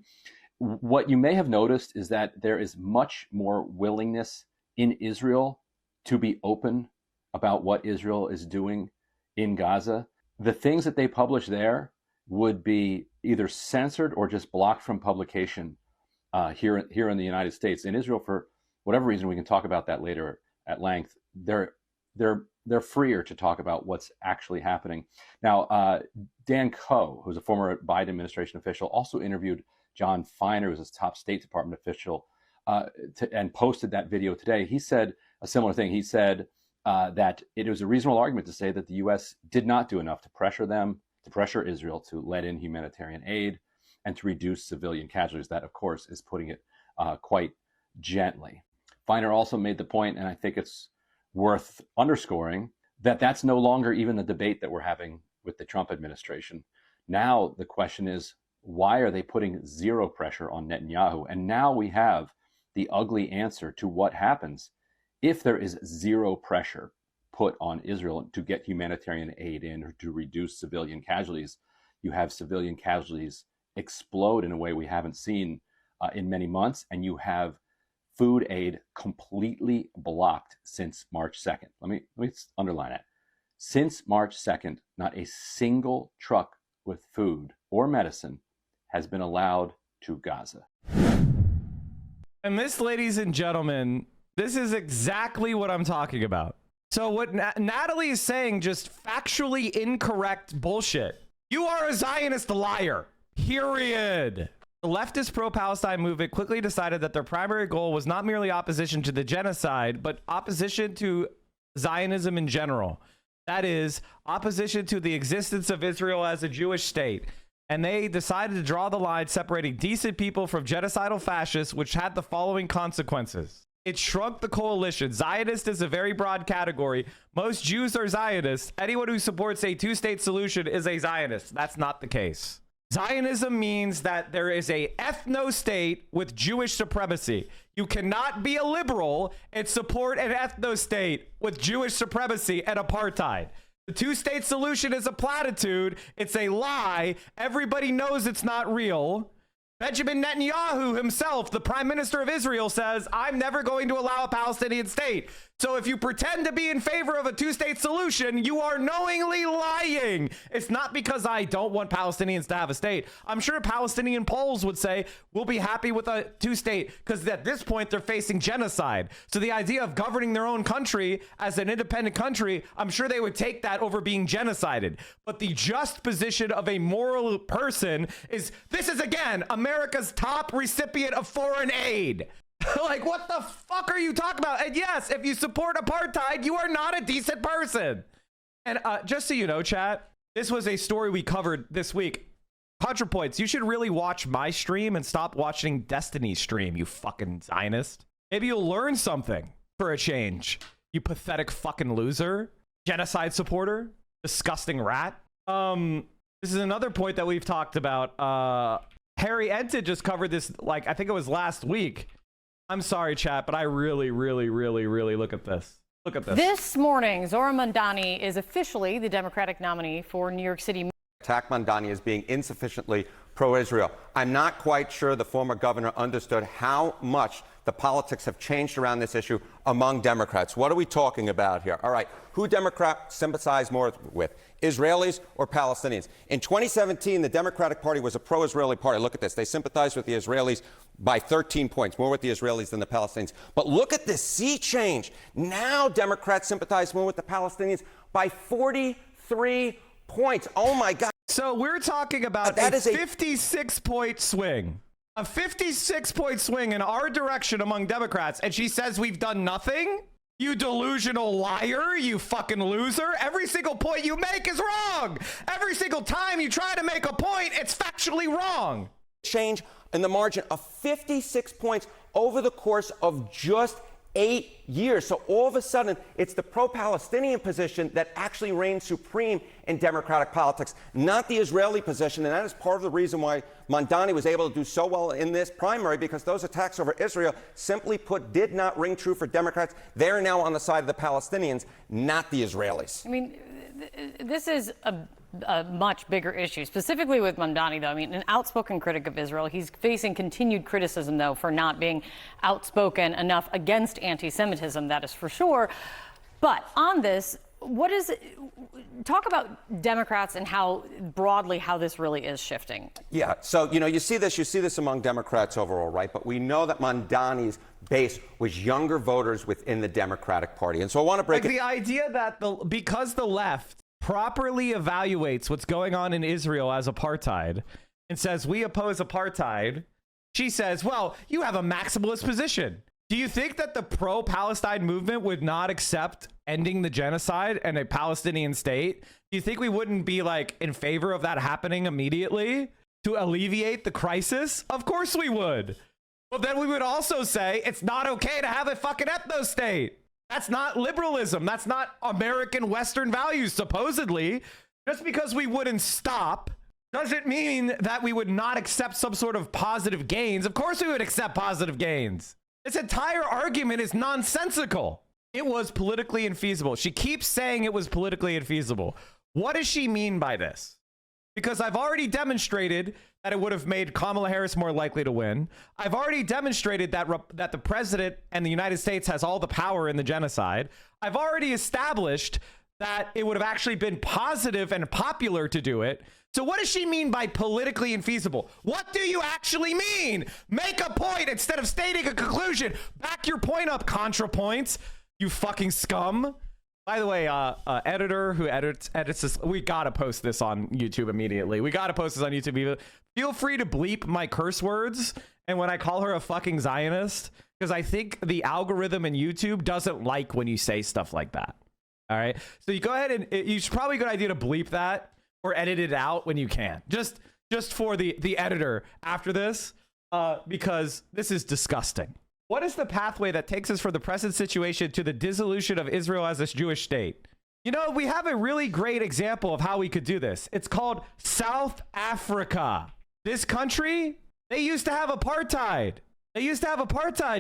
What you may have noticed is that there is much more willingness in Israel to be open about what Israel is doing in Gaza, the things that they publish there would be either censored or just blocked from publication here in the United States. In Israel, for whatever reason, we can talk about that later at length, they're freer to talk about what's actually happening. Now, Dan Coe, who's a former Biden administration official, also interviewed John Feiner, who's a top State Department official, and posted that video today. He said a similar thing. He said that it was a reasonable argument to say that the U.S. did not do enough to pressure Israel to let in humanitarian aid and to reduce civilian casualties. That, of course, is putting it quite gently. Feiner also made the point, and I think it's worth underscoring, that that's no longer even the debate that we're having with the Trump administration. Now the question is, why are they putting zero pressure on Netanyahu? And now we have the ugly answer to what happens if there is zero pressure put on Israel to get humanitarian aid in or to reduce civilian casualties. You have civilian casualties explode in a way we haven't seen in many months, and you have food aid completely blocked since March 2nd. Let me underline that. Since March 2nd, not a single truck with food or medicine has been allowed to Gaza. And this, ladies and gentlemen, this is exactly what I'm talking about. So what Natalie is saying, just factually incorrect bullshit. You are a Zionist liar, period. The leftist pro-Palestine movement quickly decided that their primary goal was not merely opposition to the genocide, but opposition to Zionism in general. That is, opposition to the existence of Israel as a Jewish state. And they decided to draw the line separating decent people from genocidal fascists, which had the following consequences. It shrunk the coalition. Zionist is a very broad category. Most Jews are Zionists. Anyone who supports a two-state solution is a Zionist. That's not the case. Zionism means that there is a ethno-state with Jewish supremacy. You cannot be a liberal and support an ethno-state with Jewish supremacy and apartheid. The two-state solution is a platitude. It's a lie. Everybody knows it's not real. Benjamin Netanyahu himself, the prime minister of Israel, says, I'm never going to allow a Palestinian state. So if you pretend to be in favor of a two-state solution, you are knowingly lying. It's not because I don't want Palestinians to have a state. I'm sure Palestinian Poles would say, we'll be happy with a two-state, because at this point, they're facing genocide. So the idea of governing their own country as an independent country, I'm sure they would take that over being genocided. But the just position of a moral person is, this is, again, America's top recipient of foreign aid. Like, what the fuck are you talking about? And yes, if you support apartheid, you are not a decent person. And just so you know, chat, this was a story we covered this week. Contrapoints, you should really watch my stream and stop watching Destiny's stream, you fucking Zionist. Maybe you'll learn something for a change, you pathetic fucking loser, genocide supporter, disgusting rat. This is another point that we've talked about. Harry Enton just covered this, like, I think it was last week. I'm sorry, chat, but I really look at this. Look at this. This morning, Zohran Mamdani is officially the Democratic nominee for New York City. Attack Mamdani as being insufficiently pro-Israel. I'm not quite sure the former governor understood how much the politics have changed around this issue among Democrats. What are we talking about here? All right, who Democrats sympathize more with, Israelis or Palestinians? In 2017, the Democratic Party was a pro-Israeli party. Look at this. They sympathized with the Israelis by 13 points, more with the Israelis than the Palestinians. But look at this sea change. Now Democrats sympathize more with the Palestinians by 43 points. Oh, my God. So we're talking about that is a 56-point swing. A 56-point swing in our direction among Democrats, and she says we've done nothing? You delusional liar, you fucking loser. Every single point you make is wrong. Every single time you try to make a point, it's factually wrong. Change in the margin of 56 points over the course of just 8 years. So all of a sudden, it's the pro-Palestinian position that actually reigns supreme in Democratic politics, not the Israeli position. And that is part of the reason why Mamdani was able to do so well in this primary, because those attacks over Israel, simply put, did not ring true for Democrats. They're now on the side of the Palestinians, not the Israelis. I mean, this is a much bigger issue, specifically with Mamdani, though. I mean, an outspoken critic of Israel. He's facing continued criticism, though, for not being outspoken enough against anti-Semitism, that is for sure. But on this, what is it? Talk about Democrats and how broadly how this really is shifting. Yeah, so you see this among Democrats overall, right? But we know that Mamdani's base was younger voters within the Democratic Party, and so I want to break the idea that because the left properly evaluates what's going on in Israel as apartheid and says we oppose apartheid, she says, well, you have a maximalist position. Do you think that the pro-Palestine movement would not accept ending the genocide and a Palestinian state? Do you think we wouldn't be like in favor of that happening immediately to alleviate the crisis? Of course we would. Well, then we would also say it's not okay to have a fucking ethno state. That's not liberalism. That's not American Western values, supposedly. Just because we wouldn't stop doesn't mean that we would not accept some sort of positive gains. Of course we would accept positive gains. This entire argument is nonsensical. It was politically infeasible. She keeps saying it was politically infeasible. What does she mean by this? Because I've already demonstrated that it would have made Kamala Harris more likely to win. I've already demonstrated that the president and the United States has all the power in the genocide. I've already established that it would have actually been positive and popular to do it. So what does she mean by politically infeasible? What do you actually mean? Make a point instead of stating a conclusion. Back your point up, Contra Points, you fucking scum. By the way, editor who edits this, we gotta post this on YouTube immediately. We gotta post this on YouTube. Feel free to bleep my curse words and when I call her a fucking Zionist, because I think the algorithm in YouTube doesn't like when you say stuff like that. All right, so you go ahead and it's probably a good idea to bleep that or edit it out when you can. Just for the editor after this, because this is disgusting. What is the pathway that takes us from the present situation to the dissolution of Israel as a Jewish state? You know, we have a really great example of how we could do this. It's called South Africa. This country, they used to have apartheid.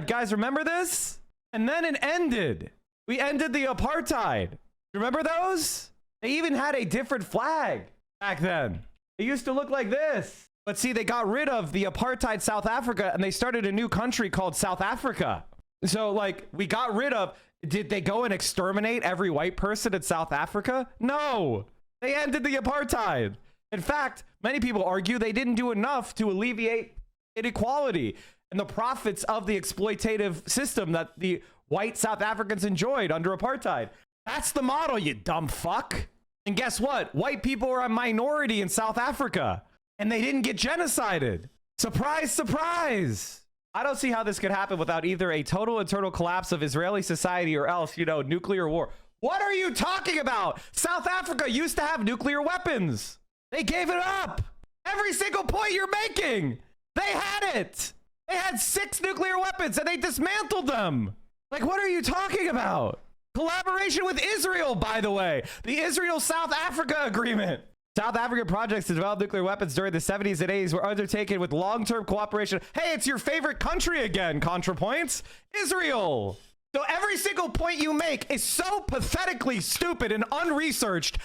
Guys, remember this? And then it ended. We ended the apartheid. Remember those? They even had a different flag back then. It used to look like this. But see, they got rid of the apartheid South Africa and they started a new country called South Africa. So like we got rid of, did they go and exterminate every white person in South Africa? No, they ended the apartheid. In fact, many people argue they didn't do enough to alleviate inequality and the profits of the exploitative system that the white South Africans enjoyed under apartheid. That's the model, you dumb fuck. And guess what? White people are a minority in South Africa. And they didn't get genocided. Surprise, surprise. I don't see how this could happen without either a total internal collapse of Israeli society or else, nuclear war. What are you talking about? South Africa used to have nuclear weapons. They gave it up. Every single point you're making, they had it. They had 6 nuclear weapons and they dismantled them. Like, what are you talking about? Collaboration with Israel, by the way. The Israel-South Africa agreement. South African projects to develop nuclear weapons during the 70s and 80s were undertaken with long-term cooperation. Hey, it's your favorite country again, Contrapoints, Israel. So every single point you make is so pathetically stupid and unresearched.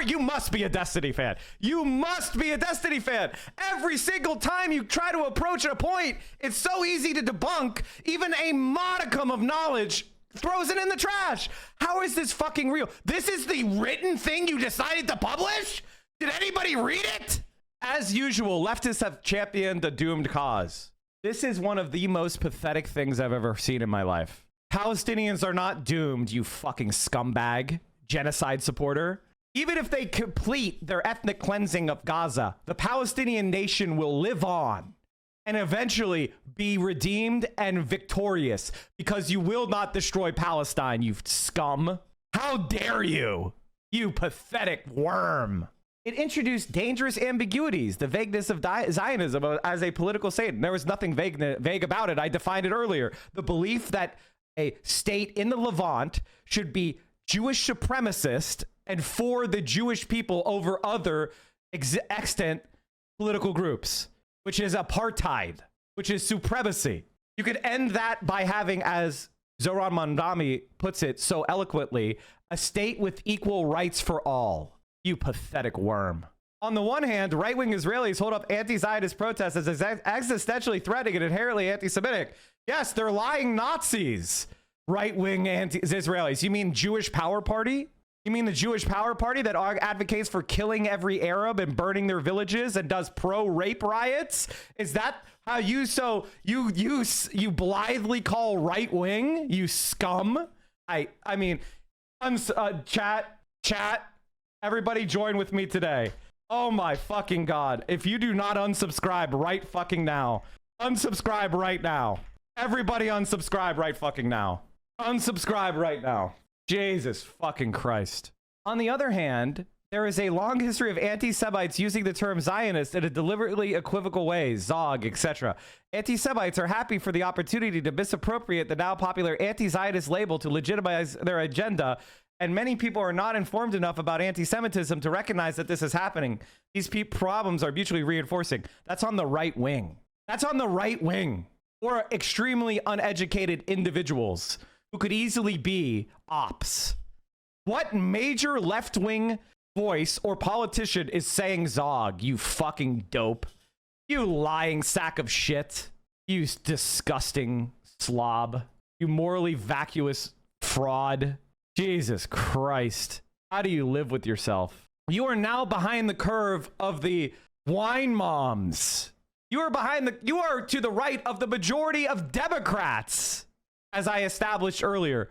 You must be a Destiny fan. You must be a Destiny fan. Every single time you try to approach a point, it's so easy to debunk. Even a modicum of knowledge throws it in the trash. How is this fucking real? This is the written thing you decided to publish? Did anybody read it? As usual, leftists have championed a doomed cause. This is one of the most pathetic things I've ever seen in my life. Palestinians are not doomed, you fucking scumbag, genocide supporter. Even if they complete their ethnic cleansing of Gaza, the Palestinian nation will live on and eventually be redeemed and victorious because you will not destroy Palestine, you scum. How dare you, you pathetic worm. It introduced dangerous ambiguities, the vagueness of Zionism as a political statement. There was nothing vague about it. I defined it earlier. The belief that a state in the Levant should be Jewish supremacist and for the Jewish people over other extant political groups, which is apartheid, which is supremacy. You could end that by having, as Zohran Mamdani puts it so eloquently, a state with equal rights for all. You pathetic worm. On the one hand, right-wing Israelis hold up anti-Zionist protests as existentially threatening and inherently anti-Semitic. Yes, they're lying Nazis. Right-wing anti-Israelis. You mean Jewish Power Party? You mean the Jewish Power Party that advocates for killing every Arab and burning their villages and does pro-rape riots? Is that how you blithely call right-wing? You scum. I mean, chat, everybody join with me today. Oh my fucking God. If you do not unsubscribe right fucking now, unsubscribe right now. Everybody unsubscribe right fucking now. Unsubscribe right now. Jesus fucking Christ. On the other hand, there is a long history of anti-Semites using the term Zionist in a deliberately equivocal way, Zog, etc. Anti-Semites are happy for the opportunity to misappropriate the now popular anti-Zionist label to legitimize their agenda, and many people are not informed enough about anti-Semitism to recognize that this is happening. These problems are mutually reinforcing. That's on the right wing. That's on the right wing. Or extremely uneducated individuals who could easily be ops. What major left-wing voice or politician is saying Zog, you fucking dope? You lying sack of shit. You disgusting slob. You morally vacuous fraud. Jesus Christ. How do you live with yourself? You are now behind the curve of the wine moms. You are to the right of the majority of Democrats, as I established earlier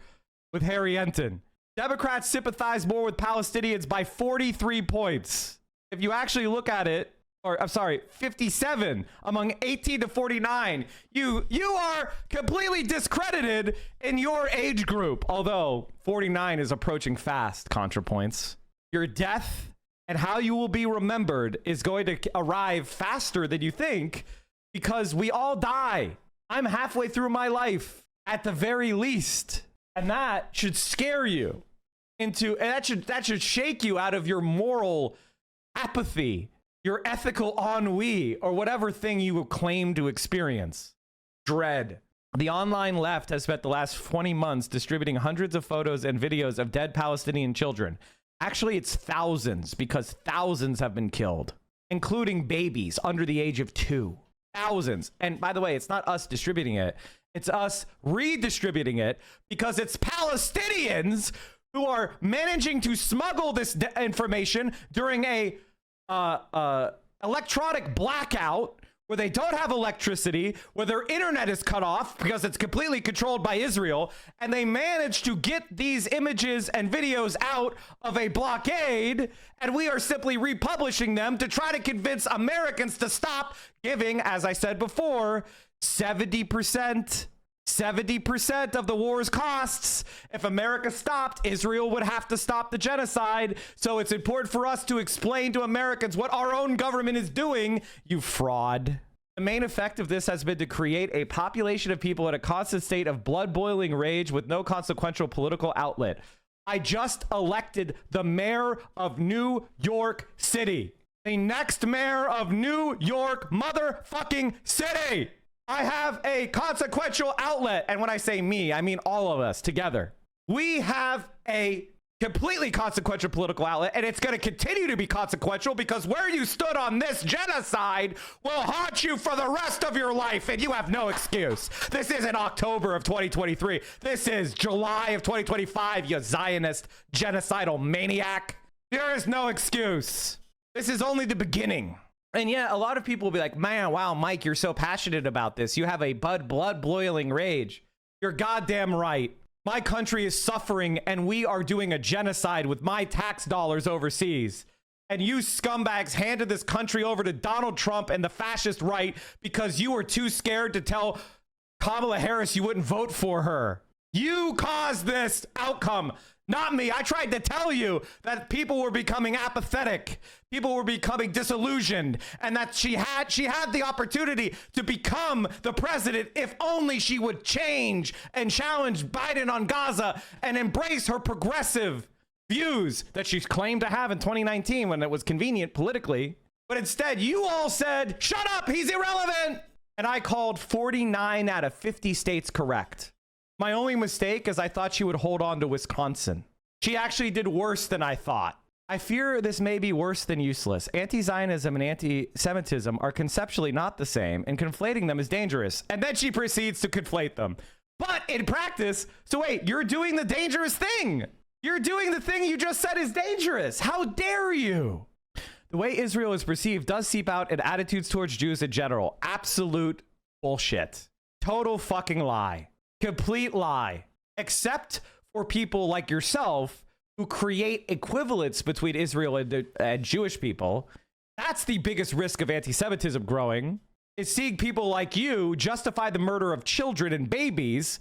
with Harry Enton. Democrats sympathize more with Palestinians by 43 points. If you actually look at it, or I'm sorry, 57 among 18 to 49, you are completely discredited in your age group. Although 49 is approaching fast, Contrapoints. Your death and how you will be remembered is going to arrive faster than you think, because we all die. I'm halfway through my life at the very least. And that should scare you into, and that should shake you out of your moral apathy, your ethical ennui, or whatever thing you claim to experience. Dread. The online left has spent the last 20 months distributing hundreds of photos and videos of dead Palestinian children. Actually, it's thousands, because thousands have been killed, including babies under the age of 2. Thousands. And by the way, it's not us distributing it. It's us redistributing it, because it's Palestinians who are managing to smuggle this information during a electronic blackout where they don't have electricity, where their internet is cut off because it's completely controlled by Israel, and they manage to get these images and videos out of a blockade, and we are simply republishing them to try to convince Americans to stop giving, as I said before, 70% of the war's costs. If America stopped, Israel would have to stop the genocide. So it's important for us to explain to Americans what our own government is doing, you fraud. The main effect of this has been to create a population of people in a constant state of blood-boiling rage with no consequential political outlet. I just elected the mayor of New York City. The next mayor of New York motherfucking City. I have a consequential outlet. And when I say me, I mean all of us together. We have a completely consequential political outlet, and it's going to continue to be consequential, because where you stood on this genocide will haunt you for the rest of your life, and you have no excuse. This isn't October of 2023. This is July of 2025, you Zionist genocidal maniac. There is no excuse. This is only the beginning. And yeah, a lot of people will be like, man, wow, Mike, you're so passionate about this. You have a blood-boiling rage. You're goddamn right. My country is suffering, and we are doing a genocide with my tax dollars overseas. And you scumbags handed this country over to Donald Trump and the fascist right because you were too scared to tell Kamala Harris you wouldn't vote for her. You caused this outcome, not me. I tried to tell you that people were becoming apathetic. People were becoming disillusioned, and that she had the opportunity to become the president if only she would change and challenge Biden on Gaza and embrace her progressive views that she claimed to have in 2019 when it was convenient politically. But instead, you all said, shut up, he's irrelevant. And I called 49 out of 50 states correct. My only mistake is I thought she would hold on to Wisconsin. She actually did worse than I thought. I fear this may be worse than useless. Anti-Zionism and anti-Semitism are conceptually not the same, and conflating them is dangerous. And then she proceeds to conflate them. But in practice, so wait, you're doing the dangerous thing. You're doing the thing you just said is dangerous. How dare you? The way Israel is perceived does seep out in attitudes towards Jews in general. Absolute bullshit. Total fucking lie. Complete lie. Except for people like yourself who create equivalence between Israel and Jewish people. That's the biggest risk of anti-Semitism growing, is seeing people like you justify the murder of children and babies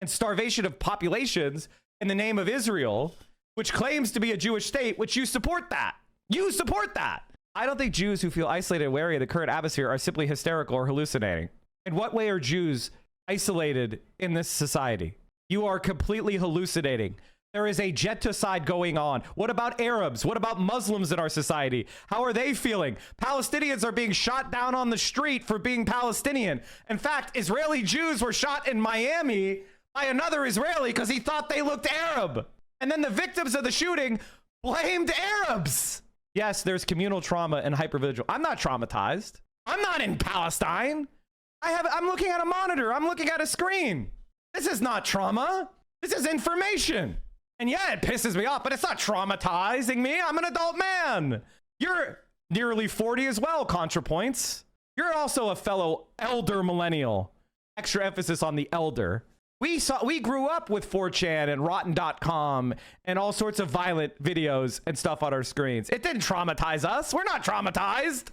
and starvation of populations in the name of Israel, which claims to be a Jewish state, which you support that. You support that. I don't think Jews who feel isolated and wary of the current atmosphere are simply hysterical or hallucinating. In what way are Jews isolated in this society? You are completely hallucinating. There is a genocide going on. What about Arabs? What about Muslims in our society? How are they feeling? Palestinians are being shot down on the street for being Palestinian. In fact, Israeli Jews were shot in Miami by another Israeli because he thought they looked Arab. And then the victims of the shooting blamed Arabs. Yes, there's communal trauma and hypervigilance. I'm not traumatized. I'm not in Palestine. I'm looking at a monitor. I'm looking at a screen. This is not trauma. This is information. And yeah, it pisses me off, but it's not traumatizing me. I'm an adult man. You're nearly 40 as well, Contrapoints. You're also a fellow elder millennial. Extra emphasis on the elder. We grew up with 4chan and Rotten.com and all sorts of violent videos and stuff on our screens. It didn't traumatize us. We're not traumatized.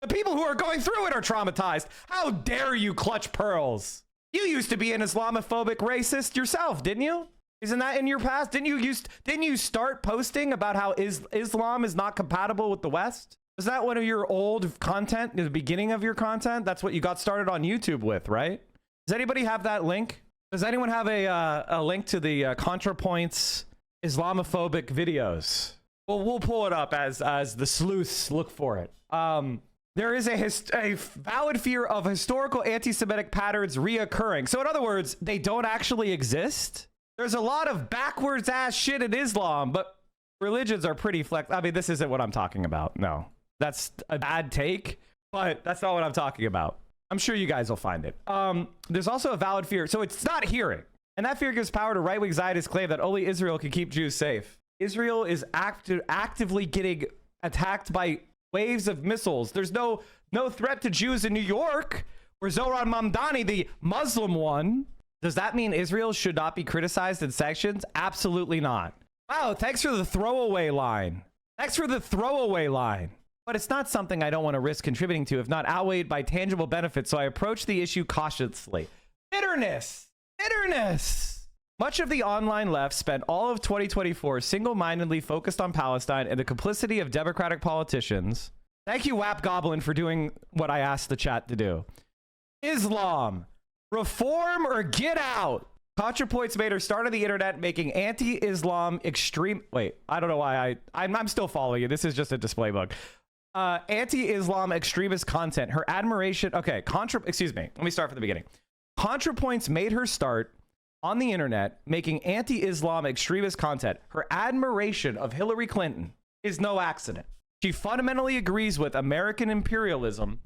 The people who are going through it are traumatized. How dare you clutch pearls? You used to be an Islamophobic racist yourself, didn't you? Isn't that in your past? Didn't you start posting about how Islam is not compatible with the West? Was that one of your old content, the beginning of your content? That's what you got started on YouTube with, right? Does anybody have that link? Does anyone have a link to the Contrapoints Islamophobic videos? Well, we'll pull it up as the sleuths look for it. There is a valid fear of historical anti-Semitic patterns reoccurring. So in other words, they don't actually exist. There's a lot of backwards ass shit in Islam, but religions are pretty I mean, this isn't what I'm talking about. No, that's a bad take, but that's not what I'm talking about. I'm sure you guys will find it. There's also a valid fear. So it's not hearing. And that fear gives power to right-wing Zionist claim that only Israel can keep Jews safe. Israel is actively getting attacked by waves of missiles. There's no threat to Jews in New York, or Zohran Mamdani, the Muslim one. Does that mean Israel should not be criticized in sanctions? Absolutely not. Wow, thanks for the throwaway line. Thanks for the throwaway line. But it's not something I don't want to risk contributing to if not outweighed by tangible benefits, so I approach the issue cautiously. Bitterness! Bitterness! Much of the online left spent all of 2024 single-mindedly focused on Palestine and the complicity of Democratic politicians. Thank you, Wap Goblin, for doing what I asked the chat to do. Islam. Reform or get out. Contrapoints made her start on the internet making anti-Islam extreme... Wait, I don't know why I'm still following you. This is just a display book. Anti-Islam extremist content. Her admiration... Okay, excuse me. Let me start from the beginning. Contrapoints made her start on the internet making anti-Islam extremist content. Her admiration of Hillary Clinton is no accident. She fundamentally agrees with American imperialism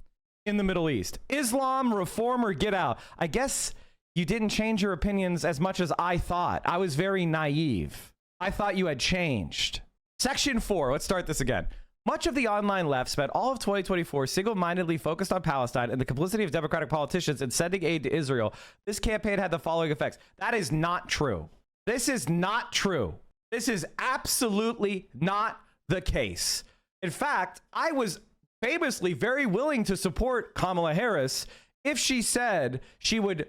in the Middle East. Islam, reform, or get out. I guess you didn't change your opinions as much as I thought. I was very naive. I thought you had changed. Section 4. Let's start this again. Much of the online left spent all of 2024 single-mindedly focused on Palestine and the complicity of Democratic politicians in sending aid to Israel. This campaign had the following effects. That is not true. This is not true. This is absolutely not the case. In fact, I was famously very willing to support Kamala Harris if she said she would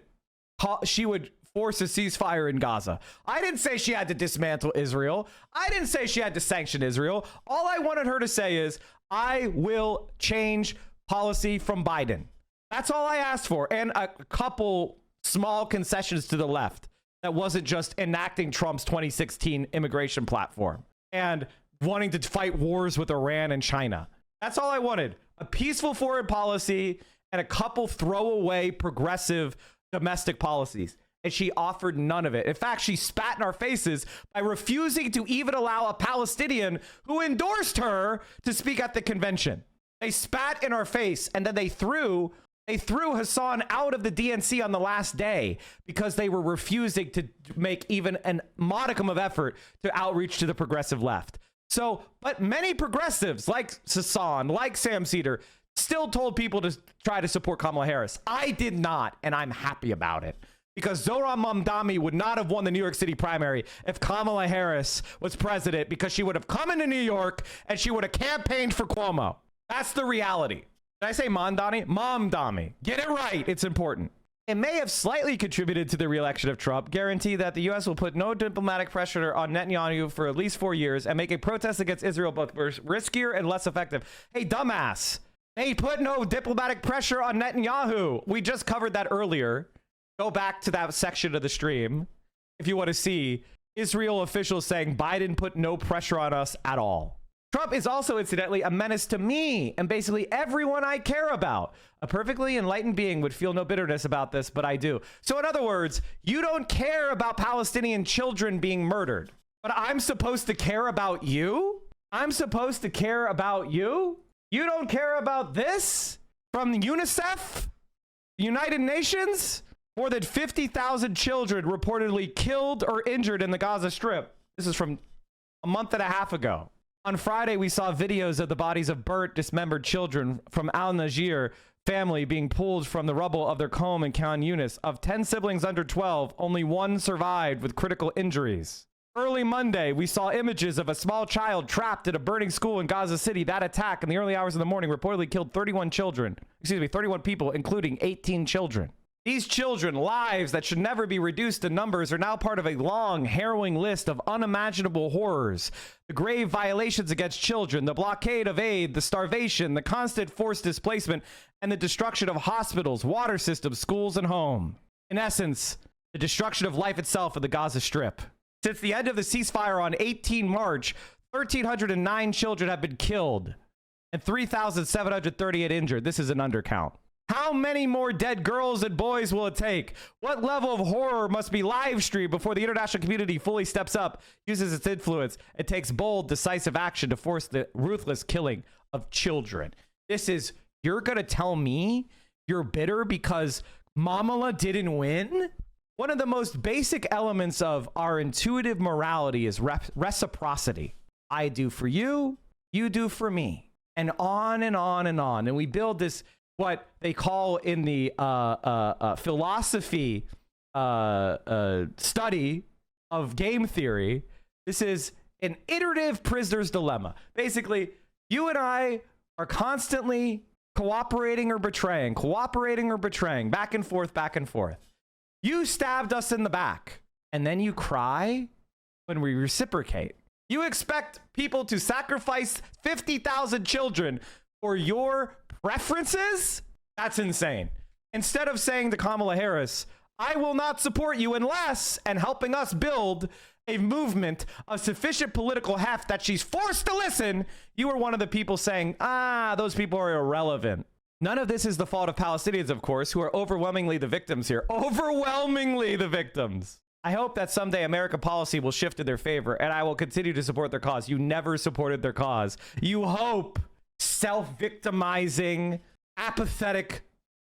force a ceasefire in Gaza. I didn't say she had to dismantle Israel. I didn't say she had to sanction Israel. All I wanted her to say is, I will change policy from Biden. That's all I asked for. And a couple small concessions to the left that wasn't just enacting Trump's 2016 immigration platform and wanting to fight wars with Iran and China. That's all I wanted. A peaceful foreign policy and a couple throwaway progressive domestic policies. and she offered none of it. In fact, she spat in our faces by refusing to even allow a Palestinian who endorsed her to speak at the convention. They spat in our face, and then they threw Hassan out of the DNC on the last day because they were refusing to make even a modicum of effort to outreach to the progressive left. So, but many progressives like Hassan, like Sam Cedar, still told people to try to support Kamala Harris. I did not, and I'm happy about it. Because Zohran Mamdani would not have won the New York City primary if Kamala Harris was president, because she would have come into New York and she would have campaigned for Cuomo. That's the reality. Did I say Mamdani? Mamdani. Get it right. It's important. It may have slightly contributed to the reelection of Trump, guarantee that the U.S. will put no diplomatic pressure on Netanyahu for at least 4 years and make a protest against Israel both riskier and less effective. Hey, dumbass. They put no diplomatic pressure on Netanyahu. We just covered that earlier. Go back to that section of the stream if you want to see Israel officials saying Biden put no pressure on us at all. Trump is also, incidentally, a menace to me and basically everyone I care about. A perfectly enlightened being would feel no bitterness about this, but I do. So in other words, you don't care about Palestinian children being murdered, but I'm supposed to care about you? I'm supposed to care about you? You don't care about this? From UNICEF? United Nations? More than 50,000 children reportedly killed or injured in the Gaza Strip. This is from a month and a half ago. On Friday, we saw videos of the bodies of burnt, dismembered children from Al-Najir family being pulled from the rubble of their home in Khan Yunis. Of 10 siblings under 12, only one survived with critical injuries. Early Monday, we saw images of a small child trapped at a burning school in Gaza City. That attack in the early hours of the morning reportedly killed 31 people, including 18 children. These children, lives that should never be reduced to numbers, are now part of a long, harrowing list of unimaginable horrors. The grave violations against children, the blockade of aid, the starvation, the constant forced displacement, and the destruction of hospitals, water systems, schools, and home. In essence, the destruction of life itself in the Gaza Strip. Since the end of the ceasefire on 18 March, 1,309 children have been killed and 3,738 injured. This is an undercount. How many more dead girls and boys will it take? What level of horror must be live streamed before the international community fully steps up, uses its influence, and takes bold, decisive action to force the ruthless killing of children? This is, you're going to tell me you're bitter because Mamala didn't win? One of the most basic elements of our intuitive morality is reciprocity. I do for you, you do for me. And on and on and on. And we build this, what they call in the philosophy study of game theory, this is an iterative prisoner's dilemma. Basically, you and I are constantly cooperating or betraying, back and forth, back and forth. You stabbed us in the back, and then you cry when we reciprocate. You expect people to sacrifice 50,000 children for your preferences? That's insane. Instead of saying to Kamala Harris, I will not support you unless, and helping us build a movement of sufficient political heft that she's forced to listen, you are one of the people saying, those people are irrelevant. None of this is the fault of Palestinians, of course, who are overwhelmingly the victims here. Overwhelmingly the victims. I hope that someday American policy will shift in their favor, and I will continue to support their cause. You never supported their cause. You hope. Self-victimizing, apathetic,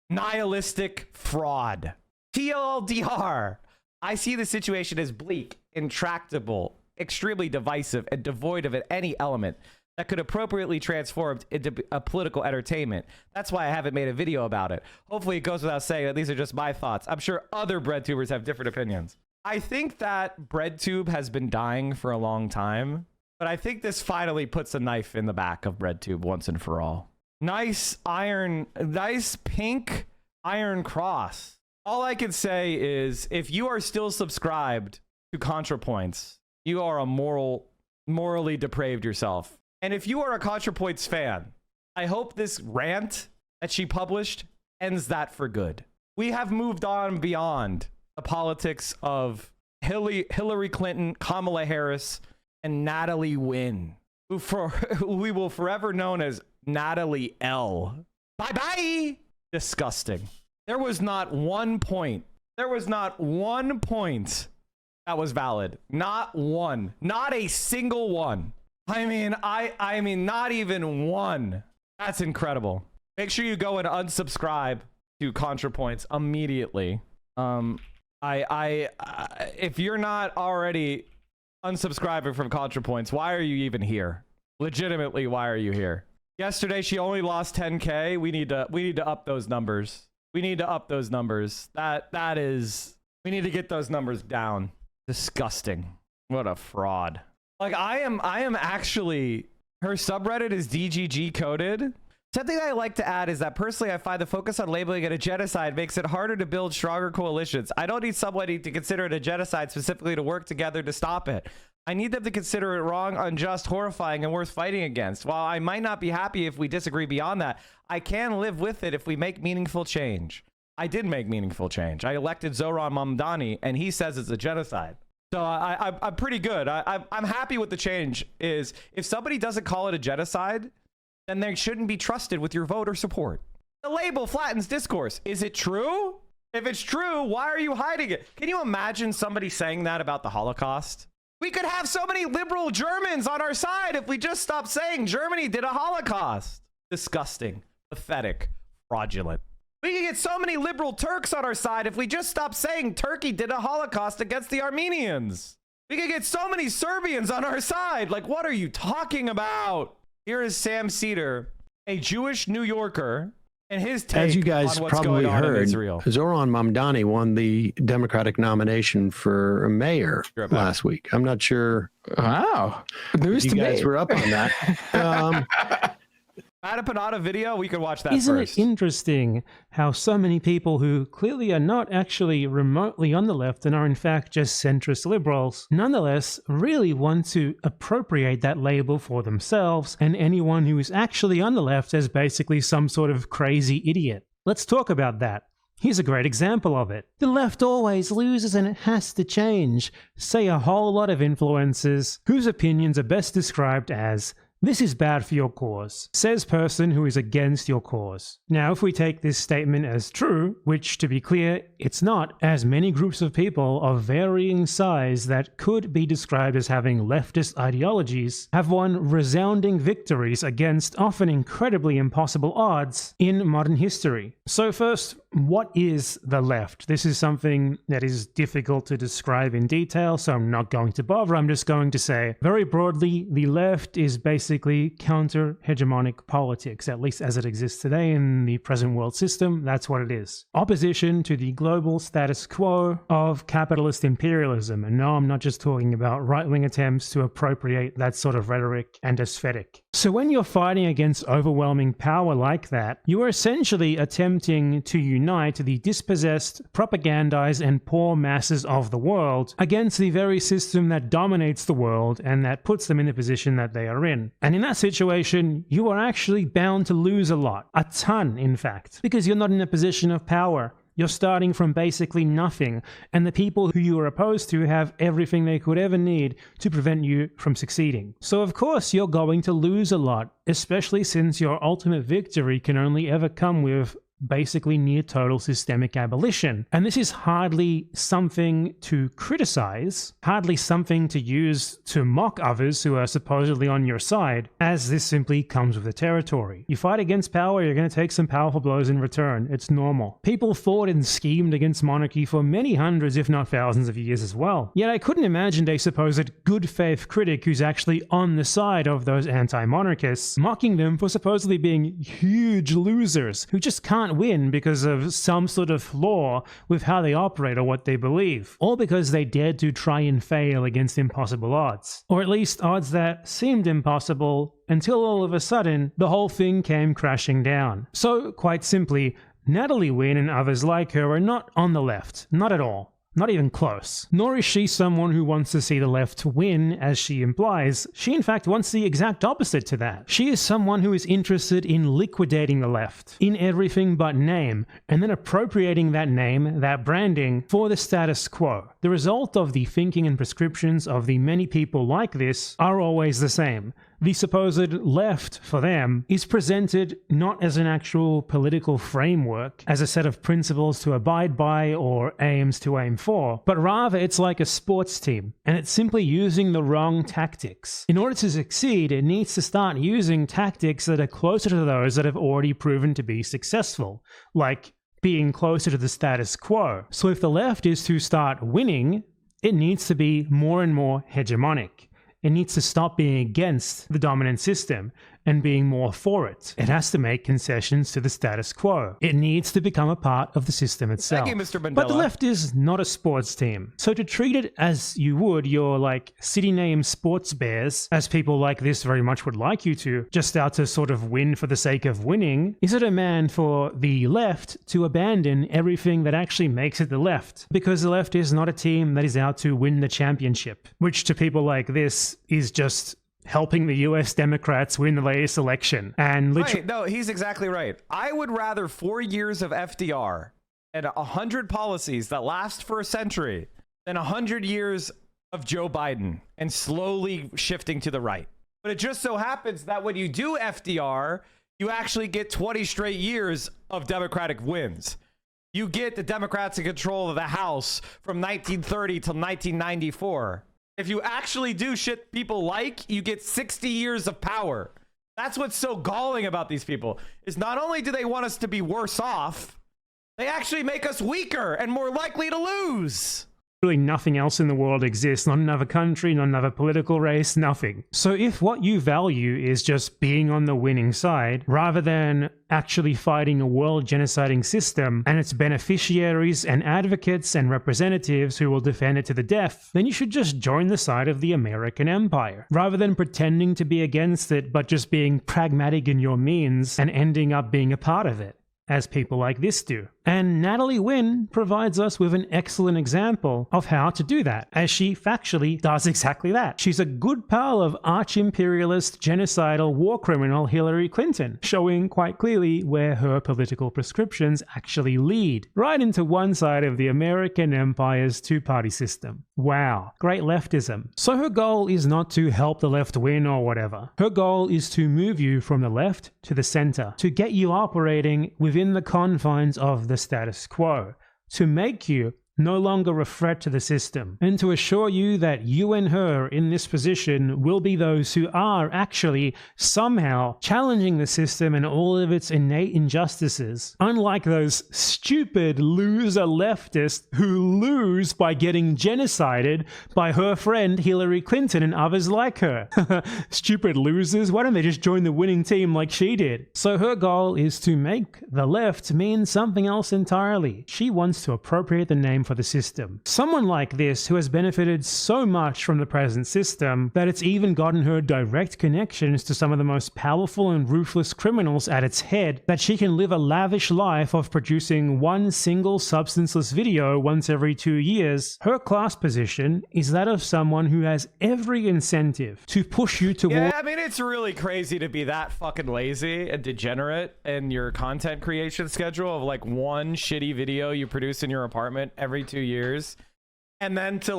nihilistic fraud. TLDR. I see the situation as bleak, intractable, extremely divisive, and devoid of any element that could appropriately transform into a political entertainment. That's why I haven't made a video about it. Hopefully it goes without saying that these are just my thoughts. I'm sure other breadtubers have different opinions. I think that BreadTube has been dying for a long time, but I think this finally puts a knife in the back of BreadTube once and for all. Nice pink iron cross. All I can say is if you are still subscribed to Contrapoints, you are a morally depraved yourself. And if you are a Contrapoints fan, I hope this rant that she published ends that for good. We have moved on beyond the politics of Hillary Clinton, Kamala Harris, and Natalie Wynn, who we will forever known as Natalie L. Bye-bye! Disgusting. There was not one point There was not one point that was valid. Not one. Not a single one. I mean, not even one. That's incredible. Make sure you go and unsubscribe to Contrapoints immediately. If you're not already unsubscribing from Contrapoints, why are you even here? Legitimately, why are you here? Yesterday, she only lost 10K. We need to up those numbers. We need to up those numbers. We need to get those numbers down. Disgusting. What a fraud. Like, I am actually, her subreddit is DGG coded. Something that I like to add is that personally, I find the focus on labeling it a genocide makes it harder to build stronger coalitions. I don't need somebody to consider it a genocide specifically to work together to stop it. I need them to consider it wrong, unjust, horrifying, and worth fighting against. While I might not be happy if we disagree beyond that, I can live with it if we make meaningful change. I did make meaningful change. I elected Zohran Mamdani, and he says it's a genocide. So I'm pretty good. I'm happy with the change. Is if somebody doesn't call it a genocide, then they shouldn't be trusted with your vote or support. The label flattens discourse. Is it true? If it's true, why are you hiding it? Can you imagine somebody saying that about the Holocaust? We could have so many liberal Germans on our side if we just stopped saying Germany did a Holocaust. Disgusting, pathetic, fraudulent. We could get so many liberal Turks on our side if we just stopped saying Turkey did a Holocaust against the Armenians. We could get so many Serbians on our side. Like, what are you talking about? Here is Sam Cedar, a Jewish New Yorker, and his take As you guys on what's probably going on in heard, Israel. Zohran Mamdani won the Democratic nomination for mayor last week. I'm not sure. Wow. News you guys were up on that. Add a Panada video, we could watch that Isn't first. it interesting how so many people who clearly are not actually remotely on the left and are in fact just centrist liberals, nonetheless really want to appropriate that label for themselves and anyone who is actually on the left as basically some sort of crazy idiot? Let's talk about that. Here's a great example of it. The left always loses and it has to change, say a whole lot of influencers whose opinions are best described as "this is bad for your cause," says person who is against your cause. Now, if we take this statement as true, which to be clear, it's not, as many groups of people of varying size that could be described as having leftist ideologies have won resounding victories against often incredibly impossible odds in modern history. So first, what is the left? This is something that is difficult to describe in detail, so I'm not going to bother. I'm just going to say, very broadly, the left is basically counter-hegemonic politics, at least as it exists today in the present world system. That's what it is. Opposition to the global status quo of capitalist imperialism. And no, I'm not just talking about right-wing attempts to appropriate that sort of rhetoric and aesthetic. So when you're fighting against overwhelming power like that, you are essentially attempting to unite the dispossessed, propagandized, and poor masses of the world against the very system that dominates the world and that puts them in the position that they are in. And in that situation, you are actually bound to lose a lot. A ton, in fact. Because you're not in a position of power. You're starting from basically nothing, and the people who you are opposed to have everything they could ever need to prevent you from succeeding. So of course you're going to lose a lot, especially since your ultimate victory can only ever come with basically near total systemic abolition. And this is hardly something to criticize, hardly something to use to mock others who are supposedly on your side, as this simply comes with the territory. You fight against power, you're going to take some powerful blows in return. It's normal. People fought and schemed against monarchy for many hundreds, if not thousands of years as well. Yet I couldn't imagine a supposed good faith critic who's actually on the side of those anti-monarchists, mocking them for supposedly being huge losers who just can't win because of some sort of flaw with how they operate or what they believe, or because they dared to try and fail against impossible odds, or at least odds that seemed impossible until all of a sudden the whole thing came crashing down. So quite simply, Natalie Wynn and others like her are not on the left, not at all. Not even close. Nor is she someone who wants to see the left win, as she implies. She in fact wants the exact opposite to that. She is someone who is interested in liquidating the left, in everything but name, and then appropriating that name, that branding, for the status quo. The result of the thinking and prescriptions of the many people like this are always the same. The supposed left, for them, is presented not as an actual political framework, as a set of principles to abide by or aims to aim for, but rather it's like a sports team, and it's simply using the wrong tactics. In order to succeed, it needs to start using tactics that are closer to those that have already proven to be successful, like being closer to the status quo. So if the left is to start winning, it needs to be more and more hegemonic. It needs to stop being against the dominant system and being more for it. It has to make concessions to the status quo. It needs to become a part of the system itself. Thank you, Mr. Mandela. But the left is not a sports team. So to treat it as you would your city name sports bears, as people like this very much would like you to, just out to sort of win for the sake of winning, is a demand for the left to abandon everything that actually makes it the left. Because the left is not a team that is out to win the championship, which to people like this is just helping the US Democrats win the latest election. And right, no, he's exactly right. I would rather 4 years of FDR and 100 policies that last for a century than 100 years of Joe Biden and slowly shifting to the right. But it just so happens that when you do FDR, you actually get 20 straight years of Democratic wins. You get the Democrats in control of the House from 1930 till 1994. If you actually do shit people like, you get 60 years of power. That's what's so galling about these people, is not only do they want us to be worse off, they actually make us weaker and more likely to lose. Really nothing else in the world exists, not another country, not another political race, nothing. So if what you value is just being on the winning side, rather than actually fighting a world genociding system and its beneficiaries and advocates and representatives who will defend it to the death, then you should just join the side of the American empire, rather than pretending to be against it but just being pragmatic in your means and ending up being a part of it, as people like this do. And Natalie Wynn provides us with an excellent example of how to do that, as she factually does exactly that. She's a good pal of arch-imperialist, genocidal war criminal Hillary Clinton, showing quite clearly where her political prescriptions actually lead, right into one side of the American empire's two-party system. Wow, great leftism. So her goal is not to help the left win or whatever. Her goal is to move you from the left to the center, to get you operating within the confines of the status quo, to make you no longer a threat to the system, and to assure you that you and her in this position will be those who are actually somehow challenging the system and all of its innate injustices, unlike those stupid loser leftists who lose by getting genocided by her friend Hillary Clinton and others like her. Stupid losers, why don't they just join the winning team like she did? So her goal is to make the left mean something else entirely. She wants to appropriate the name for the system. Someone like this who has benefited so much from the present system that it's even gotten her direct connections to some of the most powerful and ruthless criminals at its head, that she can live a lavish life of producing one single substanceless video once every 2 years. Her class position is that of someone who has every incentive to push you toward... Yeah, I mean, it's really crazy to be that fucking lazy and degenerate in your content creation schedule of like one shitty video you produce in your apartment every 2 years, and then to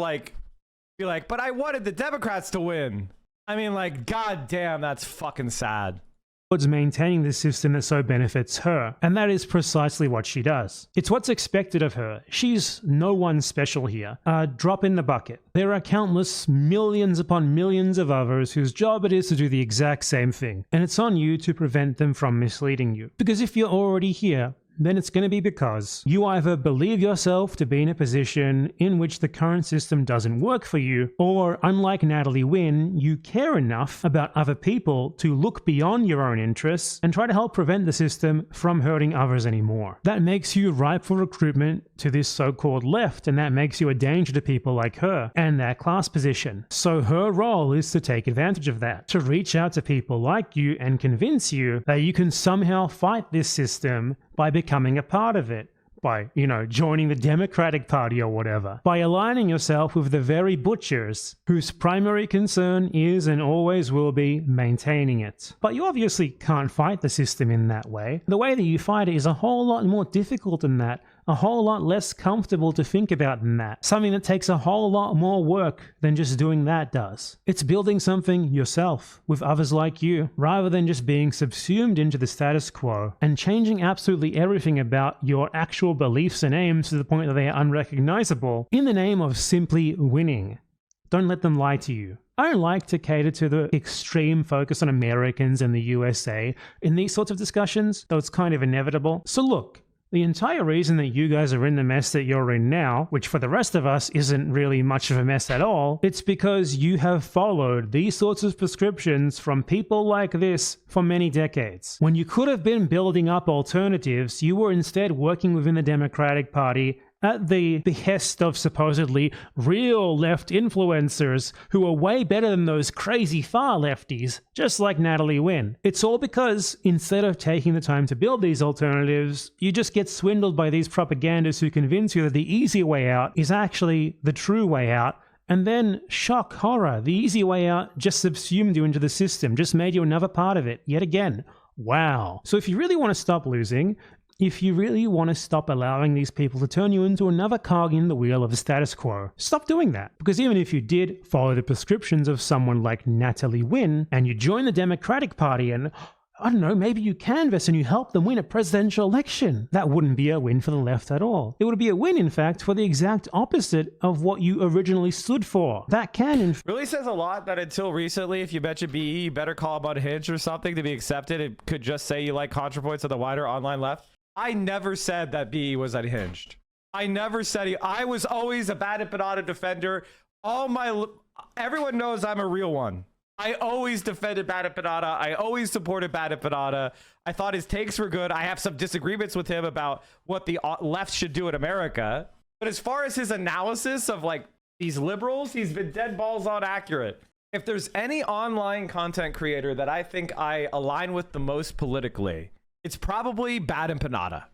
be like, but I wanted the Democrats to win. I mean, like, god damn, that's fucking sad. Towards maintaining the system that so benefits her, and that is precisely what she does. It's what's expected of her. She's no one special here. A drop in the bucket. There are countless millions upon millions of others whose job it is to do the exact same thing, and it's on you to prevent them from misleading you. Because if you're already here, then it's going to be because you either believe yourself to be in a position in which the current system doesn't work for you, or, unlike Natalie Wynn, you care enough about other people to look beyond your own interests and try to help prevent the system from hurting others anymore. That makes you ripe for recruitment to this so-called left, and that makes you a danger to people like her and their class position. So her role is to take advantage of that, to reach out to people like you and convince you that you can somehow fight this system by becoming a part of it, by, joining the Democratic Party or whatever, by aligning yourself with the very butchers whose primary concern is and always will be maintaining it. But you obviously can't fight the system in that way. The way that you fight it is a whole lot more difficult than that, a whole lot less comfortable to think about than that, something that takes a whole lot more work than just doing that does. It's building something yourself, with others like you, rather than just being subsumed into the status quo, and changing absolutely everything about your actual beliefs and aims to the point that they are unrecognizable in the name of simply winning. Don't let them lie to you. I don't like to cater to the extreme focus on Americans and the USA in these sorts of discussions, though it's kind of inevitable. So look, the entire reason that you guys are in the mess that you're in now, which for the rest of us isn't really much of a mess at all, it's because you have followed these sorts of prescriptions from people like this for many decades. When you could have been building up alternatives, you were instead working within the Democratic Party at the behest of supposedly real left influencers who are way better than those crazy far lefties, just like Natalie Wynn. It's all because instead of taking the time to build these alternatives, you just get swindled by these propagandists who convince you that the easy way out is actually the true way out. And then, shock, horror, the easy way out just subsumed you into the system, just made you another part of it, yet again. Wow. So if you really want to stop losing, if you really want to stop allowing these people to turn you into another cog in the wheel of the status quo, stop doing that. Because even if you did follow the prescriptions of someone like Natalie Wynn, and you join the Democratic Party and, I don't know, maybe you canvass and you help them win a presidential election, that wouldn't be a win for the left at all. It would be a win, in fact, for the exact opposite of what you originally stood for. That can, really says a lot that until recently, if you mention BE, you better call them unhinged or something to be accepted. It could just say you like Contrapoints of the wider online left. I never said that BE was unhinged. I never said I was always a bad empanada defender. Everyone knows I'm a real one. I always defended bad empanada. I always supported bad empanada. I thought his takes were good. I have some disagreements with him about what the left should do in America. But as far as his analysis of like these liberals, he's been dead balls on accurate. If there's any online content creator that I think I align with the most politically, it's probably Bad Empanada.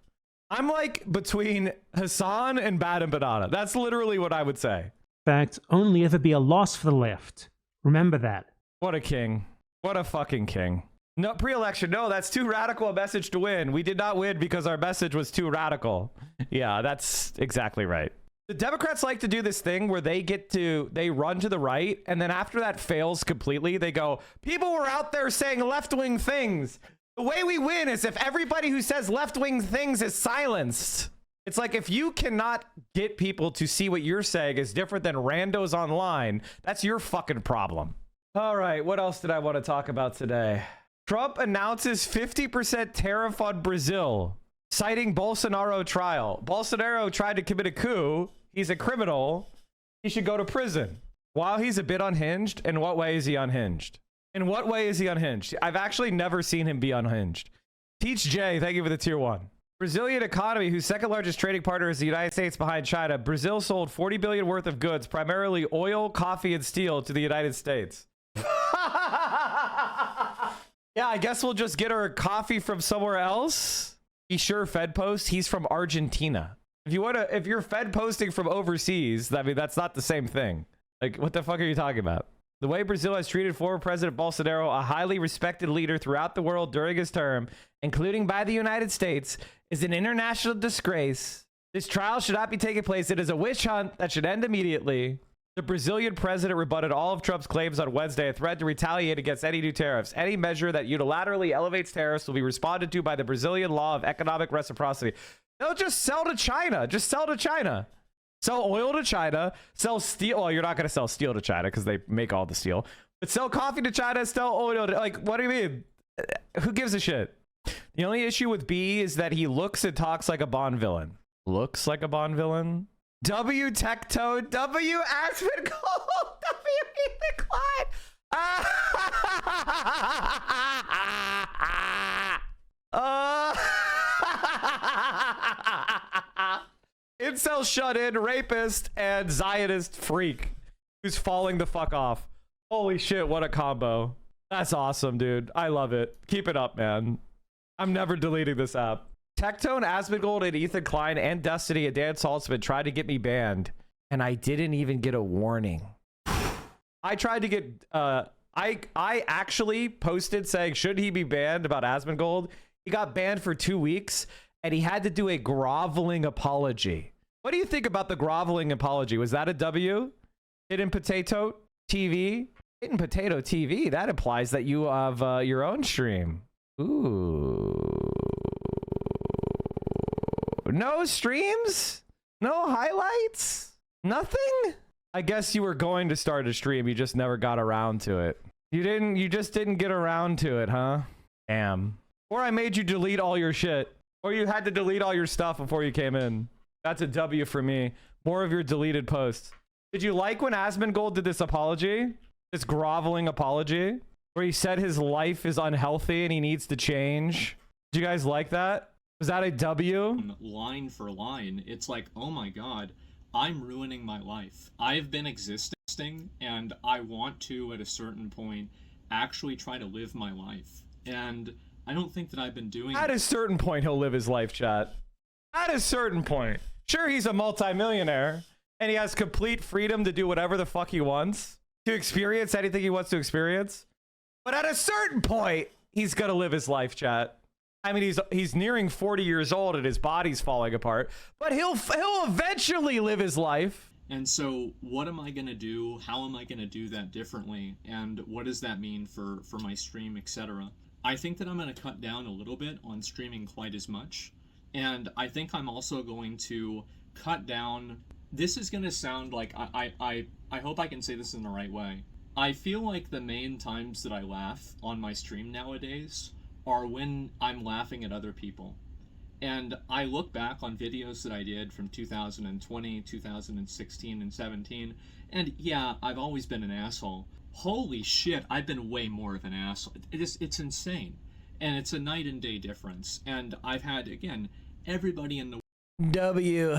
I'm like between Hassan and Bad Empanada. That's literally what I would say. in fact, only ever be a loss for the left. Remember that. What a king. What a fucking king. No, pre-election. No, that's too radical a message to win. We did not win because our message was too radical. Yeah, that's exactly right. The Democrats like to do this thing where they run to the right, and then after that fails completely, they go, people were out there saying left-wing things. The way we win is if everybody who says left-wing things is silenced. It's like if you cannot get people to see what you're saying is different than randos online, that's your fucking problem. All right, what else did I want to talk about today? Trump announces 50% tariff on Brazil, citing Bolsonaro trial. Bolsonaro tried to commit a coup. He's a criminal. He should go to prison. While he's a bit unhinged, in what way is he unhinged? In what way is he unhinged? I've actually never seen him be unhinged. Teach J, thank you for the tier 1. Brazilian economy, whose second largest trading partner is the United States behind China. Brazil sold $40 billion worth of goods, primarily oil, coffee, and steel, to the United States. Yeah, I guess we'll just get our coffee from somewhere else. He sure Fed post. He's from Argentina. If you're Fed posting from overseas, I mean, that's not the same thing. Like, what the fuck are you talking about? The way Brazil has treated former President Bolsonaro, a highly respected leader throughout the world during his term, including by the United States, is an international disgrace. This trial should not be taking place. It is a witch hunt that should end immediately. The Brazilian president rebutted all of Trump's claims on Wednesday, a threat to retaliate against any new tariffs. Any measure that unilaterally elevates tariffs will be responded to by the Brazilian law of economic reciprocity. They'll just sell to China. Just sell to China. Sell oil to China, sell steel. Well, you're not going to sell steel to China because they make all the steel. But sell coffee to China, sell oil to, like, what do you mean? Who gives a shit? The only issue with B is that he looks and talks like a Bond villain. Looks like a Bond villain? W Tectone, W Aspen Gold, W Ethan Klein. Incel shut-in, rapist, and Zionist freak who's falling the fuck off. Holy shit, what a combo. That's awesome, dude. I love it. Keep it up, man. I'm never deleting this app. Tectone, Asmongold, and Ethan Klein, and Destiny and Dan Saltzman tried to get me banned, and I didn't even get a warning. I tried to get... I actually posted saying, should he be banned about Asmongold? He got banned for 2 weeks, and he had to do a groveling apology. What do you think about the groveling apology? Was that a W? Hidden Potato TV? Hidden Potato TV? That implies that you have your own stream. Ooh. No streams? No highlights? Nothing? I guess you were going to start a stream. You just never got around to it. You just didn't get around to it, huh? Damn. Or I made you delete all your shit. Or you had to delete all your stuff before you came in. That's a W for me. More of your deleted posts. Did you like when Asmongold did this apology? This groveling apology? Where he said his life is unhealthy and he needs to change? Did you guys like that? Was that a W? Line for line, it's like, oh my god, I'm ruining my life. I've been existing and I want to, at a certain point, actually try to live my life. And I don't think that I've been doing At a certain point, he'll live his life, chat. At a certain point. Sure, he's a multimillionaire and he has complete freedom to do whatever the fuck he wants, to experience anything he wants to experience. But at a certain point, he's gonna live his life, chat. I mean, he's nearing 40 years old and his body's falling apart, but he'll eventually live his life. And so what am I going to do? How am I going to do that differently? And what does that mean for my stream, etc.? I think that I'm going to cut down a little bit on streaming quite as much. And I think I'm also going to cut down. This is going to sound like, I hope I can say this in the right way. I feel like the main times that I laugh on my stream nowadays are when I'm laughing at other people. And I look back on videos that I did from 2020, 2016, and 17, and yeah, I've always been an asshole. Holy shit, I've been way more of an asshole. It's insane. And it's a night and day difference. And I've had, again, everybody in the W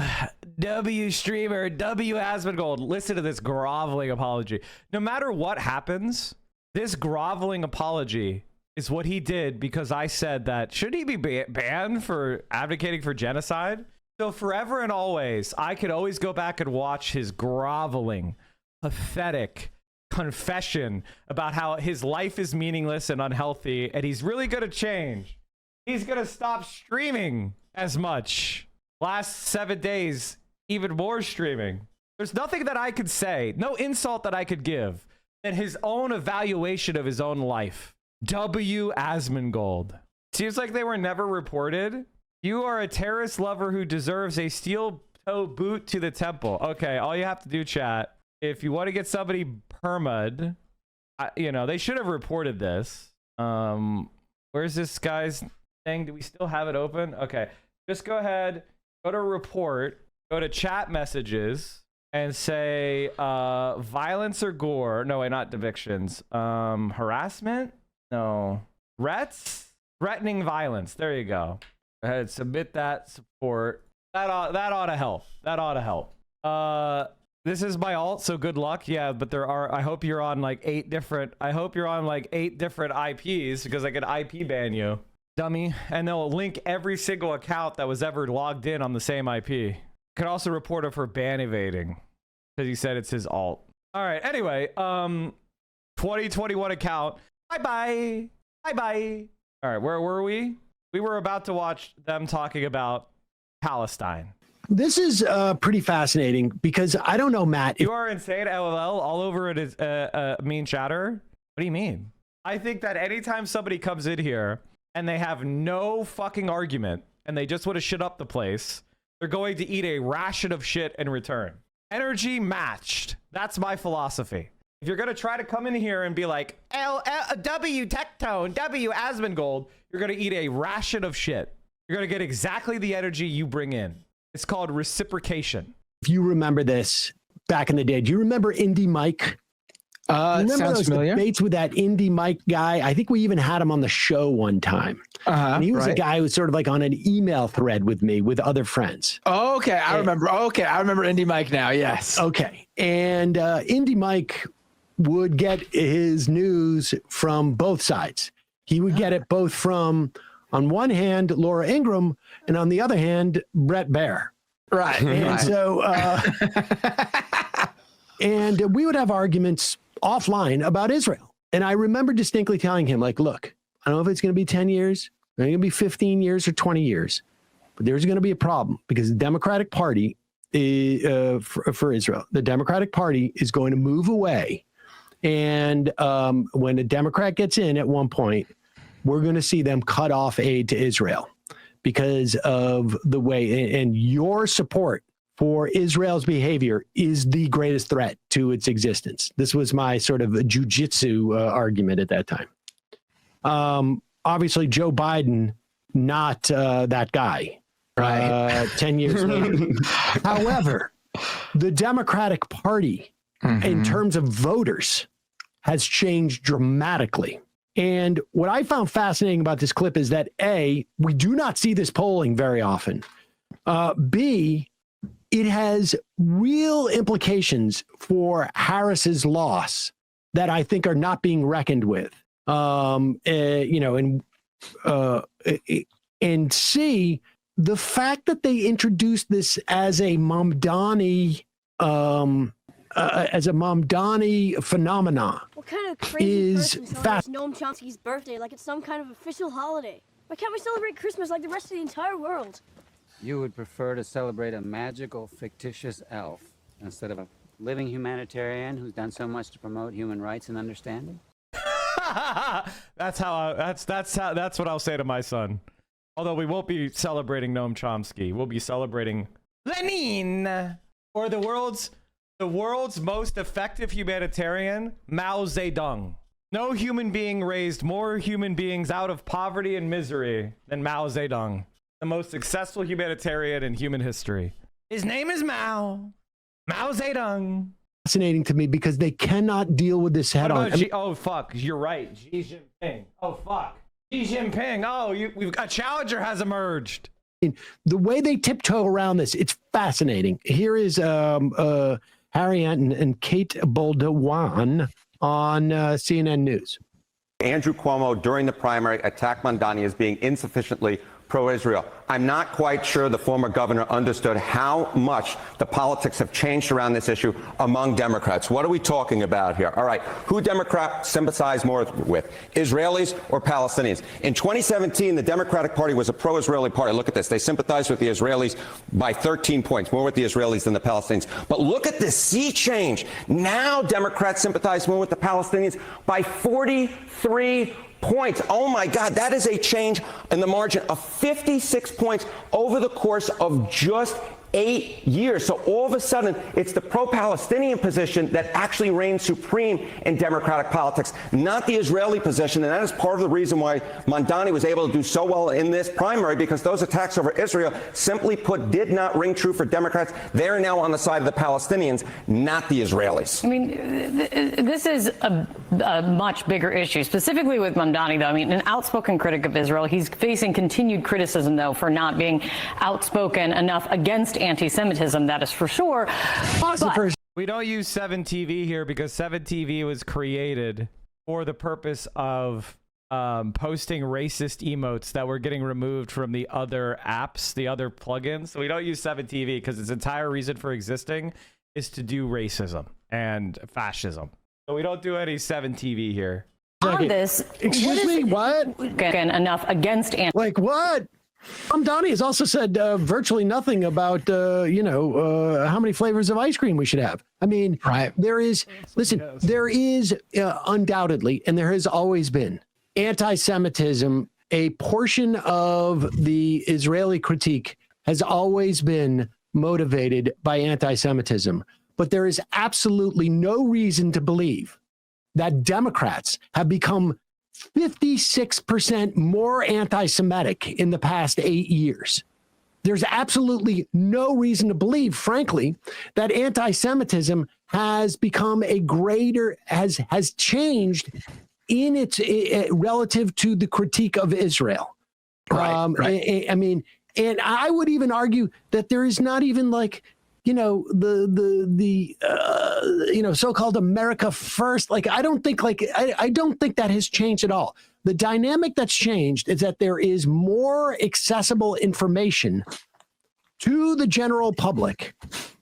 streamer, W Asmongold, listen to this groveling apology. No matter what happens, this groveling apology is what he did because I said that should he be banned for advocating for genocide? So forever and always, I could always go back and watch his groveling, pathetic confession about how his life is meaningless and unhealthy, and he's really gonna change. He's gonna stop streaming as much. Last 7 days, even more streaming. There's nothing that I could say, no insult that I could give, than his own evaluation of his own life. W Asmongold. Seems like they were never reported. You are a terrorist lover who deserves a steel toe boot to the temple. Okay, all you have to do, chat, if you want to get somebody perma'd, you know, they should have reported this. Where's this guy's thing? Do we still have it open? Okay, just go ahead, go to report, go to chat messages, and say violence or gore. No, wait, not evictions. Harassment? No. Threatening violence. There you go. Go ahead, submit that support. That ought to help. That ought to help. This is my alt, so good luck. Yeah, but there are, I hope you're on like 8 different IPs because I could IP ban you, dummy. And they'll link every single account that was ever logged in on the same IP. You could also report him for ban evading because he said it's his alt. All right, anyway, 2021 account. Bye-bye. Bye-bye. All right, where were we? We were about to watch them talking about Palestine. This is pretty fascinating because I don't know, Matt. You are insane, LOL. All over it is mean chatter. What do you mean? I think that anytime somebody comes in here and they have no fucking argument and they just want to shit up the place, they're going to eat a ration of shit in return. Energy matched. That's my philosophy. If you're going to try to come in here and be like, W Tectone, W Asmongold, you're going to eat a ration of shit. You're going to get exactly the energy you bring in. It's called reciprocation. If you remember this back in the day, do you remember Indie Mike? Remember Sounds those familiar. debates with that Indie Mike guy? I think we even had him on the show one time. And he was a guy who was sort of like on an email thread with me with other friends. Oh, okay, I remember. Okay, I remember Indie Mike now. Yes. Okay, and Indie Mike would get his news from both sides. He would get it both from On one hand, Laura Ingraham, and on the other hand, Brett Baer. Right. And right. so, and we would have arguments offline about Israel. And I remember distinctly telling him, like, look, I don't know if it's going to be 10 years, it's going to be 15 years or 20 years, but there's going to be a problem because the Democratic Party for Israel, the Democratic Party is going to move away. And when a Democrat gets in at one point, we're going to see them cut off aid to Israel because of the way, and your support for Israel's behavior is the greatest threat to its existence. This was my sort of jujitsu argument at that time. Obviously, Joe Biden, not that guy. Right. 10 years later. However, the Democratic Party, in terms of voters, has changed dramatically. And what I found fascinating about this clip is that A, we do not see this polling very often. B, it has real implications for Harris's loss that I think are not being reckoned with. And C, the fact that they introduced this as a Mamdani phenomenon. What kind of crazy person celebrates Noam Chomsky's birthday like it's some kind of official holiday? Why can't we celebrate Christmas like the rest of the entire world? You would prefer to celebrate a magical, fictitious elf instead of a living humanitarian who's done so much to promote human rights and understanding? That's what I'll say to my son. Although we won't be celebrating Noam Chomsky, we'll be celebrating Lenin, or the world's most effective humanitarian, Mao Zedong. No human being raised more human beings out of poverty and misery than Mao Zedong, the most successful humanitarian in human history. His name is Mao Zedong. Fascinating to me because they cannot deal with this head on. Oh, fuck. You're right. Xi Jinping. Oh, fuck. Xi Jinping. Oh, a challenger has emerged. The way they tiptoe around this, it's fascinating. Here is Harry Anton and Kate Bolduan on CNN News. Andrew Cuomo, during the primary, attacked Mamdani as being insufficiently pro-Israel. I'm not quite sure the former governor understood how much the politics have changed around this issue among Democrats. What are we talking about here? All right, who Democrats sympathize more with, Israelis or Palestinians? In 2017, the Democratic Party was a pro-Israeli party. Look at this. They sympathized with the Israelis by 13 points, more with the Israelis than the Palestinians. But look at this sea change. Now Democrats sympathize more with the Palestinians by 43 points. Oh my God, that is a change in the margin of 56 points over the course of just 8 years. So all of a sudden, it's the pro-Palestinian position that actually reigns supreme in Democratic politics, not the Israeli position. And that is part of the reason why Mamdani was able to do so well in this primary, because those attacks over Israel, simply put, did not ring true for Democrats. They're now on the side of the Palestinians, not the Israelis. I mean, this is a much bigger issue, specifically with Mamdani, though. I mean, an outspoken critic of Israel. He's facing continued criticism, though, for not being outspoken enough against anti-Semitism, that is for sure. But we don't use 7TV here because 7TV was created for the purpose of posting racist emotes that were getting removed from the other apps, the other plugins. So we don't use 7TV because its entire reason for existing is to do racism and fascism. So we don't do any 7TV here. On this, excuse me, what? Enough against like what? Mamdani has also said virtually nothing about, how many flavors of ice cream we should have. I mean, there is undoubtedly, and there has always been, anti-Semitism. A portion of the Israeli critique has always been motivated by anti-Semitism. But there is absolutely no reason to believe that Democrats have become 56% more anti-Semitic in the past 8 years. There's absolutely no reason to believe, frankly, that anti-Semitism has become has changed in its relative to the critique of Israel. I mean, and I would even argue that there is not even so-called America first. I don't think that has changed at all. The dynamic that's changed is that there is more accessible information to the general public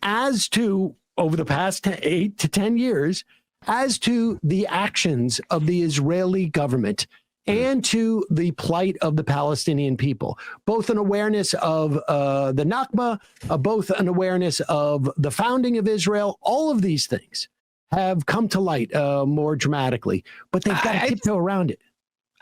as to, over the past 8 to 10 years, as to the actions of the Israeli government and to the plight of the Palestinian people, both an awareness of the Nakba, both an awareness of the founding of Israel. All of these things have come to light more dramatically, but they've got to tiptoe around it.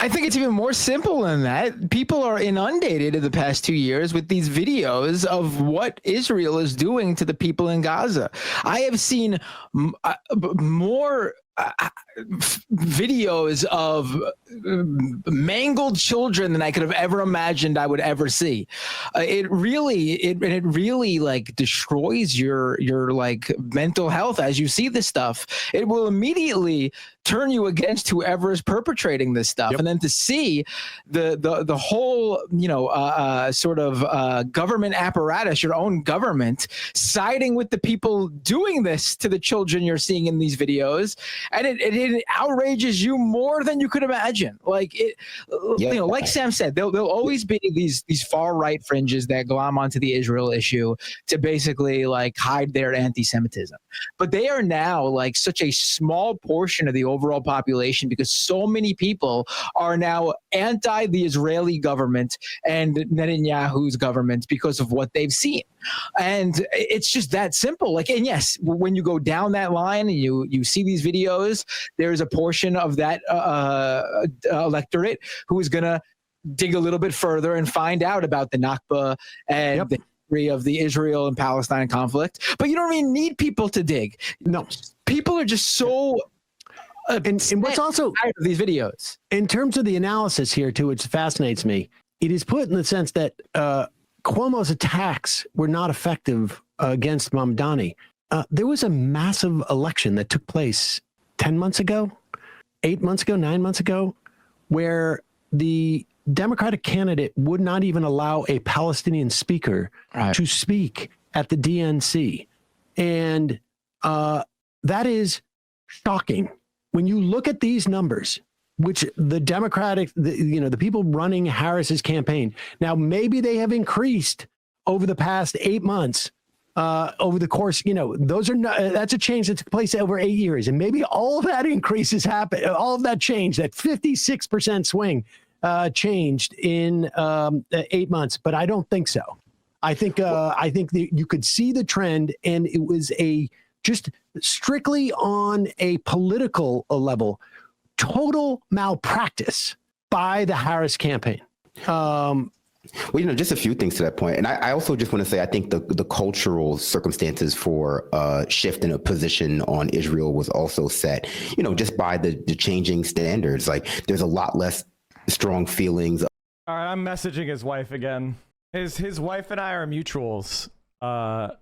I think it's even more simple than that. People are inundated in the past 2 years with these videos of what Israel is doing to the people in Gaza. I have seen more videos of mangled children than I could have ever imagined I would ever see. It really like destroys your like mental health as you see this stuff. It will immediately turn you against whoever is perpetrating this stuff. And then to see the whole, sort of government apparatus, your own government, siding with the people doing this to the children you're seeing in these videos, and it outrages you more than you could imagine. Like like Sam said, there'll always be these far right fringes that glom onto the Israel issue to basically like hide their anti-Semitism, but they are now like such a small portion of the overall population because so many people are now anti the Israeli government and Netanyahu's government because of what they've seen. And it's just that simple. Like, and yes, when you go down that line and you see these videos, there's a portion of that electorate who is going to dig a little bit further and find out about the Nakba and the history of the Israel and Palestine conflict. But you don't even need people to dig. No, people are just so. And what's also tired of these videos in terms of the analysis here too, which fascinates me, it is put in the sense that Cuomo's attacks were not effective against Mamdani. There was a massive election that took place 10 months ago, 8 months ago, 9 months ago, where the Democratic candidate would not even allow a Palestinian speaker to speak at the DNC. And that is shocking. When you look at these numbers, which the Democratic, the people running Harris's campaign, now maybe they have increased over the past 8 months, over the course, those are not, that's a change that took place over 8 years. And maybe all of that increases happen, all of that change, that 56% swing changed in 8 months, but I don't think so. I think that you could see the trend, and it was just strictly on a political level, total malpractice by the Harris campaign. Well, just a few things to that point. And I also just want to say, I think the cultural circumstances for shift in a position on Israel was also set, just by the changing standards. Like there's a lot less strong feelings. All right, I'm messaging his wife again. His wife and I are mutuals.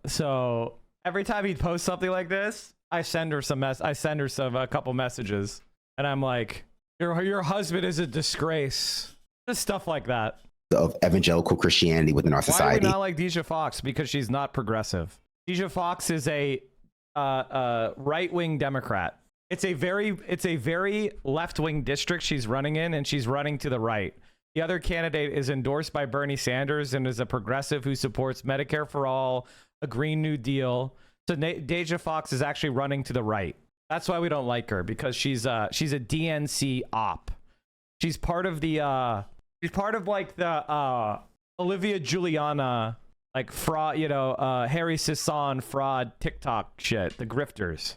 So every time he posts something like this, I send her a couple messages, and I'm like, your husband is a disgrace. Just stuff like that. Of evangelical Christianity within our society. Why do we not like Deja Fox? Because she's not progressive. Deja Fox is a right-wing Democrat. It's a very left-wing district she's running in, and she's running to the right. The other candidate is endorsed by Bernie Sanders and is a progressive who supports Medicare for all, a Green New Deal. So Deja Fox is actually running to the right. That's why we don't like her, because she's a DNC op. She's part of the like the Olivia Juliana like fraud, Harry Sisson fraud TikTok shit, the grifters.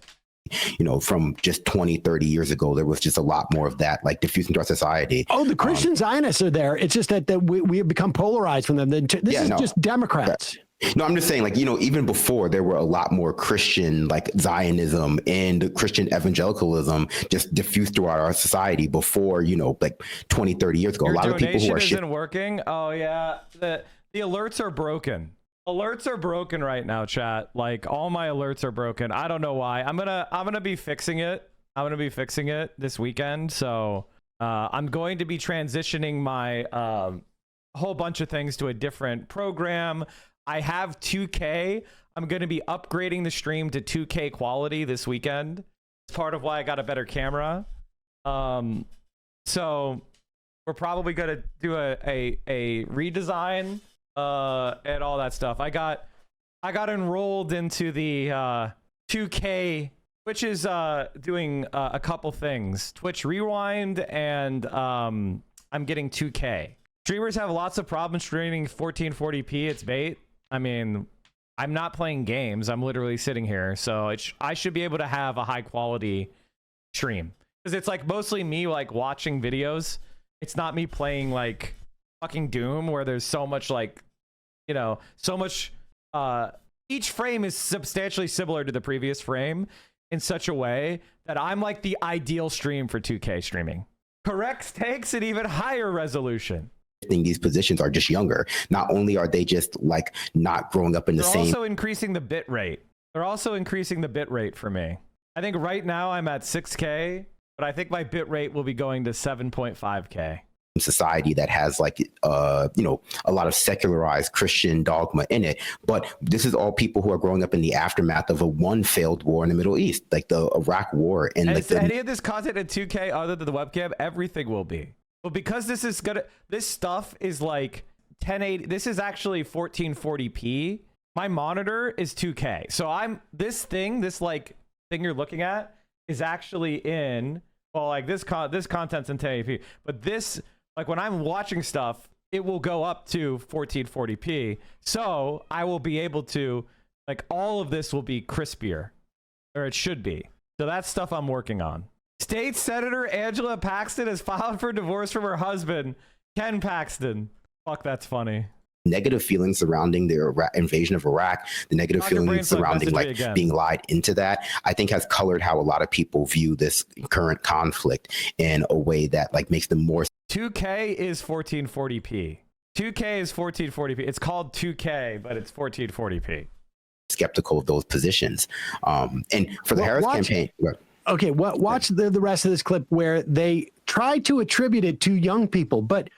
From just 20, 30 years ago, there was just a lot more of that, like diffusing to our society. Oh, the Christian Zionists are there. It's just that we have become polarized from them. This is just Democrats. No, I'm just saying, like, even before, there were a lot more Christian, like Zionism and Christian evangelicalism just diffused throughout our society before, like 20, 30 years ago. Your a lot of people who are isn't working. Oh, yeah. The alerts are broken. Alerts are broken right now, chat. Like, all my alerts are broken. I don't know why. I'm gonna be fixing it. I'm gonna be fixing it this weekend. So I'm going to be transitioning my whole bunch of things to a different program. I have 2K. I'm going to be upgrading the stream to 2K quality this weekend. It's part of why I got a better camera. So We're probably gonna do a redesign and all that stuff. I got enrolled into the 2K, which is doing a couple things. Twitch Rewind, and I'm getting 2K. Streamers have lots of problems streaming 1440p. It's bait. I mean, I'm not playing games. I'm literally sitting here, so I should be able to have a high quality stream, because it's like mostly me like watching videos. It's not me playing like fucking Doom, where there's so much like, you know, so much. Each frame is substantially similar to the previous frame in such a way that I'm like the ideal stream for 2K streaming. Correct takes an even higher resolution. These positions are just younger. Not only are they just like not growing up in the same. They're also increasing the bit rate. They're also increasing the bit rate for me. I think right now I'm at 6K, but I think my bit rate will be going to 7.5K. Society that has like you know, a lot of secularized Christian dogma in it, but this is all people who are growing up in the aftermath of one failed war in the Middle East, like the Iraq War. And like any of this content in 2K other than the webcam, everything will be. But because this stuff is like 1080, this is actually 1440p. My monitor is 2K, so this thing you're looking at is actually in, well, like this content's in 1080p, but this, like when I'm watching stuff, it will go up to 1440p. So I will be able to, like, all of this will be crispier, or it should be. So that's stuff I'm working on. State Senator Angela Paxton has filed for divorce from her husband, Ken Paxton. Fuck, that's funny. Negative feelings surrounding the invasion of Iraq, the negative feelings surrounding like being lied into that, I think has colored how a lot of people view this current conflict in a way that like makes them more. 2K is 1440p. 2K is 1440p. It's called 2K, but it's 1440p. Skeptical of those positions. And for the Harris campaign. Okay, watch the rest of this clip where they try to attribute it to young people, but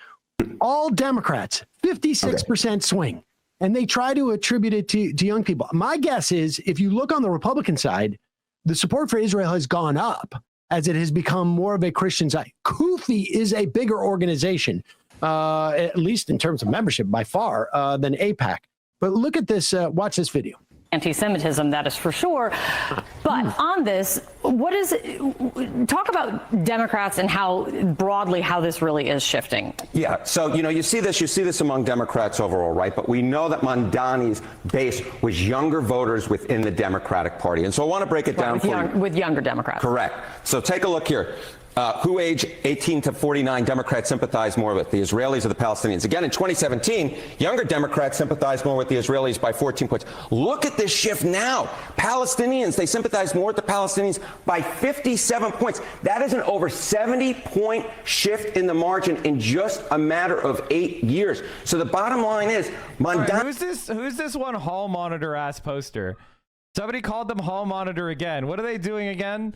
all Democrats, 56% swing, and they try to attribute it to young people. My guess is if you look on the Republican side, the support for Israel has gone up as it has become more of a Christian side. Kufi is a bigger organization, at least in terms of membership by far, than AIPAC. But look at this, watch this video. Anti-Semitism, that is for sure. But on this, talk about Democrats and how broadly how this really is shifting. Yeah, so you see this among Democrats overall, right? But we know that Mamdani's base was younger voters within the Democratic Party, and so I want to break it down with younger Democrats. Correct. So take a look here. Who age 18 to 49 Democrats sympathize more with, the Israelis or the Palestinians? Again, in 2017, younger Democrats sympathized more with the Israelis by 14 points. Look at this shift now. Palestinians, they sympathize more with the Palestinians by 57 points. That is an over 70-point shift in the margin in just a matter of 8 years. So the bottom line is, Mamdani. Who's this one hall monitor ass poster? Somebody called them hall monitor again. What are they doing again?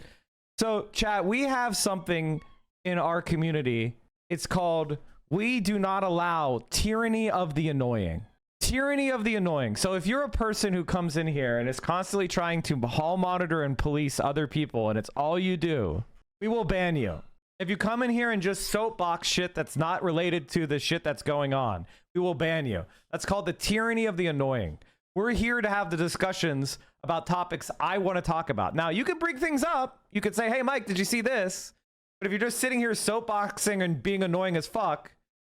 So, chat, we have something in our community. It's called "We Do Not Allow Tyranny of the Annoying." Tyranny of the annoying. So if you're a person who comes in here and is constantly trying to hall monitor and police other people, and it's all you do, we will ban you. If you come in here and just soapbox shit that's not related to the shit that's going on, we will ban you. That's called the tyranny of the annoying. We're here to have the discussions about topics I want to talk about. Now, you can bring things up. You could say, hey, Mike, did you see this? But if you're just sitting here soapboxing and being annoying as fuck,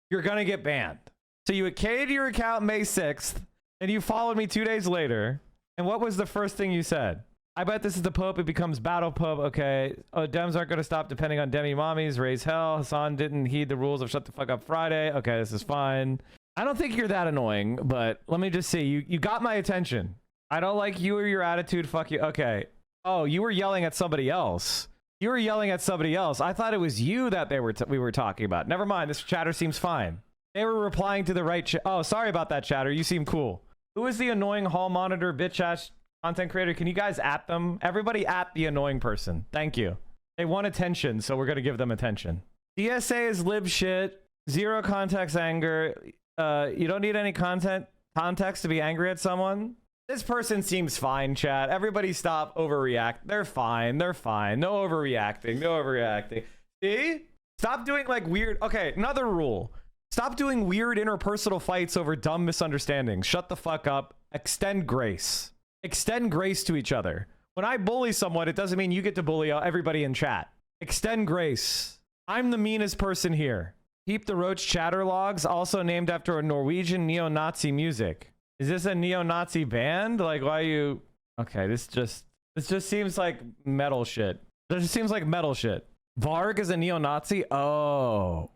you're going to get banned. So you came to your account May 6th, and you followed me 2 days later. And what was the first thing you said? I bet this is the Pope. It becomes battle Pope. Okay. Oh, Dems aren't going to stop depending on Demi mommies. Raise hell. Hassan didn't heed the rules of shut the fuck up Friday. Okay, this is fine. I don't think you're that annoying, but let me just see. You got my attention. I don't like you or your attitude. Fuck you. Okay. Oh, you were yelling at somebody else. You were yelling at somebody else. I thought it was you that we were talking about. Never mind. This chatter seems fine. They were replying to the right oh, sorry about that, chatter. You seem cool. Who is the annoying hall monitor bitch ass content creator? Can you guys at them? Everybody at the annoying person. Thank you. They want attention, so we're going to give them attention. DSA is lib shit. Zero context anger. You don't need any context to be angry at someone. This person seems fine, chat. Everybody stop overreact. They're fine. They're fine. No overreacting. No overreacting. See? Stop doing like weird. Okay, another rule. Stop doing weird interpersonal fights over dumb misunderstandings. Shut the fuck up. Extend grace. Extend grace to each other. When I bully someone, it doesn't mean you get to bully everybody in chat. Extend grace. I'm the meanest person here. Keep the Roach Chatter Logs, also named after a Norwegian neo-Nazi music. Is this a neo-Nazi band? Like, why you... Okay, this just seems like metal shit. It just seems like metal shit. Varg is a neo-Nazi? Oh.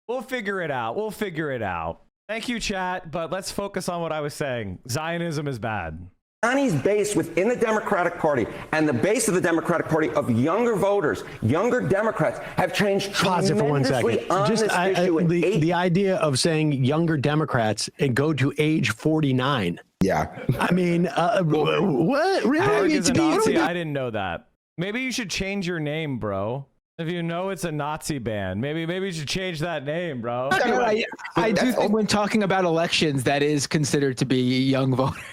We'll figure it out. We'll figure it out. Thank you, chat, but let's focus on what I was saying. Zionism is bad. Mamdani's base within the Democratic Party and the base of the Democratic Party of younger voters, younger Democrats, have changed Pause it for 1 second. on Just this issue. the idea of saying younger Democrats and go to age 49. Yeah. I mean, what? Really? Varg is a Nazi? I didn't know that. Maybe you should change your name, bro. If you know it's a Nazi band, maybe you should change that name, bro. I do think when talking about elections, that is considered to be young voters.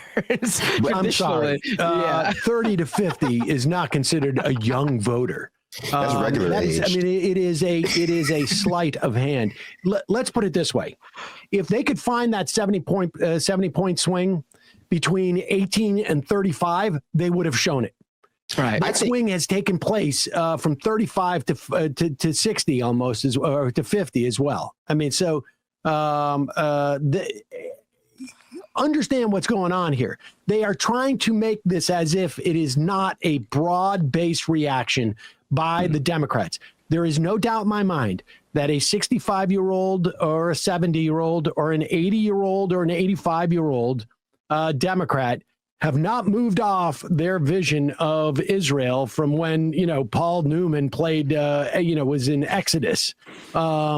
I'm sorry. 30 to 50 is not considered a young voter. That's regular age. I mean, it is a sleight of hand. Let's put it this way: if they could find that 70 point swing between 18 and 35, they would have shown it. Right. That swing has taken place from 35 to 60 almost, or to 50 as well. I mean, so understand what's going on here. They are trying to make this as if it is not a broad-based reaction by the Democrats. There is no doubt in my mind that a 65-year-old or a 70-year-old or an 80-year-old or an 85-year-old Democrat have not moved off their vision of Israel from when, Paul Newman played, was in Exodus. But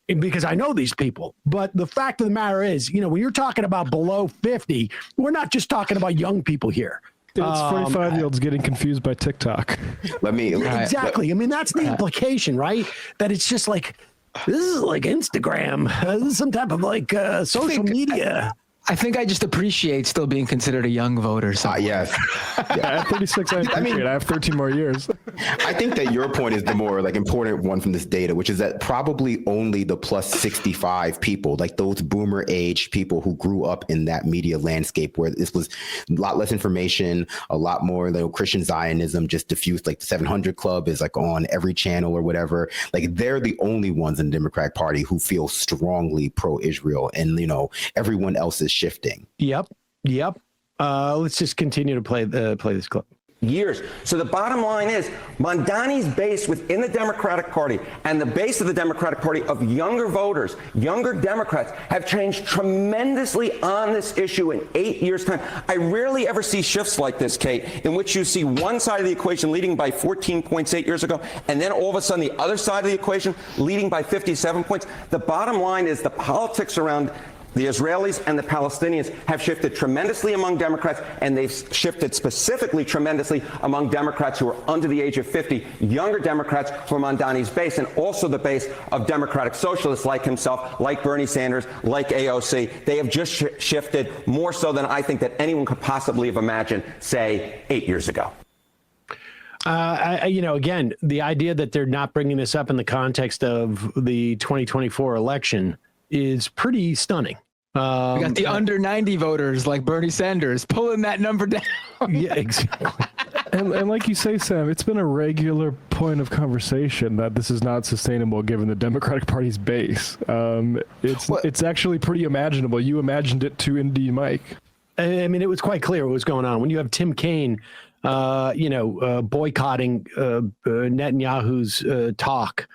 because I know these people, but the fact of the matter is, when you're talking about below 50, we're not just talking about young people here. It's 45-year-olds getting confused by TikTok. Exactly. I mean, that's the implication, right? That it's just like, this is like Instagram. This is some type of like social media. I think I just appreciate still being considered a young voter. So Yes. Yeah, at 36, I appreciate it. I have 13 more years. I think that your point is the more important one from this data, which is that probably only the plus 65 people, like those boomer age people who grew up in that media landscape where this was a lot less information, a lot more Christian Zionism just diffused, like the 700 Club is like on every channel or whatever. Like they're the only ones in the Democratic Party who feel strongly pro-Israel, and everyone else is shifting. Yep. Let's just continue to play this clip. Years. So the bottom line is Mamdani's base within the Democratic Party and the base of the Democratic Party of younger voters, younger Democrats, have changed tremendously on this issue in 8 years' time. I rarely ever see shifts like this, Kate, in which you see one side of the equation leading by 14 points 8 years ago, and then all of a sudden the other side of the equation leading by 57 points. The bottom line is the politics around the Israelis and the Palestinians have shifted tremendously among Democrats, and they've shifted specifically tremendously among Democrats who are under the age of 50, younger Democrats from Mamdani's base, and also the base of Democratic socialists like himself, like Bernie Sanders, like AOC. They have just shifted more so than I think that anyone could possibly have imagined, say, 8 years ago. Again, the idea that they're not bringing this up in the context of the 2024 election is pretty stunning. We got the under 90 voters like Bernie Sanders pulling that number down. Yeah, exactly. And like you say, Sam, it's been a regular point of conversation that this is not sustainable given the Democratic Party's base. It's actually pretty imaginable. You imagined it to Indy Mike. I mean, it was quite clear what was going on when you have Tim Kaine, boycotting Netanyahu's talk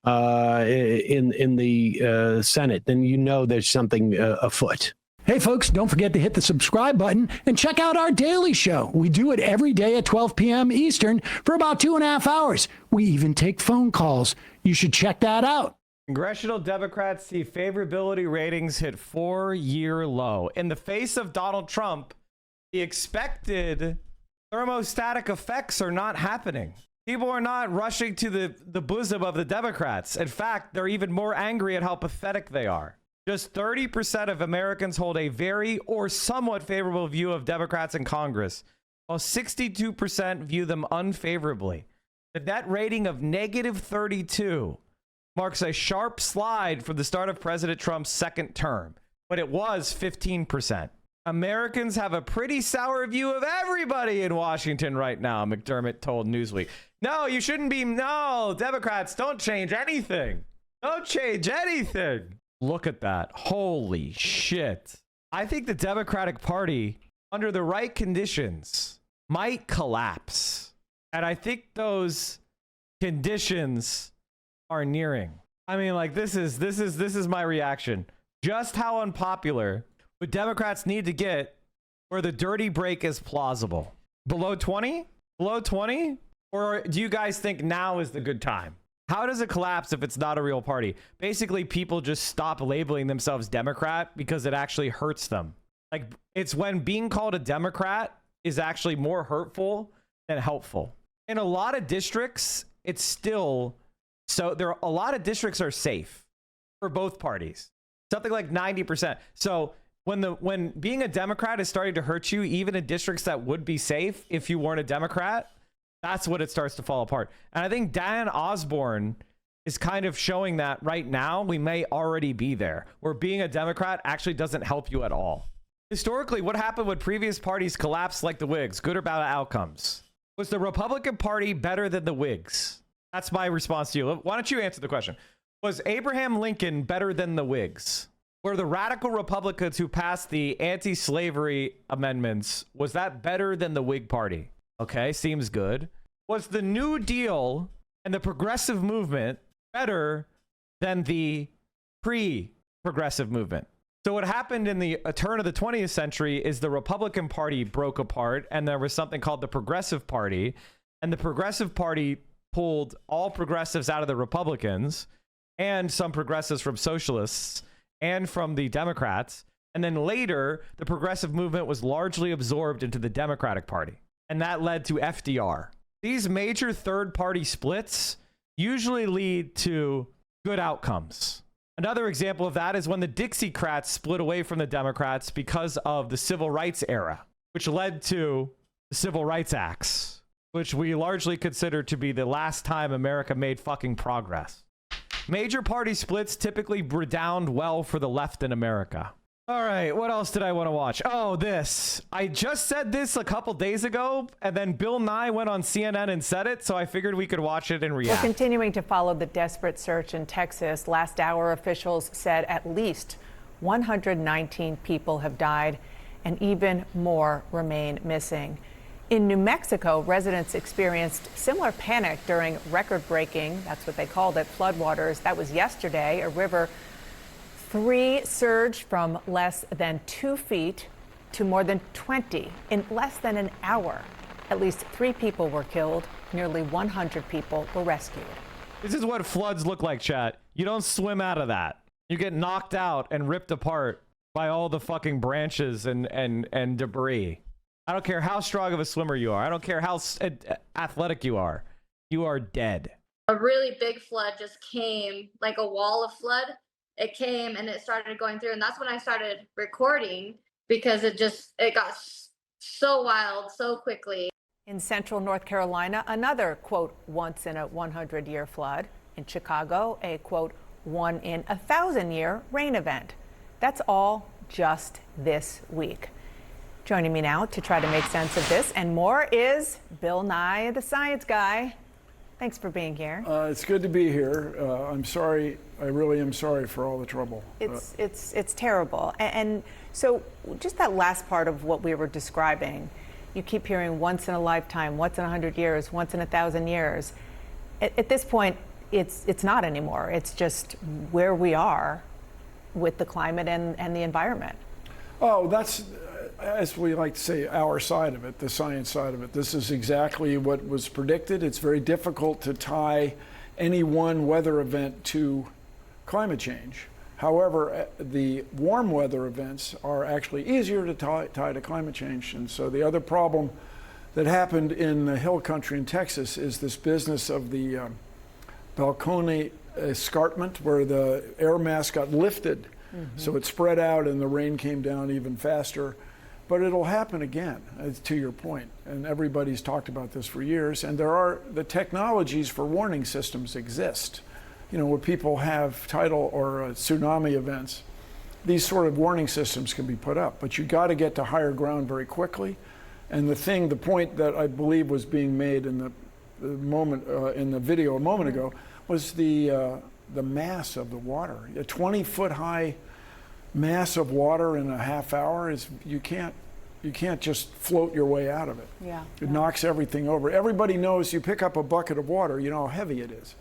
in the Senate, then there's something afoot. Hey, folks, don't forget to hit the subscribe button and check out our daily show. We do it every day at 12 p.m. Eastern for about 2.5 hours. We even take phone calls. You should check that out. Congressional Democrats see favorability ratings hit 4-year low. In the face of Donald Trump, the expected thermostatic effects are not happening. People are not rushing to the bosom of the Democrats. In fact, they're even more angry at how pathetic they are. Just 30% of Americans hold a very or somewhat favorable view of Democrats in Congress, while 62% view them unfavorably. The net rating of -32 marks a sharp slide from the start of President Trump's second term, but it was 15%. Americans have a pretty sour view of everybody in Washington right now, McDermott told Newsweek. No, you shouldn't be. No, Democrats, don't change anything. Don't change anything. Look at that. Holy shit. I think the Democratic Party, under the right conditions, might collapse. And I think those conditions are nearing. I mean, like, this is my reaction. Just how unpopular would Democrats need to get where the dirty break is plausible? Below 20? Below 20? Or do you guys think now is the good time? How does it collapse if it's not a real party? Basically, people just stop labeling themselves Democrat because it actually hurts them. Like, it's when being called a Democrat is actually more hurtful than helpful. In a lot of districts, it's still... So there are a lot of districts are safe for both parties. Something like 90%. So when being a Democrat is starting to hurt you, even in districts that would be safe if you weren't a Democrat, that's when it starts to fall apart. And I think Dan Osborne is kind of showing that right now we may already be there, where being a Democrat actually doesn't help you at all. Historically, what happened when previous parties collapsed like the Whigs? Good or bad outcomes? Was the Republican Party better than the Whigs? That's my response to you. Why don't you answer the question? Was Abraham Lincoln better than the Whigs? Were the radical Republicans who passed the anti-slavery amendments, was that better than the Whig Party? Okay, seems good. Was the New Deal and the progressive movement better than the pre-progressive movement? So what happened in the turn of the 20th century is the Republican Party broke apart, and there was something called the Progressive Party, and the Progressive Party pulled all progressives out of the Republicans and some progressives from socialists and from the Democrats. And then later, the progressive movement was largely absorbed into the Democratic Party. And that led to FDR. These major third-party splits usually lead to good outcomes. Another example of that is when the Dixiecrats split away from the Democrats because of the Civil Rights era, which led to the Civil Rights Acts, which we largely consider to be the last time America made fucking progress. Major party splits typically redound well for the left in America. All right, what else did I want to watch? Oh, this. I just said this a couple days ago, and then Bill Nye went on CNN and said it, so I figured we could watch it and react. We're continuing to follow the desperate search in Texas. Last hour, officials said at least 119 people have died, and even more remain missing. In New Mexico, residents experienced similar panic during record-breaking, that's what they called it, floodwaters. That was yesterday. A river 3 surged from less than 2 feet to more than 20 in less than an hour. At least 3 people were killed. Nearly 100 people were rescued. This is what floods look like, chat. You don't swim out of that. You get knocked out and ripped apart by all the fucking branches and debris. I don't care how strong of a swimmer you are. I don't care how athletic you are. You are dead. A really big flood just came, like a wall of flood. It came and it started going through. And that's when I started recording because it got so wild so quickly. In central North Carolina, another, quote, once in a 100-year flood. In Chicago, a, quote, 1 in a 1,000-year rain event. That's all just this week. Joining me now to try to make sense of this and more is Bill Nye, the science guy. Thanks for being here. It's good to be here. I'm sorry. I really am sorry for all the trouble. It's terrible. And so just that last part of what we were describing, you keep hearing once in a lifetime, once in 100 years, once in 1,000 years. At this point, it's not anymore. It's just where we are with the climate and the environment. Oh, that's, as we like to say, our side of it, the science side of it. This is exactly what was predicted. It's very difficult to tie any one weather event to climate change. However, the warm weather events are actually easier to tie to climate change. And so the other problem that happened in the hill country in Texas is this business of the Balcony escarpment, where the air mass got lifted So it spread out and the rain came down even faster. But it'll happen again, to your point. And everybody's talked about this for years. And the technologies for warning systems exist. You know, where people have tidal or tsunami events, these sort of warning systems can be put up. But you got to get to higher ground very quickly. And the point that I believe was being made in the video a moment ago was the mass of the water. A 20-foot high mass of water in a half hour is you can't just float your way out of it. Yeah. It knocks everything over. Everybody knows you pick up a bucket of water, you know how heavy it is.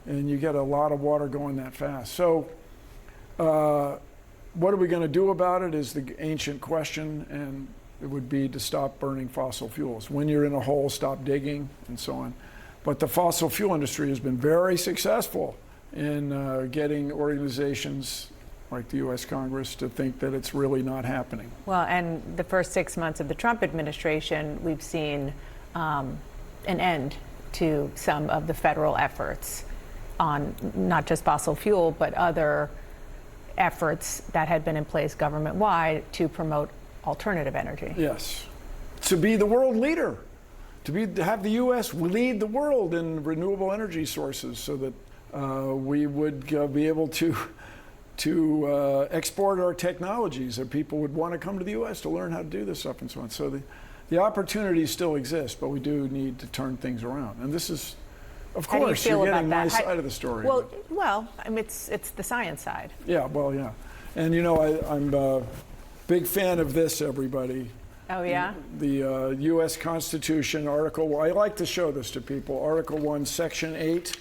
And you get a lot of water going that fast. So what are we going to do about it is the ancient question, and it would be to stop burning fossil fuels. When you're in a hole, stop digging, and so on. But the fossil fuel industry has been very successful in getting organizations like the U.S. Congress to think that it's really not happening. Well, and the first 6 months of the Trump administration, we've seen an end to some of the federal efforts on not just fossil fuel, but other efforts that had been in place government-wide to promote alternative energy. Yes, to be the world leader, to have the U.S. lead the world in renewable energy sources, so that we would be able to export our technologies, that people would want to come to the U.S. to learn how to do this stuff and so on. So the opportunities still exist, but we do need to turn things around. And this is, of course, you're getting my side of the story. Well, I mean, it's the science side. Yeah, well, yeah. And you know, I'm a big fan of this, everybody. Oh, yeah? The U.S. Constitution, Article, I like to show this to people, Article 1, Section 8.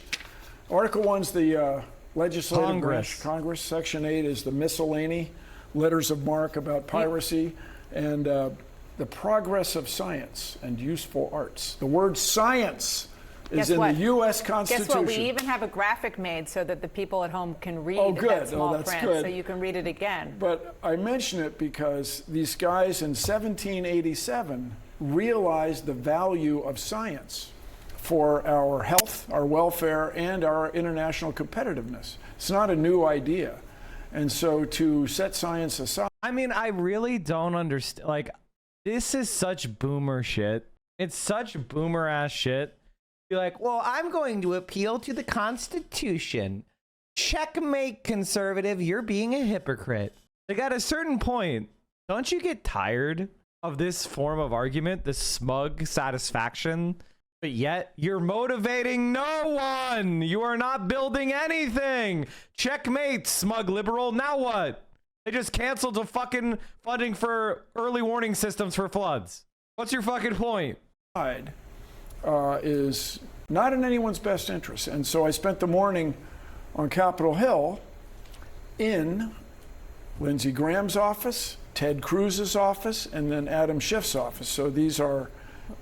Article 1's the legislative branch, Congress. Section 8 is the miscellany, letters of marque about piracy, and the progress of science and useful arts. The word science is in the U.S. Constitution. Guess what? We even have a graphic made so that the people at home can read that small print, so you can read it again. But I mention it because these guys in 1787 realized the value of science for our health, our welfare, and our international competitiveness. It's not a new idea. And so to set science aside. I mean, I really don't understand. Like, this is such boomer shit. It's such boomer ass shit. You're like, well, I'm going to appeal to the Constitution. Checkmate, conservative. You're being a hypocrite. Like, at a certain point, don't you get tired of this form of argument, this smug satisfaction? But yet, you're motivating no one. You are not building anything. Checkmate, smug liberal. Now what? They just canceled the fucking funding for early warning systems for floods. What's your fucking point? Is not in anyone's best interest. And so I spent the morning on Capitol Hill in Lindsey Graham's office, Ted Cruz's office, and then Adam Schiff's office. So these are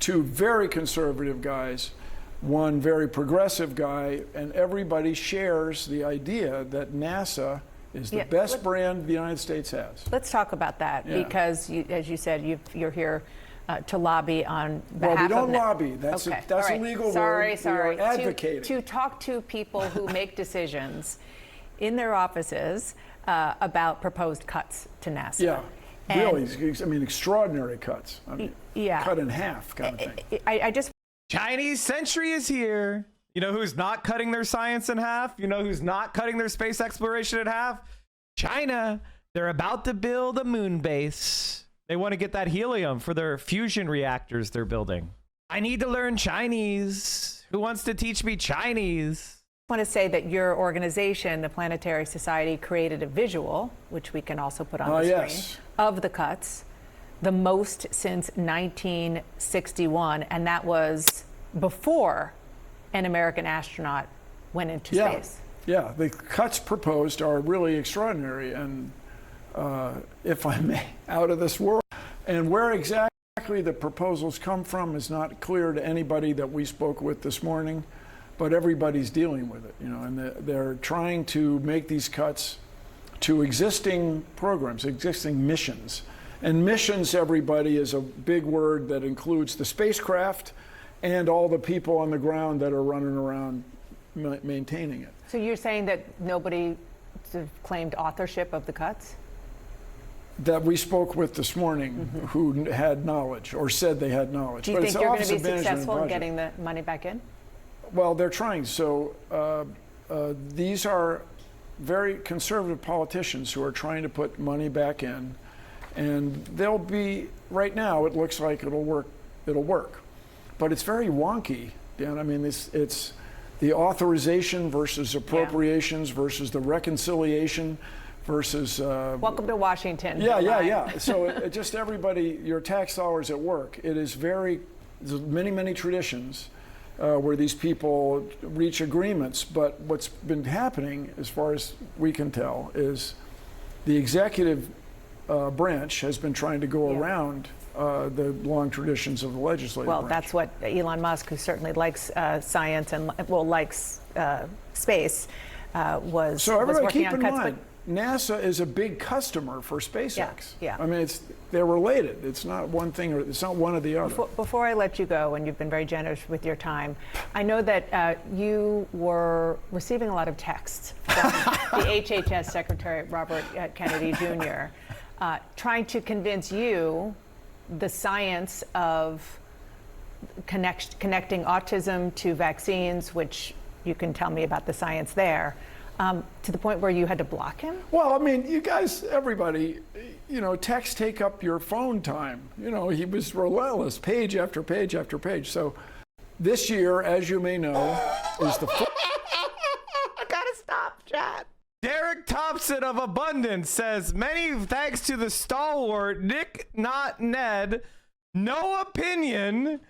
two very conservative guys, one very progressive guy, and everybody shares the idea that NASA is the best brand the United States has. Let's talk about that, because, as you said, you're here to lobby on behalf of... Well, we don't lobby. That's okay. That's a legal word. Sorry. We are advocating. To talk to people who make decisions in their offices about proposed cuts to NASA. Yeah, really. I mean, extraordinary cuts. I mean, cut in half kind of thing. I just... Chinese century is here. You know who's not cutting their science in half? You know who's not cutting their space exploration in half? China. They're about to build a moon base. They want to get that helium for their fusion reactors they're building. I need to learn Chinese. Who wants to teach me Chinese? I want to say that your organization, the Planetary Society, created a visual, which we can also put on the screen, of the cuts, the most since 1961, and that was before an American astronaut went into space. Yeah, the cuts proposed are really extraordinary and, if I may, out of this world. And where exactly the proposals come from is not clear to anybody that we spoke with this morning, but everybody's dealing with it, you know, and they're trying to make these cuts to existing programs, existing missions. And missions, everybody, is a big word that includes the spacecraft and all the people on the ground that are running around maintaining it. So you're saying that nobody claimed authorship of the cuts? That we spoke with this morning, who had knowledge or said they had knowledge. Do you think you're going to be successful in getting the money back in? Well, they're trying. So these are very conservative politicians who are trying to put money back in, and they'll be, right now it looks like it'll work, but it's very wonky, Dan. I mean, it's the authorization versus appropriations versus the reconciliation versus welcome to Washington. Yeah. So just everybody, your tax dollars at work. It is there's many traditions where these people reach agreements, but what's been happening, as far as we can tell, is the executive branch has been trying to go around the long traditions of the legislative branch. That's what Elon Musk, who certainly likes science and likes space, was working on cuts. Mind, NASA is a big customer for SpaceX. Yeah. I mean, they're related. It's not one thing, or it's not one or the other. Before I let you go, and you've been very generous with your time, I know that you were receiving a lot of texts from the HHS Secretary Robert Kennedy Jr. Trying to convince you the science of connecting autism to vaccines, which you can tell me about the science there. To the point where you had to block him? Well, I mean, you guys, everybody, texts take up your phone time. He was relentless, page after page after page. So this year, as you may know, is the... I gotta stop, chat. Derek Thompson of Abundance says, many thanks to the stalwart Nick Not Ned, no opinion,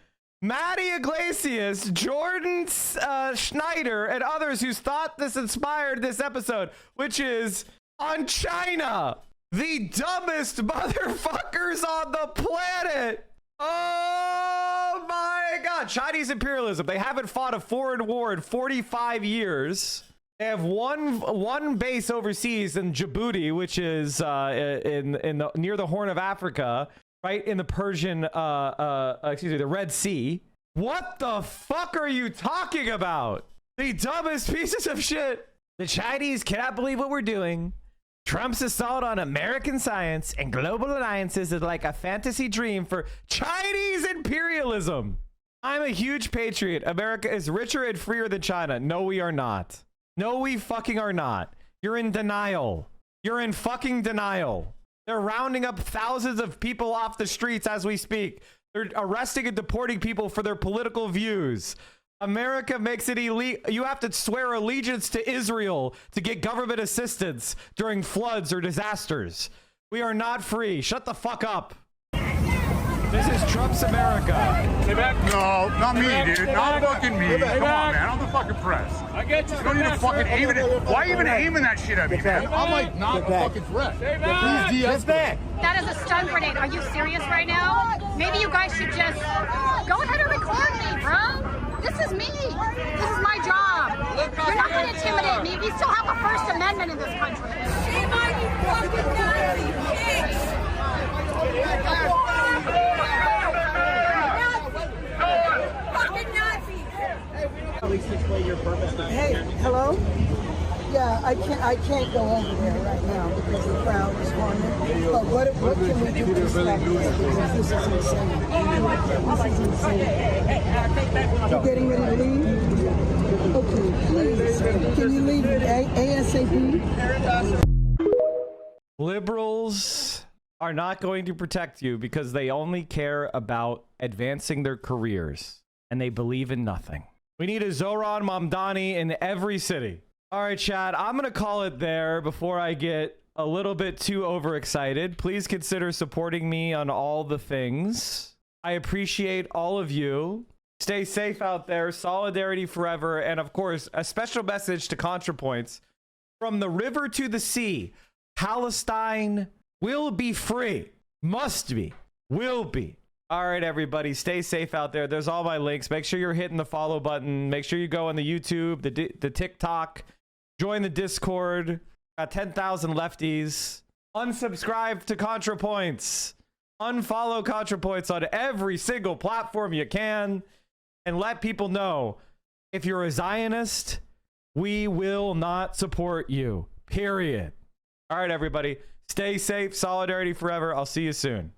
Maddie Iglesias, Jordan Schneider, and others whose thought this inspired this episode, which is on China, the dumbest motherfuckers on the planet. Oh my God. Chinese imperialism. They haven't fought a foreign war in 45 years. They have one base overseas in Djibouti, which is near the Horn of Africa. Right in the Persian, the Red Sea. What the fuck are you talking about? The dumbest pieces of shit. The Chinese cannot believe what we're doing. Trump's assault on American science and global alliances is like a fantasy dream for Chinese imperialism. I'm a huge patriot. America is richer and freer than China. No, we are not. No, we fucking are not. You're in denial. You're in fucking denial. They're rounding up thousands of people off the streets as we speak. They're arresting and deporting people for their political views. America makes it illegal. You have to swear allegiance to Israel to get government assistance during floods or disasters. We are not free. Shut the fuck up. This is Trump's America. No, not me, dude. Not fucking me. Come on, man. I'm the fucking press. I get you. You don't need to fucking aim it. Why even aiming that shit at me, man? I'm like not a fucking threat. Please de-escalate. That is a stun grenade. Are you serious right now? Maybe you guys should just go ahead and record me, bro. This is me. This is my job. You're not going to intimidate me. We still have a First Amendment in this country. Shame on you, fucking Nazi pigs. Fucking Nazis. Hey, hello? Yeah, I can't go over there right now because the crowd is forming. But what can we do to stop this? Because this is insane. This is insane. You're getting ready to leave? Okay, please. Can you leave ASAP? Liberals are not going to protect you because they only care about advancing their careers and they believe in nothing. We need a Zohran Mamdani in every city. All right, Chad, I'm going to call it there before I get a little bit too overexcited. Please consider supporting me on all the things. I appreciate all of you. Stay safe out there. Solidarity forever. And of course, a special message to Contrapoints. From the river to the sea, Palestine will be free. Must be. Will be. All right, everybody. Stay safe out there. There's all my links. Make sure you're hitting the follow button. Make sure you go on the YouTube, the TikTok. Join the Discord. Got 10,000 lefties. Unsubscribe to Contrapoints. Unfollow Contrapoints on every single platform you can. And let people know, if you're a Zionist, we will not support you. Period. All right, everybody. Stay safe. Solidarity forever. I'll see you soon.